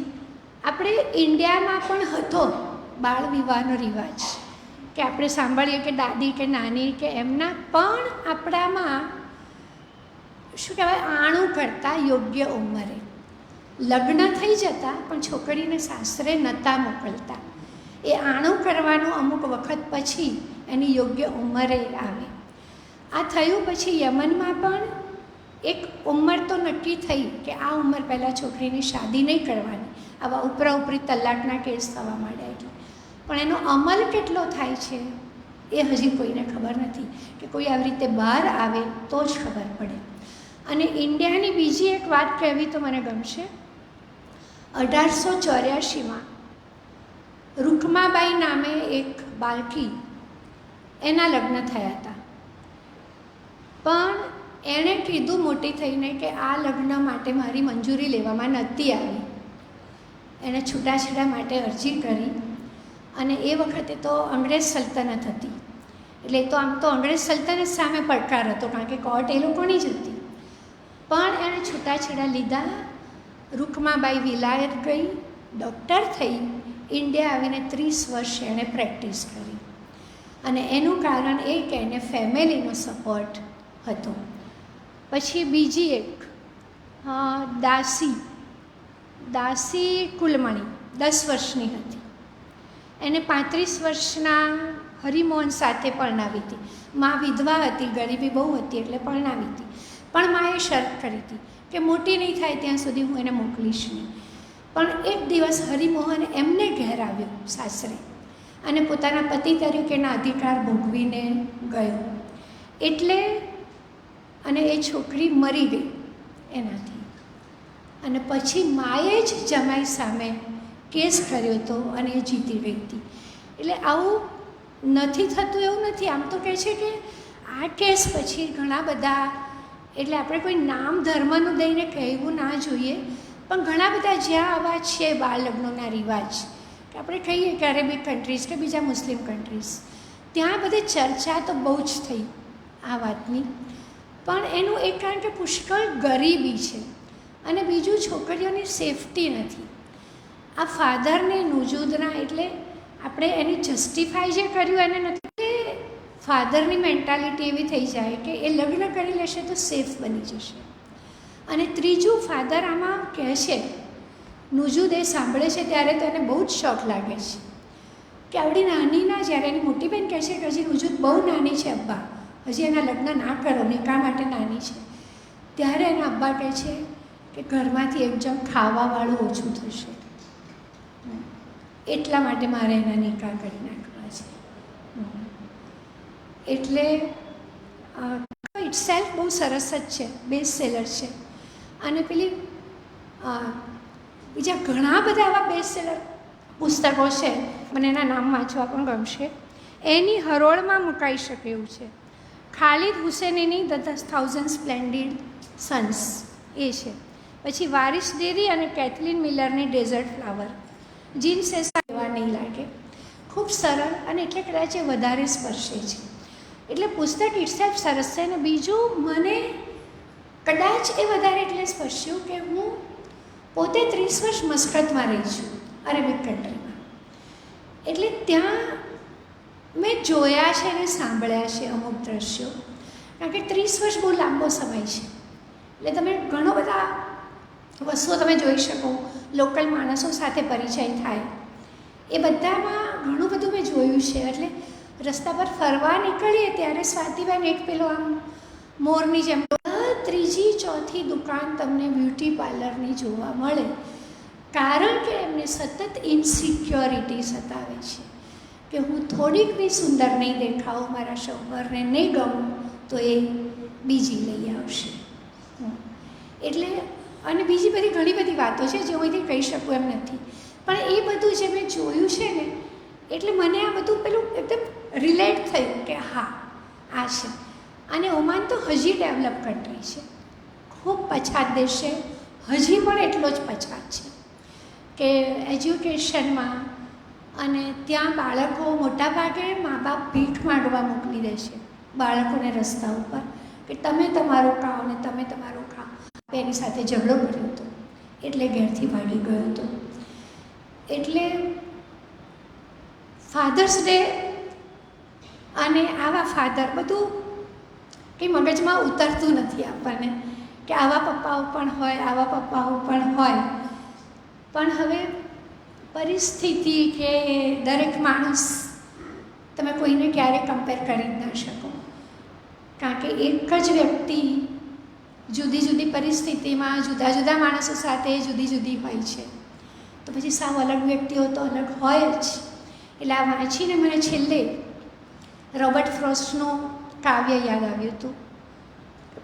Speaker 2: આપણે ઇન્ડિયામાં પણ હતો બાળ વિવાહનો રિવાજ, કે આપણે સાંભળીએ કે દાદી કે નાની કે એમના પણ આપણામાં શું કહેવાય આણું કરતાં યોગ્ય ઉંમરે લગ્ન થઈ જતા, પણ છોકરીને સાસરે નહોતા મોકલતા. એ આણું કરવાનું અમુક વખત પછી એની યોગ્ય ઉંમરે આવે. આ થયું પછી યમનમાં પણ એક ઉંમર તો નક્કી થઈ કે આ ઉંમર પહેલાં છોકરીની શાદી નહીં કરવાની. આવા ઉપરા ઉપરી તલાકના કેસ થવા માંડ્યા એટલે. પણ એનો અમલ કેટલો થાય છે એ હજી કોઈને ખબર નથી, કે કોઈ આવી રીતે બહાર આવે તો જ ખબર પડે. અને ઇન્ડિયાની બીજી એક વાત કહેવી તો મને ગમશે. 1884માં રૂકમાબાઈ નામે એક બાળકી, એના લગ્ન થયા હતા. પણ એણે કીધું મોટી થઈને કે આ લગ્ન માટે મારી મંજૂરી લેવામાં નહોતી આવી. એણે છૂટાછેડા માટે અરજી કરી, અને એ વખતે તો અંગ્રેજ સલ્તનત હતી, એટલે તો આમ તો અંગ્રેજ સલ્તનત સામે પડકાર હતો, કારણ કે કોર્ટ એ લોકોની જ હતી. પણ એણે છૂટાછેડા લીધા. રૂકમાબાઈ વિલાયત ગઈ, ડૉક્ટર થઈ, ઇન્ડિયા આવીને 30 વર્ષ એણે પ્રેક્ટિસ કરી. અને એનું કારણ એ કે એને ફેમિલીનો સપોર્ટ હતો. પછી બીજી એક દાસી કુલમણી 10 વર્ષની હતી. એને 35 વર્ષના હરિમોહન સાથે પરણાવી હતી. મા વિધવા હતી, ગરીબી બહુ હતી એટલે પરણાવી હતી. પણ માએ શરત કરી હતી કે મોટી નહીં થાય ત્યાં સુધી હું એને મોકલીશ નહીં. પણ એક દિવસ હરિમોહન એમને ઘેર આવ્યો સાસરે, અને પોતાના પતિ તરીકેના અધિકાર ભોગવીને ગયો. એટલે અને એ છોકરી મરી ગઈ એનાથી. અને પછી માએ જ જમાઈ સામે કેસ કર્યો હતો અને એ જીતી ગઈ હતી. એટલે આવું નથી થતું એવું નથી. આમ તો કહે છે કે આ કેસ પછી ઘણા બધા, એટલે આપણે કોઈ નામ ધર્મનું દઈને કહેવું ના જોઈએ, પણ ઘણા બધા જ્યાં આવા છે બાળ લગ્નોના રિવાજ, કે આપણે કહીએ કે અરેબિક કન્ટ્રીઝ કે બીજા મુસ્લિમ કન્ટ્રીઝ, ત્યાં બધી ચર્ચા તો બહુ જ થઈ આ વાતની. પણ એનું એક કારણ કે પુષ્કળ ગરીબી છે, અને બીજું છોકરીઓની સેફટી નથી. આ ફાધરને નુજૂદના, એટલે આપણે એની જસ્ટિફાઈ જે કર્યું એને નથી. ફાધરની મેન્ટાલિટી એવી થઈ જાય કે એ લગ્ન કરી લેશે તો સેફ બની જશે. અને ત્રીજું, ફાધર આમાં કહે છે, નુજૂદ એ સાંભળે છે ત્યારે તો એને બહુ જ શોખ લાગે છે કે આવડી નાનીના, જ્યારે એની મોટી બહેન કહે છે કે હજી નુજૂદ બહુ નાની છે અબ્બા, હજી એના લગ્ન ના કરો, નિકાહ માટે નાની છે, ત્યારે એના અબ્બા કહે છે કે ઘરમાંથી એક જણ ખાવાવાળું ઓછું થશે, એટલા માટે મારે એના નિકાહ કરી નાખવા છે. એટલે ઇટસેલ્ફ બહુ સરસ જ છે, બેસ્ટ સેલર છે. અને પેલી બીજા ઘણા બધા આવા બેસ્ટ સેલર પુસ્તકો છે, મને એના નામ વાંચવા પણ ગમશે. એની હરોળમાં મુકાઈ શકે એવું છે. ખાલિદ હુસેનીની ધ 1000 સ્પ્લેન્ડિડ સન્સ એ છે. પછી વારિસ ડેરી અને કેથલિન મિલરની ડેઝર્ટ ફ્લાવર, જીન સેસા એવા નહીં લાગે, ખૂબ સરળ, અને એટલે કદાચ એ વધારે સ્પર્શે છે. એટલે પુસ્તક ઇટસેલ્ફ સરસ છે. અને બીજું, મને કદાચ એ વધારે એટલે સ્પર્શ્યું કે હું પોતે 30 વર્ષ મસ્કતમાં રહી છું, અરેબિક કન્ટ્રીમાં. એટલે ત્યાં મેં જોયા છે અને સાંભળ્યા છે અમુક દ્રશ્યો, કારણ કે 30 વર્ષ બહુ લાંબો સમય છે. એટલે તમે ઘણો બધા વસ્તુઓ તમે જોઈ શકો, લોકલ માણસો સાથે પરિચય થાય, એ બધામાં ઘણું બધું મેં જોયું છે. એટલે રસ્તા પર ફરવા નીકળીએ ત્યારે સ્વાતિબેન એક પેલો આમ મોરની જેમ ત્રીજી ચોથી દુકાન તમને બ્યુટી પાર્લરની જોવા મળે, કારણ કે એમને સતત ઇન્સિક્યોરિટી સતાવે છે કે હું થોડીક બી સુંદર નહીં દેખાઉં, મારા શોહરને નહીં ગમું તો એ બીજી લઈ આવશે. એટલે અને બીજી બધી ઘણી બધી વાતો છે જે હું અહીંથી કહી શકું એમ નથી, પણ એ બધું જે મેં જોયું છે ને, એટલે મને આ બધું પેલું એકદમ રિલેટ થયું કે હા આ છે. અને ઓમાન તો હજી ડેવલપ કન્ટ્રી છે, ખૂબ પછાત દેશ છે, હજી પણ એટલો જ પછાત છે કે એજ્યુકેશનમાં. અને ત્યાં બાળકો મોટાભાગે મા બાપ ભીખ માંગવા મોકલી દે છે બાળકોને રસ્તા ઉપર કે તમે તમારું ખાઓ ને તમે તમારું ખાઓ. એની સાથે ઝઘડો કર્યો હતો એટલે ઘેરથી ભાગી ગયો હતો. એટલે ફાધર્સ ડે અને આવા ફાધર બધું કંઈ મગજમાં ઉતરતું નથી આપણને કે આવા પપ્પાઓ પણ હોય, આવા પપ્પાઓ પણ હોય. પણ હવે પરિસ્થિતિ કે દરેક માણસ તમે કોઈને ક્યારે કમ્પેર કરી જ ન શકો, કારણ કે એક જ વ્યક્તિ જુદી જુદી પરિસ્થિતિમાં જુદા જુદા માણસો સાથે જુદી જુદી હોય છે. તો પછી સાવ અલગ વ્યક્તિઓ તો અલગ હોય જ. એટલે આ વાંચીને મને છેલ્લે રોબર્ટ ફ્રોસ્ટનું કાવ્ય યાદ આવ્યું હતું.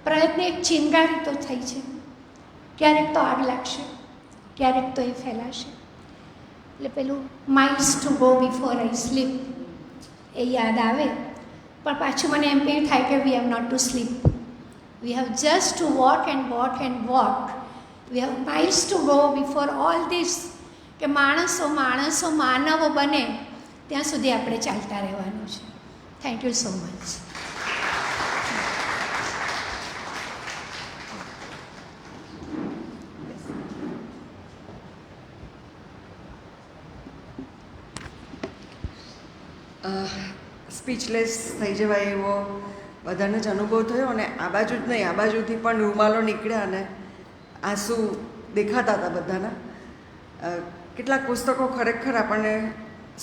Speaker 2: પ્રયત્ન એક ચિનગારી તો થઈ છે, ક્યારેક તો આગ લાગશે, ક્યારેક તો એ ફેલાશે. એટલે પેલું miles to go before I sleep એ યાદ આવે. પણ પાછું મને એમ પણ થાય કે we have not to sleep, we have just to walk and walk and walk. We have miles to go before all this, કે માણસો માનવો બને ત્યાં સુધી આપણે ચાલતા રહેવાનું છે. Thank you so much.
Speaker 1: Speechless થઈ જવાય એવો બધાને જ અનુભવ થયો. અને આ બાજુ જ નહીં, આ બાજુથી પણ રૂમાલો નીકળ્યા અને આંસુ દેખાતા હતા બધાના. કેટલાક પુસ્તકો ખરેખર આપણને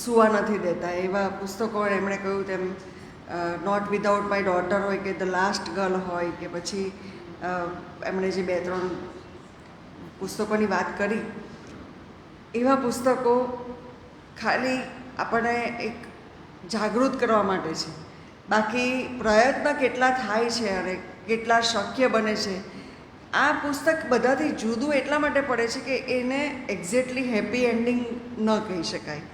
Speaker 1: સૂવા નથી દેતા, એવા પુસ્તકો એમણે કહ્યું તેમ નોટ વિધાઉટ માય ડોટર હોય કે ધ લાસ્ટ ગર્લ હોય કે પછી એમણે જે 2-3 પુસ્તકોની વાત કરી, એવા પુસ્તકો ખાલી આપણને એક જાગૃત કરવા માટે છે. બાકી પ્રયત્ન કેટલા થાય છે અને કેટલા શક્ય બને છે. આ પુસ્તક બધાથી જુદું એટલા માટે પડે છે કે એને એક્ઝેક્ટલી હેપી એન્ડિંગ ન કહી શકાય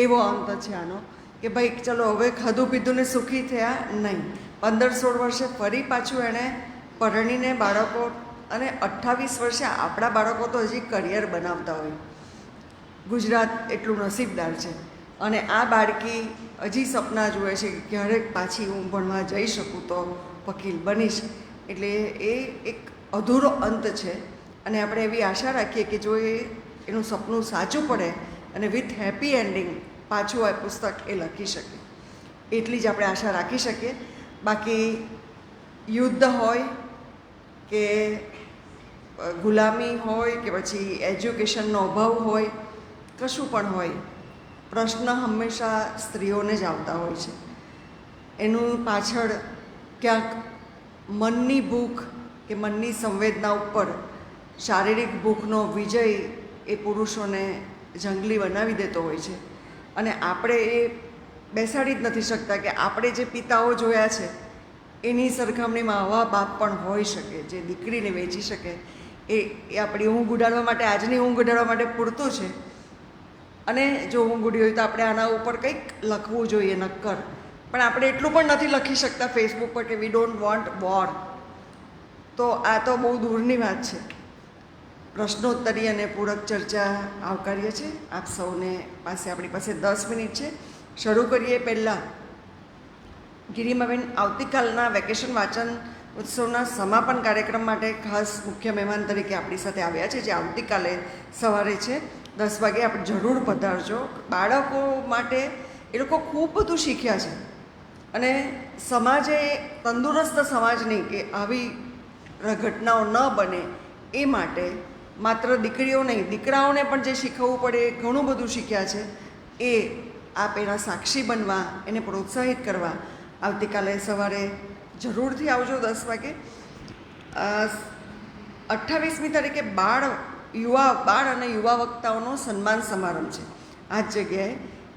Speaker 1: એવો અંત છે આનો, કે ભાઈ ચલો હવે ખાધું પીધું ને સુખી થયા નહીં. 15-16 વર્ષે ફરી પાછું એણે પરણીને બાળકો, અને 28 વર્ષે આપણા બાળકો તો હજી કરિયર બનાવતા હોય. ગુજરાત એટલું નસીબદાર છે. અને આ બાળકી હજી સપના જુએ છે કે ક્યારેક પાછી હું ભણવા જઈ શકું તો વકીલ બનીશ. એટલે એ એક અધૂરો અંત છે. અને આપણે એવી આશા રાખીએ કે જો એનું સપનું સાચું પડે અને વિથ હેપી એન્ડિંગ પાછું આ પુસ્તક એ લખી શકે, એટલી જ આપણે આશા રાખી શકીએ. બાકી યુદ્ધ હોય કે ગુલામી હોય કે પછી એજ્યુકેશનનો અભાવ હોય, કશું પણ હોય, પ્રશ્ન હંમેશા સ્ત્રીઓને જ આવતા હોય છે. એનું પાછળ ક્યાંક મનની ભૂખ કે મનની સંવેદના ઉપર શારીરિક ભૂખનો વિજય એ પુરુષોને જંગલી બનાવી દેતો હોય છે. અને આપણે એ બેસાડી જ નથી શકતા કે આપણે જે પિતાઓ જોયા છે એની સરખામણીમાં આવા બાપ પણ હોઈ શકે જે દીકરીને વેચી શકે. એ આપણી ઊંઘ ઉડાડવા માટે, આજની ઊંઘ ઉડાડવા માટે પૂરતું છે. અને જો ઊંઘ ઉડી હોય તો આપણે આના ઉપર કંઈક લખવું જોઈએ નક્કર. પણ આપણે એટલું પણ નથી લખી શકતા ફેસબુક પર કે વી ડોન્ટ વોન્ટ વોર. તો આ તો બહુ દૂરની વાત છે. પ્રશ્નોત્તરી અને પૂરક ચર્ચા આવકાર્ય છે. આપ સૌને આપણી પાસે 10 મિનિટ છે. શરૂ કરીએ પહેલાં ગિરિમાબેન આવતીકાલના વેકેશન વાંચન ઉત્સવના સમાપન કાર્યક્રમ માટે ખાસ મુખ્ય મહેમાન તરીકે આપણી સાથે આવ્યા છે, જે આવતીકાલે સવારે છે 10 વાગે. આપણે જરૂર પધારજો. બાળકો માટે એ લોકો ખૂબ બધું શીખ્યા છે. અને સમાજે તંદુરસ્ત સમાજ નહીં કે આવી ઘટનાઓ ન બને એ માટે માત્ર દીકરીઓ નહીં, દીકરાઓને પણ જે શીખવવું પડે એ ઘણું બધું શીખ્યા છે. એ આપ એના સાક્ષી બનવા, એને પ્રોત્સાહિત કરવા આવતીકાલે સવારે જરૂરથી આવજો 10 વાગે. 28મી તારીખે બાળ અને યુવા વક્તાઓનો સન્માન સમારંભ છે આ જ જગ્યાએ.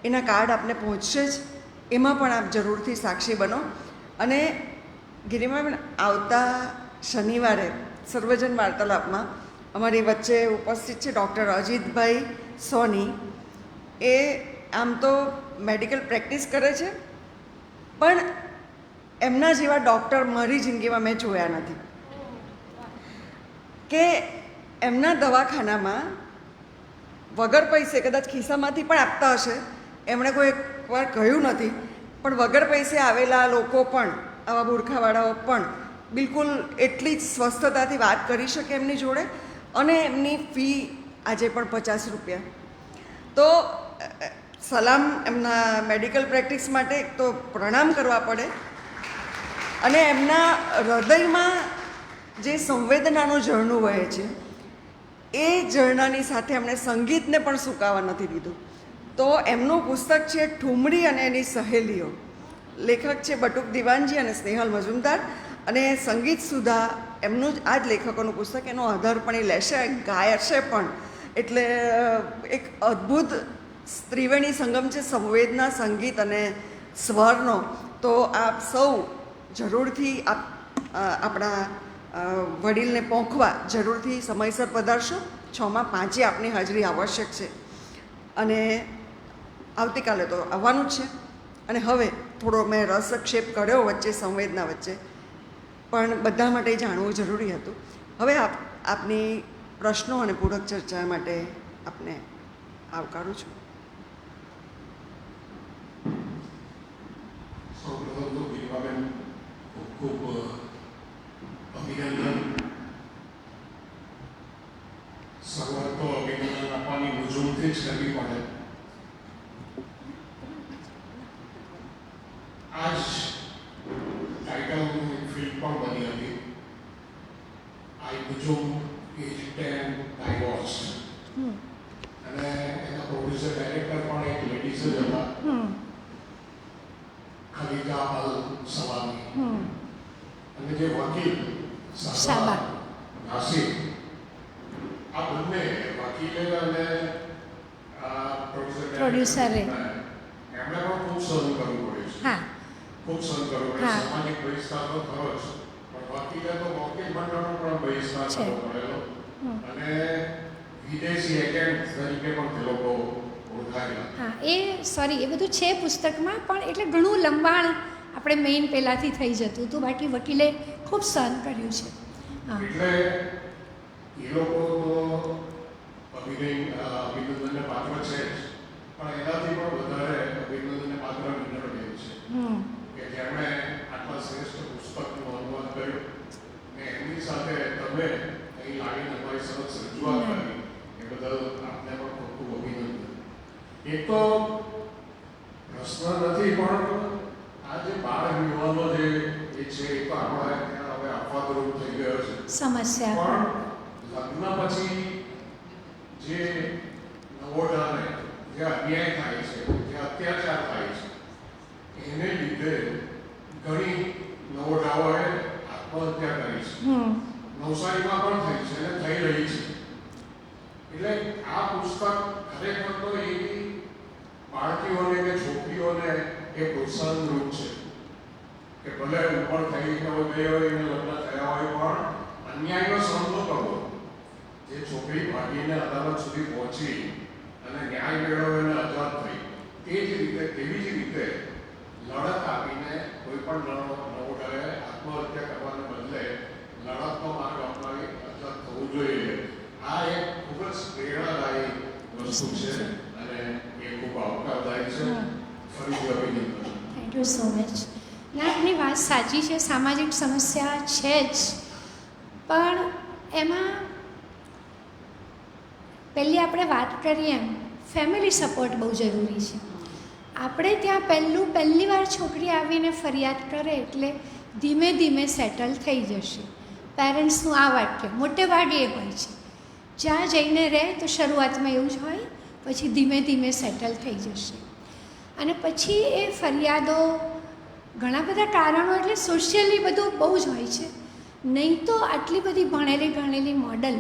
Speaker 1: એના કાર્ડ આપને પહોંચશે જ. એમાં પણ આપ જરૂરથી સાક્ષી બનો. અને ગિરિમાબેન, આવતા શનિવારે સર્વજન વાર્તાલાપમાં અમારી વચ્ચે ઉપસ્થિત છે ડૉક્ટર અજીતભાઈ સોની. એ આમ તો મેડિકલ પ્રેક્ટિસ કરે છે, પણ એમના જેવા ડૉક્ટર મારી જિંદગીમાં મેં જોયા નથી. કે એમના દવાખાનામાં વગર પૈસે, કદાચ ખિસ્સામાંથી પણ આપતા હશે, એમણે કોઈ વાર કહ્યું નથી, પણ વગર પૈસે આવેલા લોકો પણ આવા બુરખાવાળાઓ પણ બિલકુલ એટલી જ સ્વસ્થતાથી વાત કરી શકે એમની જોડે, અને એમની ફી આજે પણ 50 રૂપિયા. તો સલામ એમના મેડિકલ પ્રેક્ટિસ માટે એક તો પ્રણામ કરવા પડે, અને એમના હૃદયમાં જે સંવેદનાનું ઝરણું વહે છે એ ઝરણાની સાથે એમણે સંગીતને પણ સુકાવા નથી દીધું. તો એમનું પુસ્તક છે ઠુમરી અને એની સહેલીઓ. લેખક છે બટુક દિવાનજી અને સ્નેહલ મજુમદાર, અને સંગીત સુધા એમનું જ આ જ લેખકોનું પુસ્તક. એનો આધાર પણ એ લેશે, ગાયશે પણ. એટલે એક અદ્ભુત ત્રિવેણી સંગમ છે સંવેદના, સંગીત અને સ્વરનો. તો આપ સૌ જરૂરથી આપણા વડીલને પહોંચવા જરૂરથી સમયસર પધારશો. 6માં 5 આપની હાજરી આવશ્યક છે, અને આવતીકાલે તો આવવાનું જ છે. અને હવે થોડો મેં રસક્ષેપ કર્યો વચ્ચે, સંવેદના વચ્ચે, પણ બધા માટે જાણવું જરૂરી હતું. હવે આપની પ્રશ્નો અને પૂરક ચર્ચા માટે આપને આવકારું છું.
Speaker 3: સૌપ્રથમ તો ગિરિમાબેન ખૂબ ખૂબ અભિનંદન. શરૂઆત તો અભિનંદન આપવાની મુજુમથી જ કરવી પડે. આજ ટાઇટલની ફિલ્મ પણ બની હતી, આઈ મુજુમ ઇઝ 10 ડાયવોર્સ, અને એના પ્રોડ્યુસર ડાયરેક્ટર પણ એક લેડીઝ જ હતા, ખલીકા અલ સલામી. અને જે વકીલ સાબા નાસિર, આ બંને વકીલે અને પ્રોડ્યુસરે એમણે પણ ખૂબ સહન કરવું પડે છે. ખૂબ સહન કરવું પડે. સામાજિક બહિષ્કાર તો ખરો જ, પણ વકીલે તો વકીલ મંડળનો પણ બહિષ્કાર કરવો પડેલો, અને વિદેશી એજન્ટ તરીકે પણ તે લોકો ઓળખાયેલા.
Speaker 2: હા, એ બધું છે પુસ્તકમાં, પણ એટલે ઘણું લંબાણ આપણે મેઇન પહેલાંથી થઈ જતું હતું. બાકી વકીલે ખૂબ સહન કર્યું છે. હા,
Speaker 3: એટલે એ લોકો તો અભિનંદનને પાત્ર છે જ, પણ એનાથી પણ વધારે અભિનંદનને પાત્ર વિનરબેન છે કે જેમણે આટલા શ્રેષ્ઠ પુસ્તકનું અનુવાદ કર્યું, ને એમની સાથે તમે અહીં લાવીને અમારી સરસ રજૂઆત કરી, એ બદલ આપને પણ ખૂબ ખૂબ અભિનંદન. એક તો પ્રશ્ન નથી, પણ આ જે બાળ વિવાહનો જે એ છે એ તો આપણા ત્યાં હવે અપવાદરૂપ થઈ ગયો છે
Speaker 2: સમસ્યા.
Speaker 3: પણ લગ્ન પછી જે નવોઢાને જે અન્યાય થાય છે, જે અત્યાચાર થાય છે, એને લીધે ઘણી નવોઢાઓએ આત્મહત્યા કરી છે. નવસારીમાં પણ થઈ છે અને થઈ રહી છે. એટલે આ પુસ્તક ખરેખર તો એવી બાળકીઓને કે છોકરીઓને એ પ્રોત્સાહન રૂપ છે કે ભલે ઉપર થઈ ગઈ હોય ને લગ્ન થયા હોય, પણ અન્યાયનો સામનો કરવો. જે છોકરી ભાગીને અદાલત સુધી પહોંચી અને ન્યાય મેળવીને આઝાદ થઈ, તેવી જ રીતે લડત આપીને કોઈ પણ નવોઢાએ આત્મહત્યા કરવાને બદલે લડતનો માર્ગ અપનાવી આઝાદ થવું જોઈએ. આ એક ખૂબ જ પ્રેરણાદાયી વસ્તુ છે, અને એ ખૂબ આવકારદાયી છે. ફરીથી અભિનંદન.
Speaker 2: Thank you so much. ના, આપની વાત સાચી છે, સામાજિક સમસ્યા છે જ, પણ એમાં પહેલી આપણે વાત કરીએ એમ ફેમિલી સપોર્ટ બહુ જરૂરી છે. આપણે ત્યાં પહેલી વાર છોકરી આવીને ફરિયાદ કરે એટલે ધીમે ધીમે સેટલ થઈ જશે. પેરેન્ટ્સનું આ વાક્ય મોટે ભાગે એ હોય છે. જ્યાં જઈને રહે તો શરૂઆતમાં એવું જ હોય, પછી ધીમે ધીમે સેટલ થઈ જશે. અને પછી એ ફરિયાદો ઘણા બધા કારણો, એટલે સોશિયલી બધું બહુ જ હોય છે. નહીં તો આટલી બધી ભણેલી ગણેલી મોડલ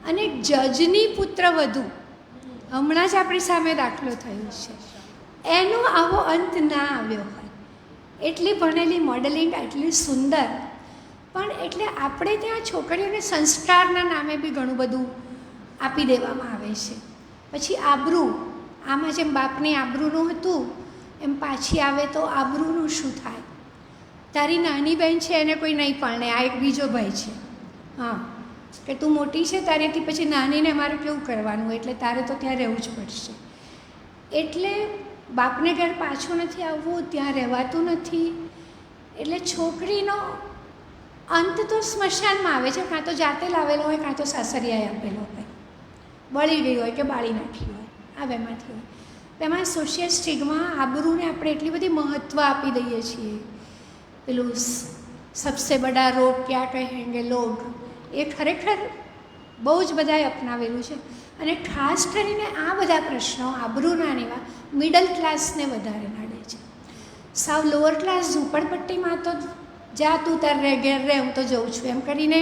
Speaker 2: અને જજની પુત્રવધુ, હમણાં જ આપણી સામે દાખલો થયો છે, એનો આવો અંત ના આવ્યો હોય. એટલી ભણેલી મોડલિંગ, એટલી સુંદર, પણ એટલે આપણે ત્યાં છોકરીઓને સંસ્કારના નામે બી ઘણું બધું આપી દેવામાં આવે છે. પછી આબરૂ, આમાં જેમ બાપની આબરૂનું હતું એમ પાછી આવે તો આબરૂનું શું થાય? તારી નાની બહેન છે એને કોઈ નહીં પરણે, આ એક બીજો ભાઈ છે, હા, કે તું મોટી છે તારેથી પછી નાનીને મારે કેવું કરવાનું, એટલે તારે તો ત્યાં રહેવું જ પડશે. એટલે બાપને ઘર પાછું નથી આવવું, ત્યાં રહેવાતું નથી. એટલે છોકરીનો અંત તો સ્મશાનમાં આવે છે, કાં તો જાતે લાવેલો હોય કાં તો સાસરિયાએ આપેલો હોય, બળી ગઈ હોય કે બાળી નાખી હોય, આ બેમાંથી હોય. એમાં સોશિયલ સ્ટિગ્મા, આબરૂને આપણે એટલી બધી મહત્ત્વ આપી દઈએ છીએ. પેલું સબસે બડા રોગ ક્યાં કહેંગે લોગ, એ ખરેખર બહુ જ બધાએ અપનાવેલું છે. અને ખાસ કરીને આ બધા પ્રશ્નો આબરૂના એવા મિડલ ક્લાસને વધારે નડે છે. સાવ લોઅર ક્લાસ ઝૂંપડપટ્ટીમાં તો જા તું તાર રે ઘેર રે, હું તો જઉં છું એમ કરીને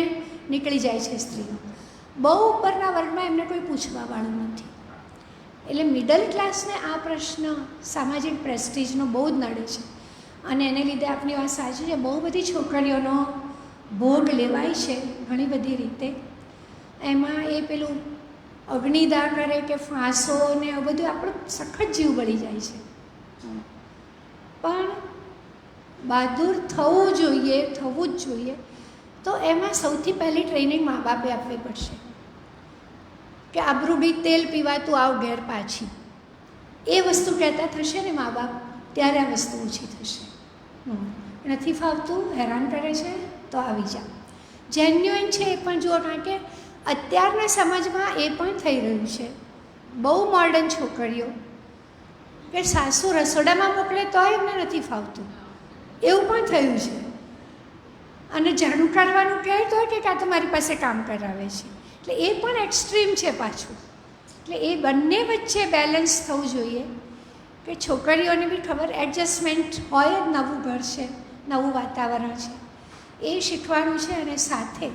Speaker 2: નીકળી જાય છે સ્ત્રીઓ. બહુ ઉપરના વર્ગમાં એમને કોઈ પૂછવાવાળું નથી. એટલે મિડલ ક્લાસને આ પ્રશ્ન સામાજિક પ્રેસ્ટીજનો બહુ જ નડે છે. અને એને લીધે આપણી વાત સાચી છે, બહુ બધી છોકરીઓનો ભોગ લેવાય છે ઘણી બધી રીતે. એમાં એ પેલું અગ્નિદાહ કરે કે ફાંસો ને એવું બધું આપણો સખત જીવ બળી જાય છે. પણ બહાદુર થવું જ જોઈએ. તો એમાં સૌથી પહેલી ટ્રેનિંગ મા બાપે આપવી પડશે કે આબરૂડી તેલ પીવાતું આવ ઘેર પાછી. એ વસ્તુ કહેતા થશે ને મા બાપ, ત્યારે આ વસ્તુ ઓછી થશે. નથી ફાવતું, હેરાન કરે છે તો આવી જા. જેન્યુઇન છે એ પણ જુઓ, કારણ કે અત્યારના સમાજમાં એ પણ થઈ રહ્યું છે. બહુ મોડર્ન છોકરીઓ કે સાસુ રસોડામાં મોકલે તોય એમને નથી ફાવતું, એવું પણ થયું છે. અને ઝાડુ કાઢવાનું કહે તો કે કાં તો મારી પાસે કામ કરાવે છે. એટલે એ પણ એક્સ્ટ્રીમ છે પાછું. એટલે એ બંને વચ્ચે બેલેન્સ થવું જોઈએ કે છોકરીઓને બી ખબર એડજસ્ટમેન્ટ હોય જ, નવું ઘર છે, નવું વાતાવરણ છે, એ શીખવાનું છે. અને સાથે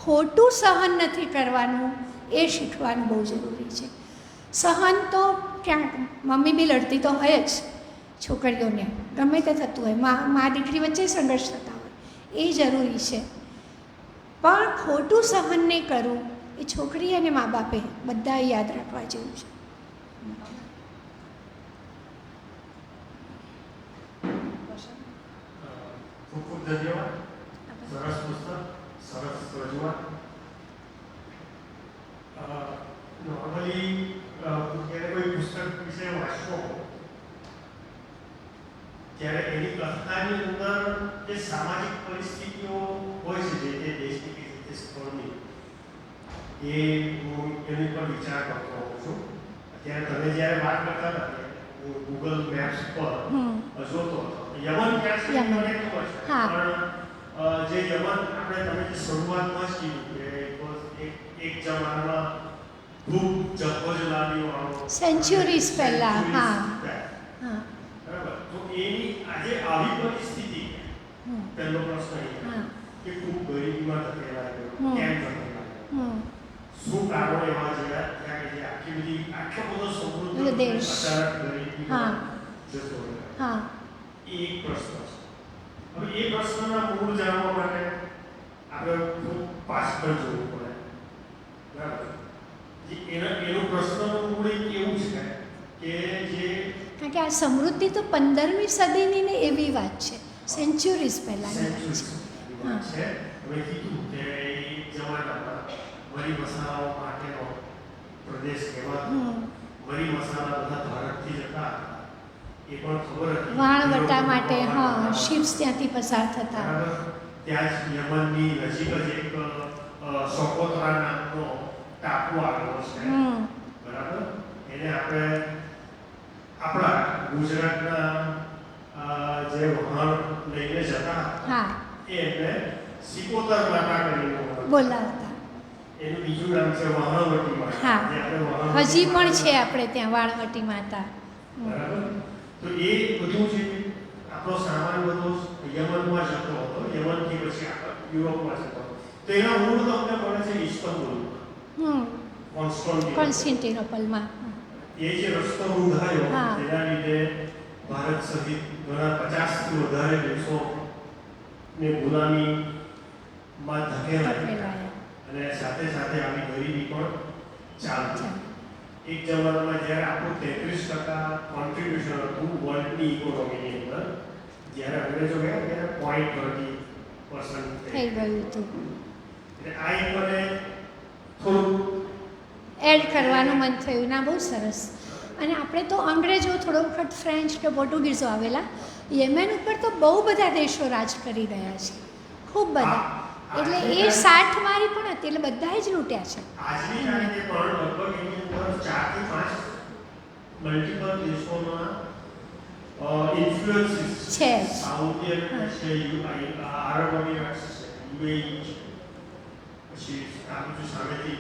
Speaker 2: ખોટું સહન નથી કરવાનું એ શીખવાનું બહુ જરૂરી છે. સહન તો ક્યાંક મમ્મી બી લડતી તો હોય જ, છોકરીઓને ગમે તે થતું હોય, મા દીકરી વચ્ચે સંઘર્ષ થતા હોય, એ જરૂરી છે. પણ ખોટું સહન નહીં કરવું એ છોકરી અને મા બાપે બધાએ યાદ રાખવા જેવું છે.
Speaker 4: ખૂબ ખૂબ ધન્યવાદ. સરસ પુસ્તક, સરસ રજૂઆત. નોર્મલી જ્યારે કોઈ પુસ્તક વિશે વાંચતો ત્યારે એની કથાની અંદર જે સામાજિક પરિસ્થિતિઓ હોય છે, જે તે દેશની કે જે સ્થળની, એ હું એની પર વિચાર કરતો હોઉં છું. અત્યારે તમે જ્યારે વાત કરતા હતા હું ગૂગલ મેપ્સ પર જોતો હતો. યમન ક્યાં છે મને ખબર છે, પણ જે યમન આપણે તમે જે શરૂઆતમાં જ કીધું કે એક જમાનામાં ખૂબ જહોજલાલીવાળો
Speaker 2: સેન્ચ્યુરીઝ પહેલાં. હા,
Speaker 4: બરાબર. તો એની આજે આવી પરિસ્થિતિ, પહેલો પ્રશ્ન એ કે ખૂબ ગરીબીમાં ધકેલાઈ ગયો, કેમ ધકેલાઈ, શું કારણો એવા જેવા ત્યાં કે જે આખો બધો સમૃદ્ધ દેશ અચાનક ગરીબીમાં જતો રહ્યો? એ એક પ્રશ્ન છે. હવે એ પ્રશ્નના મૂળ જાણવા માટે આપણે ખૂબ પાછળ જવું પડે, બરાબર. એનો પ્રશ્નનું મૂળ એક એવું છે કે જે
Speaker 2: કારણ કે આ સમૃદ્ધિ તો 15મી સદીની ને એવી વાત છે, સેન્ચ્યુરીઝ પહેલાંની વાત છે.
Speaker 4: હવે કીધું કે એ જમાનામાં મરી મસાલાઓ માટેનો પ્રદેશ કહેવાતો, મરી મસાલા બધા ભારતથી જતા એ પણ ખબર હતી.
Speaker 2: વાણવટા માટે શિપ્સ ત્યાંથી પસાર થતા.
Speaker 4: ત્યાં જ યમનની નજીક જ એક સોકોત્રા નામનો ટાપુ આવેલો છે, બરાબર. એને આપણે આપણા ગુજરાતના જે વહાણ લઈને જતા એને સિકોતર માતા કરીને
Speaker 2: બોલાવતા.
Speaker 4: એનું બીજું નામ છે વહાણવટી માતા.
Speaker 2: હજી પણ છે આપણે ત્યાં વાણવટી માતા,
Speaker 4: બરાબર. તો એ બધું જે આપણો સામાન બધો યમનમાં જતો હતો, યમનથી પછી યુરોપમાં જતો હતો. તો એના મૂળ તો અમને મળે છે ઇસ્તંબુલમાં,
Speaker 2: કોન્સ્ટન્ટિનોપલમાં.
Speaker 4: એ જે રસ્તો રૂંધાયો તેના લીધે ભારત સહિત ઘણા 50થી વધારે દેશોને ગુલામીમાં ધકેલાયા અને સાથે સાથે આવી ગરીબી પણ ચાલતી. એક જમાનામાં જ્યારે આપણું 33% કોન્ટ્રીબ્યુશન હતું વર્લ્ડની ઇકોનોમીની અંદર, જ્યારે અંગ્રેજો ગયા ત્યારે 0.30%
Speaker 2: થઈ ગયું હતું.
Speaker 4: એટલે આ એક મને થોડું
Speaker 2: એડ કરવાનું મન થયું. ના, બહુ સરસ. અને આપણે તો અંગ્રેજો, થોડો વખત ફ્રેન્ચ કે પોર્ટુગીઝો આવેલા, યમન ઉપર તો બહુ બધા દેશો રાજ કરી રહ્યા છે, ખૂબ બધા. એટલે એ 60 મારી પણ હતી, એટલે બધાએ જ લૂંટ્યા છે.
Speaker 4: આજની તારીખે પણ લગભગ એની ઉપર 4 થી 5 મલ્ટિપલ દેશોમાં ઇન્ફ્લુઅન્સીસ
Speaker 2: છે.
Speaker 4: સાઉદી અરેબિયા છે, આરબ અમીરાત છે, યુએઈ છે, પછી આ બધું સામેથી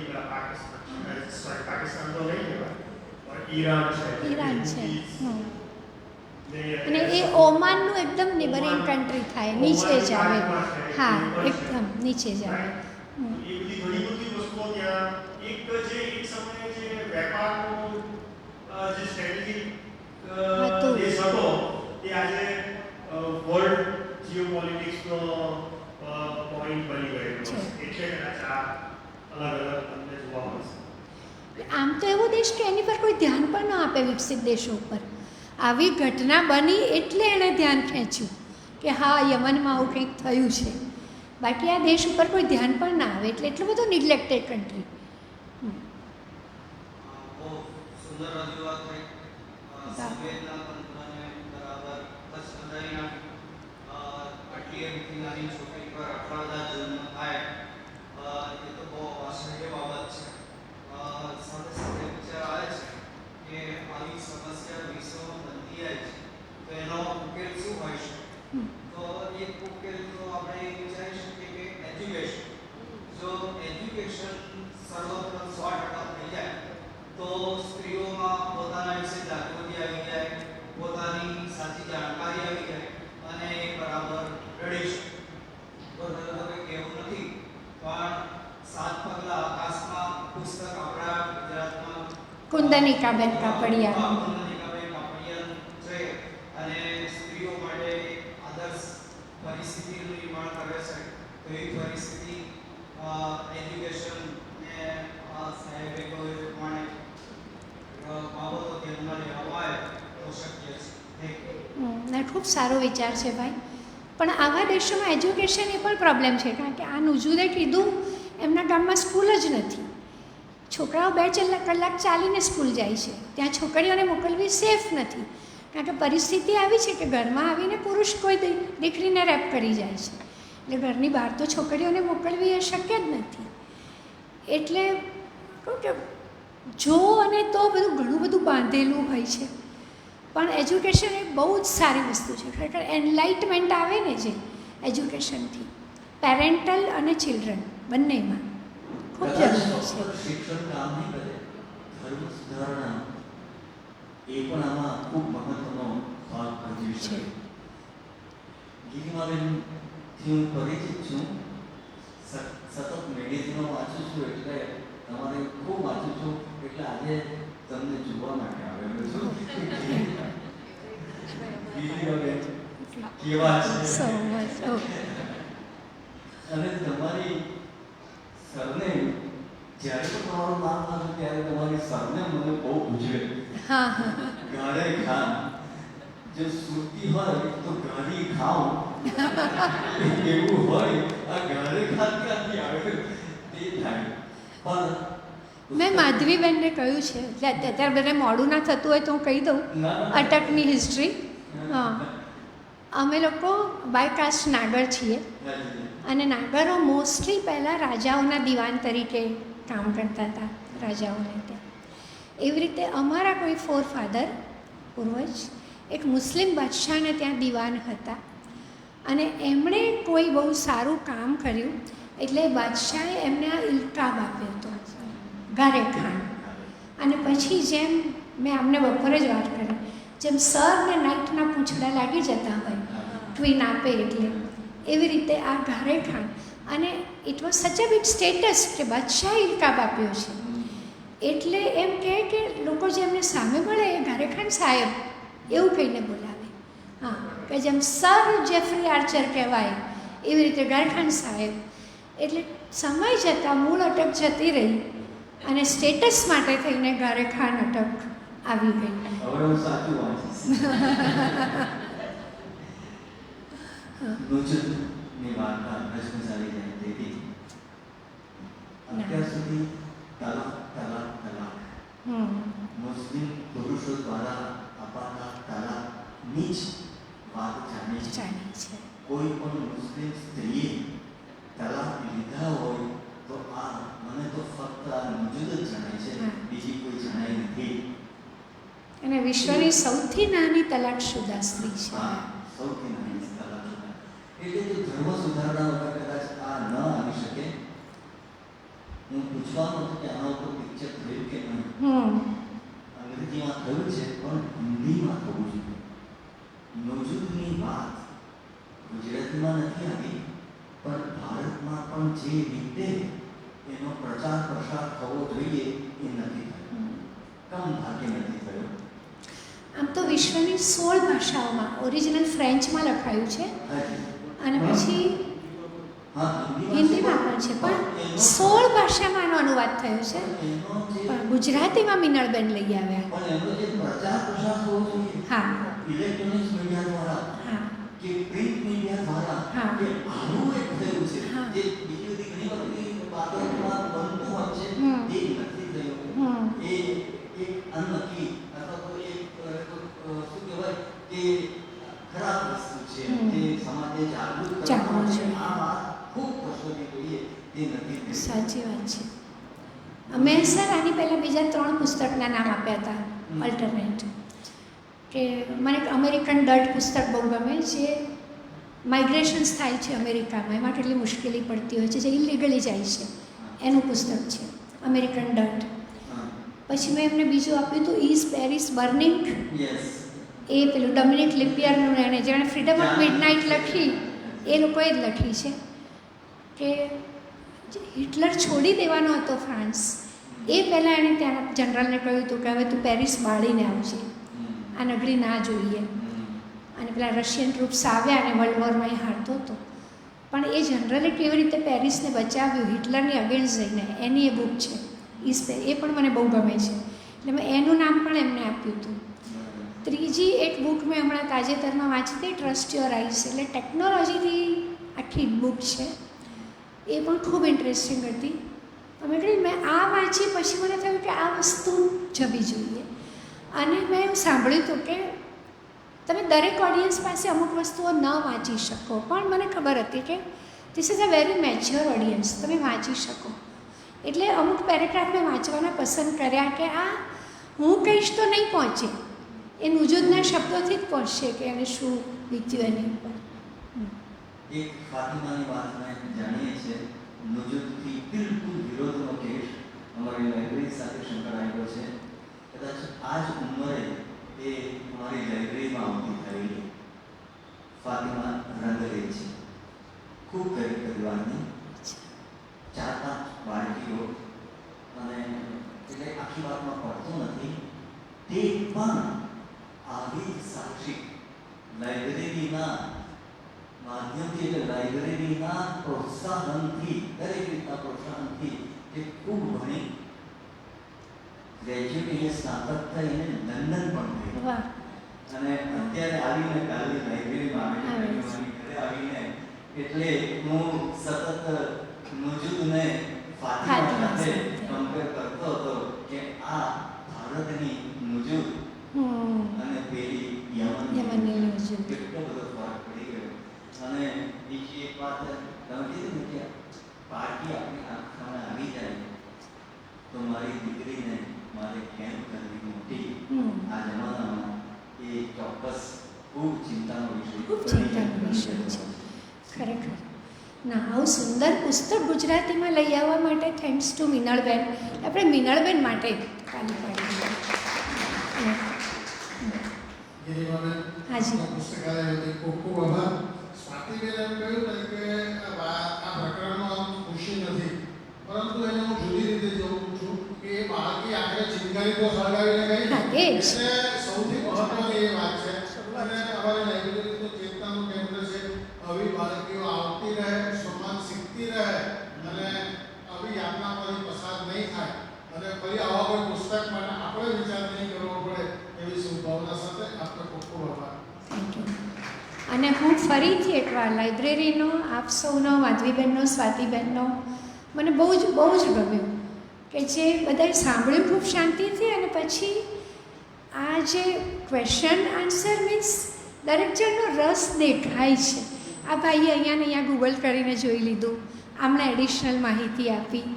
Speaker 4: પાકિસ્તાન તો નહીં કહેવાય, પણ ઈરાન છે,
Speaker 2: અને એ ઓમાનનું એકદમ નેબરિંગ કન્ટ્રી થાય, નીચે જ આવે. હા, એકદમ નીચે જ આવે.
Speaker 4: એ બધી ઘણી બધી વસ્તુઓ ત્યાં એક સમયે જે વેપારનો જે સ્ટ્રેટેજિક દેશ હતો એ આજે વર્લ્ડ જીઓપોલિટિક્સનો પોઈન્ટ બની ગયો છે. એટલે કદાચ આ અલગ અલગ તમને જોવા મળશે.
Speaker 2: આમ તો એવો દેશ કે એની પર કોઈ ધ્યાન પણ ન આપે વિકસિત દેશો ઉપર. આવી ઘટના બની એટલે એણે ધ્યાન ખેંચ્યું કે હા, યમનમાં આવું કંઈક થયું છે. બાકી આ દેશ ઉપર કોઈ ધ્યાન પણ ના આવે, એટલે એટલું બધું નિગ્લેક્ટેડ કન્ટ્રી.
Speaker 5: સુંદર રજૂઆત થઈ. સંવેદના તંત્રને બરાબર ટચ કરાવીને આટલી એવી નાની છોકરી પર આટલા બધા જન્મ થાય એ તો બહુ અસહ્ય બાબત છે. સાથે સાથે વિચાર આવે છે કે આવી સમસ્યા વિશ્વમાં બનતી જાય છે તો એનો ઉકેલ શું હોય છે? તો એક ઉકેલ તો આપણે એ વિચારી શકીએ કે એજ્યુકેશન. જો એજ્યુકેશન સર્વપ્રથમ 100% થઈ જાય તો સ્ત્રીઓમાં પોતાના વિશે જાગૃતિ આવી જાય, પોતાની સાચી જાણકારી આવી જાય અને એ બરાબર લડી શકે. બરાબર કહેવું નથી, પણ 7 પગલા આકાશમાં પુસ્તક આપણા ગુજરાતમાં
Speaker 2: કુંદનિકાબેન કાપડિયા
Speaker 5: છે અને સ્ત્રીઓ માટે આદર્શ પરિસ્થિતિનું નિર્માણ કરે છે. તો એ પરિસ્થિતિ એજ્યુકેશન ને સાહેબે કહ્યું એ પ્રમાણે બાબતો ધ્યાનમાં લેવામાં આવે તો શક્ય છે.
Speaker 2: ના, ખૂબ સારો વિચાર છે ભાઈ. પણ આવા દેશોમાં એજ્યુકેશન એ પણ પ્રોબ્લેમ છે, કારણ કે આ નુજુદે કીધું એમના ગામમાં સ્કૂલ જ નથી. છોકરાઓ 2 કલાક ચાલીને સ્કૂલ જાય છે, ત્યાં છોકરીઓને મોકલવી સેફ નથી, કારણ કે પરિસ્થિતિ આવી છે કે ઘરમાં આવીને પુરુષ કોઈ દીકરીને રેપ કરી જાય છે. એટલે ઘરની બહાર તો છોકરીઓને મોકલવી એ શક્ય જ નથી. એટલે કહું કે જો અને તો બધું ઘણું બધું બાંધેલું હોય છે, પણ એજ્યુકેશન એ બહુ જ સારી વસ્તુ છે. ખરેખર એનલાઇટમેન્ટ આવે ને જે એજ્યુકેશનથી, પેરેન્ટલ અને ચિલ્ડ્રન બંનેમાં ખૂબ જરૂરી છે.
Speaker 6: શિક્ષણ કામ નહીં કરે, ધર્મ સુધારણા એ પણ આમાં ખૂબ મહત્વનો ભાગ ભજવી શકે. ગિરિમાબેનથી હું પરિચિત છું, સતત મેગેઝિનો વાંચું છું, એટલે તમારે ખૂબ વાંચું છું, એટલે આજે તમને જોવા માટે આવેલો છું. ગિરિમાબેન કેવા છે અને તમારી સરને જ્યારે પણ તમારું નામ આવ્યું ત્યારે તમારી સરને મને બહુ પૂછે. ગાડે ખાન જો સુરતી હોય તો ગાડી ખાઉં એવું હોય, આ ગાડે ખાન ક્યાંથી આવે તે થાય. પણ
Speaker 2: મેં માધવીબેનને કહ્યું છે, એટલે અત્યારે બધા મોડું ના થતું હોય તો હું કહી દઉં અટકની હિસ્ટ્રી. હા, અમે લોકો બાય કાસ્ટ નાગર છીએ અને નાગરો મોસ્ટલી પહેલાં રાજાઓના દિવાન તરીકે કામ કરતા હતા રાજાઓને ત્યાં. એવી રીતે અમારા કોઈ ફોરફાધર પૂર્વજ એક મુસ્લિમ બાદશાહને ત્યાં દિવાન હતા અને એમણે કોઈ બહુ સારું કામ કર્યું એટલે બાદશાહે એમને આ ઇલકાબ આપ્યો હતો, ગારે ખાન. અને પછી જેમ મેં આમને બપોરે જ વાત કરી, જેમ સર ને નાઇટના પૂંછડા લાગી જતા હોય ટ્વિન આપે એટલે, એવી રીતે આ ગારે ખાન. અને ઇટ વોઝ સચ અ બિગ સ્ટેટસ કે બાદશાહ ઇલકાબ આપ્યો છે, એટલે એમ કહે કે લોકો જે એમને સામે મળે એ ગારે ખાન સાહેબ એવું કહીને બોલાવે. હા, કે જેમ સર જેફરી આર્ચર કહેવાય એવી રીતે ગારે ખાન સાહેબ. એટલે સમય જતાં મૂળ અટક જતી રહી અને સ્ટેટસ માટે થઈને ગારે ખાન અટક આવી ગઈ.
Speaker 6: હવે હું સાચું વાંચીશ. નુજુદની વાર્તા રસમસાલી જાય તેથી અત્યાર સુધી તલાક મુસ્લિમ પુરુષો દ્વારા અપાતા તલાકની જ વાત મુસ્લિમ સ્ત્રીએ તલાક લીધા હોય તો આ મને તો ફક્ત આ નવજુદ જ જણાય છે, બીજી કોઈ જણાય નથી.
Speaker 2: અને વિશ્વની સૌથી નાની તલાકશુદા સ્ત્રી છે.
Speaker 6: હા, સૌથી નાની તલાકશુદા. એટલે જો ધર્મ સુધારણા વગર કદાચ આ ન આવી શકે. હું પૂછવાનું હતું કે આના ઉપર પિક્ચર થયું કે નહીં. અંગ્રેજીમાં થયું છે પણ હિન્દીમાં થવું જોઈએ. નવજુદની વાત ગુજરાતીમાં નથી આવી, પણ ભારતમાં પણ જે રીતે એનો પ્રચાર પ્રસાર થવો જોઈએ એ નથી થયો. કમ ભાગ્ય નથી થયો.
Speaker 2: આમ તો વિશ્વની 16 ભાષાઓમાં, ઓરિજિનલ ફ્રેન્ચમાં લખાયું છે અને પછી હિન્દીમાં પણ છે, પણ 16 ભાષામાં આનો અનુવાદ થયો છે. પણ ગુજરાતીમાં મિનળબેન લઈ આવ્યા.
Speaker 6: પણ એનો જે પ્રચાર પ્રસાર થવો જોઈએ,
Speaker 2: હા,
Speaker 6: ઇલેક્ટ્રોનિક મીડિયા દ્વારા
Speaker 2: હા,
Speaker 6: કે પ્રિન્ટ મીડિયા દ્વારા
Speaker 2: હા.
Speaker 6: કે આનું એક થયું છે
Speaker 2: હા.
Speaker 6: જે બીજી બધી ઘણી બધી વાતોમાં બનતું હોય છે એ નથી થયું. એ એક અનનક્કી અથવા તો એક શું કહેવાય કે ખરાબ વસ્તુ છે જે સમાજને જાગૃત કરવા માટે આ વાત ખૂબ પ્રસંગી જોઈએ તે નથી થયું.
Speaker 2: સાચી વાત છે. મેં સર આની પહેલાં બીજા 3 પુસ્તકના નામ આપ્યા હતા અલ્ટરનેટ. કે મને એક અમેરિકન ડર્ટ પુસ્તક બહુ ગમે, જે માઇગ્રેશન્સ થાય છે અમેરિકામાં, એમાં કેટલી મુશ્કેલી પડતી હોય છે, જે ઇલીગલી જાય છે, એનું પુસ્તક છે અમેરિકન ડર્ટ. પછી મેં એમને બીજું આપ્યું હતું ઇઝ પેરિસ બર્નિંગ. એ પેલું ડોમિનિક લિપિયરનું, એણે જેણે ફ્રીડમ ઓફ મિડનાઇટ લખી એ લોકોએ જ લખી છે. કે હિટલર છોડી દેવાનો હતો ફ્રાન્સ, એ પહેલાં એણે ત્યાં જનરલને કહ્યું હતું કે હવે તું પેરિસ બાળીને આવજે, આ નગરી ના જોઈએ. અને પેલા રશિયન ટ્રુપ્સ આવ્યા અને વર્લ્ડ વોરમાં એ હારતો હતો, પણ એ જનરલે કેવી રીતે પેરિસને બચાવ્યું હિટલરની અગેન્સ્ટ જઈને, એની એ બુક છે એ પણ મને બહુ ગમે છે. એટલે મેં એનું નામ પણ એમને આપ્યું હતું. ત્રીજી એક બુક મેં હમણાં તાજેતરમાં વાંચી હતી, ટ્રસ્ટ યોર આઈઝ, એટલે ટેકનોલોજીની આખી બુક છે, એ પણ ખૂબ ઇન્ટરેસ્ટિંગ હતી. મેં આ વાંચી પછી મને થયું કે આ વસ્તુ જવી જોઈએ. અને મેં એવું સાંભળ્યું હતું કે તમે દરેક ઓડિયન્સ પાસે અમુક વસ્તુઓ ન વાંચી શકો, પણ મને ખબર હતી કે this is a very mature audience, તમે વાંચી શકો. એટલે અમુક પેરેગ્રાફ મેં વાંચવાના પસંદ કર્યા કે આ હું કહીશ તો નહીં પહોંચે, એ નુજુદના શબ્દોથી જ પહોંચશે કે એને શું વીત્યું એની ઉપર.
Speaker 6: એક ફાતિમાની વાત મેં જાણીએ છીએ, નુજુદથી બિલકુલ વિરોધનો કેસ અમારી લાઇબ્રેરી સાથે સંકળાયેલો છે. કદાચ આ જ ઉંમરે એ અમારી લાઇબ્રેરીમાં આવતી થયેલી. ફાતિમા રંગરે છે, ખૂબ ગરીબ પરિવારની, 4-5 બાળકીઓ, અને એટલે આખી વાતમાં પડતો નથી. તે પણ આવી સાક્ષી લાઇબ્રેરીના માધ્યમથી, એટલે લાઇબ્રેરીના પ્રોત્સાહનથી, દરેક રીતના પ્રોત્સાહનથી તે ખૂબ ભણી, ગ્રેજ્યુએટ સ્નાતક થઈને લંડન પણ ગઈ. અને અત્યારે આવીને કાલની લાઇબ્રેરીમાં આવીને ઘરે આવીને એટલે હું સતત નુજુદને ફાતિમા સાથે કમ્પેર કરતો હતો કે આ ભારતની નુજુદ અને પેલી યમનની નુજુદ, કેટલો બધો ફરક પડી ગયો. અને બીજી એક વાત તમે કીધું કે પાર્ટી આપણી આંખમાં આવી જાય તો મારી દીકરીને મારે કેમ કરવી મોટી, આ જમાનામાં એ ચોક્કસ ખૂબ ચિંતાનો વિષય
Speaker 2: છે ખરેખર. ના, આવું સુંદર પુસ્તક ગુજરાતીમાં લઈ આવવા માટે થેન્ક્સ ટુ મિનળબેન. આપણે મિનળબેન માટે તાલી પાડી. હાજી,
Speaker 3: પુસ્તકાલય ખૂબ ખૂબ આભાર. સ્વાતિબેન એમ કહ્યું ને કે આ પ્રકરણમાં આમ ખુશી નથી, પરંતુ એને હું જુદી રીતે જોઉં છું કે એ બાળકી આખરે ચિંગારી તો સળગાવીને ગઈ, એટલે સૌથી મહત્વની એ વાત છે. અને અમારી લાઇબ્રેરીનું ચેતનાનું કેન્દ્ર છે, આવી બાળકીઓ આવતી રહે, સમાન શીખતી રહે અને આવી યાતનામાંથી પસાર નહીં થાય, અને ફરી આવા કોઈ પુસ્તક માટે આપણે વિચાર નહીં કરવો પડે, એવી શુભભાવના સાથે આપનો ખૂબ ખૂબ આભાર.
Speaker 2: Thank you. અને હું ફરીથી એકવાર લાઇબ્રેરીનો, આપ સૌનો, માધવીબેનનો, સ્વાતિબેનનો મને બહુ જ ગમ્યું કે જે બધાએ સાંભળ્યું ખૂબ શાંતિથી, અને પછી આ જે ક્વેશ્ચન આન્સર મીન્સ દરેક જણનો રસ દેખાય છે. આ ભાઈએ અહીંયા ને અહીંયા ગૂગલ કરીને જોઈ લીધું, આમણે એડિશનલ માહિતી આપી.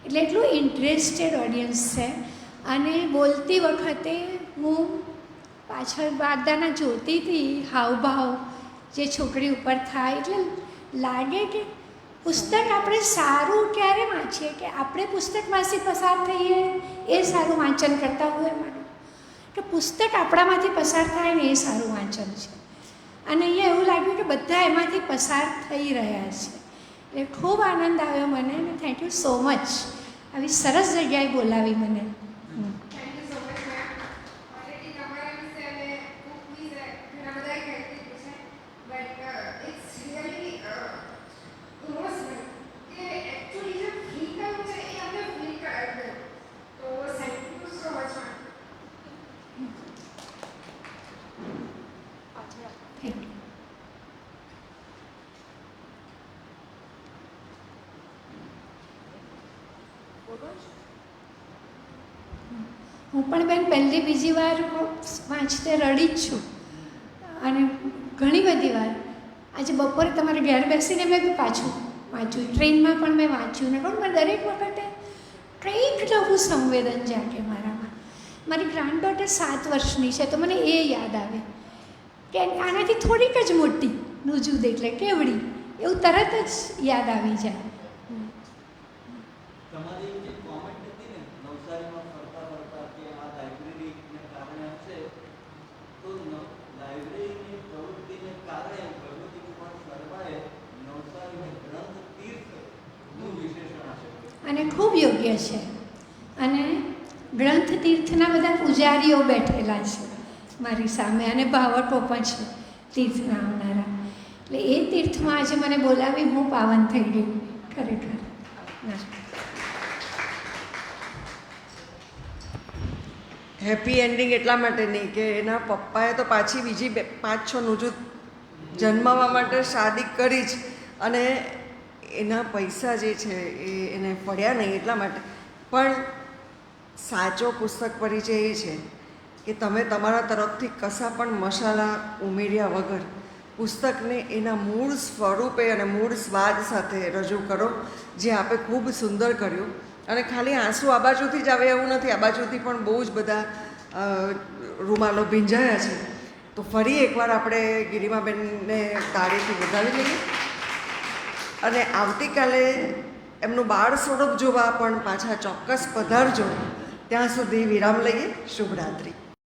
Speaker 2: એટલે એટલું ઇન્ટરેસ્ટેડ ઓડિયન્સ છે. અને બોલતી વખતે હું પાછળ વાર્તાના જોતી હતી હાવભાવ જે છોકરી ઉપર થાય, એટલે લાગે કે પુસ્તક આપણે સારું ક્યારે વાંચીએ કે આપણે પુસ્તકમાંથી પસાર થઈએ એ સારું વાંચન કરતા હોય માનું કે પુસ્તક આપણામાંથી પસાર થાય ને એ સારું વાંચન છે. અને અહીંયા એવું લાગ્યું કે બધા એમાંથી પસાર થઈ રહ્યા છે. એટલે ખૂબ આનંદ આવ્યો મને અને થેન્ક યુ સો મચ, આવી સરસ જગ્યાએ બોલાવી મને. હું પણ બેન પહેલી બીજી વાર વાંચતે રડી જ છું અને ઘણી બધી વાર આજે બપોરે તમારે ઘેર બેસીને મેં પાછું વાંચ્યું, ટ્રેનમાં પણ મેં વાંચ્યું ને પણ દરેક વખતે કંઈક નવું સંવેદન જાગે મારામાં. મારી ગ્રાન્ડ ડોટર 7 વર્ષની છે તો મને એ યાદ આવે કે આનાથી થોડીક જ મોટી નુજુદ એટલે કેવડી, એવું તરત જ યાદ આવી જાય.
Speaker 6: તમારી જે કોમેન્ટ હતી ને નવસારીમાં ફરતા ફરતા કે આ લાઇબ્રેરીને કારણે હશે, તો લાઇબ્રેરીની પ્રવૃત્તિને કારણે ભગવતી કુમાર શર્માએ નવસારીને ગ્રંથ તીર્થનું વિશેષણ આપ્યું
Speaker 2: અને ખૂબ યોગ્ય છે. અને ગ્રંથ તીર્થના બધા પૂજારીઓ બેઠેલા છે મારી સામે અને ભાવકો પણ છે તીર્થના આવનારા. એટલે એ તીર્થમાં આજે મને બોલાવી હું પાવન થઈ ગઈ ખરેખર.
Speaker 1: હેપી એન્ડિંગ એટલા માટે નહીં કે એના પપ્પાએ તો પાછી બીજી 5-6 નુજુદ જન્માવા માટે શાદી કરી જ, અને એના પૈસા જે છે એ એને પડ્યા નહીં એટલા માટે. પણ સાચો પુસ્તક પરિચય એ છે કે તમે તમારા તરફથી કશા પણ મસાલા ઉમેર્યા વગર પુસ્તકને એના મૂળ સ્વરૂપે અને મૂળ સ્વાદ સાથે રજૂ કરો, જે આપે ખૂબ સુંદર કર્યું. અને ખાલી આંસુ આ બાજુથી જ આવે એવું નથી, આ બાજુથી પણ બહુ જ બધા રૂમાલો ભીંજાયા છે. તો ફરી એકવાર આપણે ગિરિમાબેનને તાળીથી વધાવી લઈએ અને આવતીકાલે એમનું બાળ સ્વરૂપ જોવા પણ પાછા ચોક્કસ પધારજો. ત્યાં સુધી વિરામ લઈએ. શુભરાત્રિ.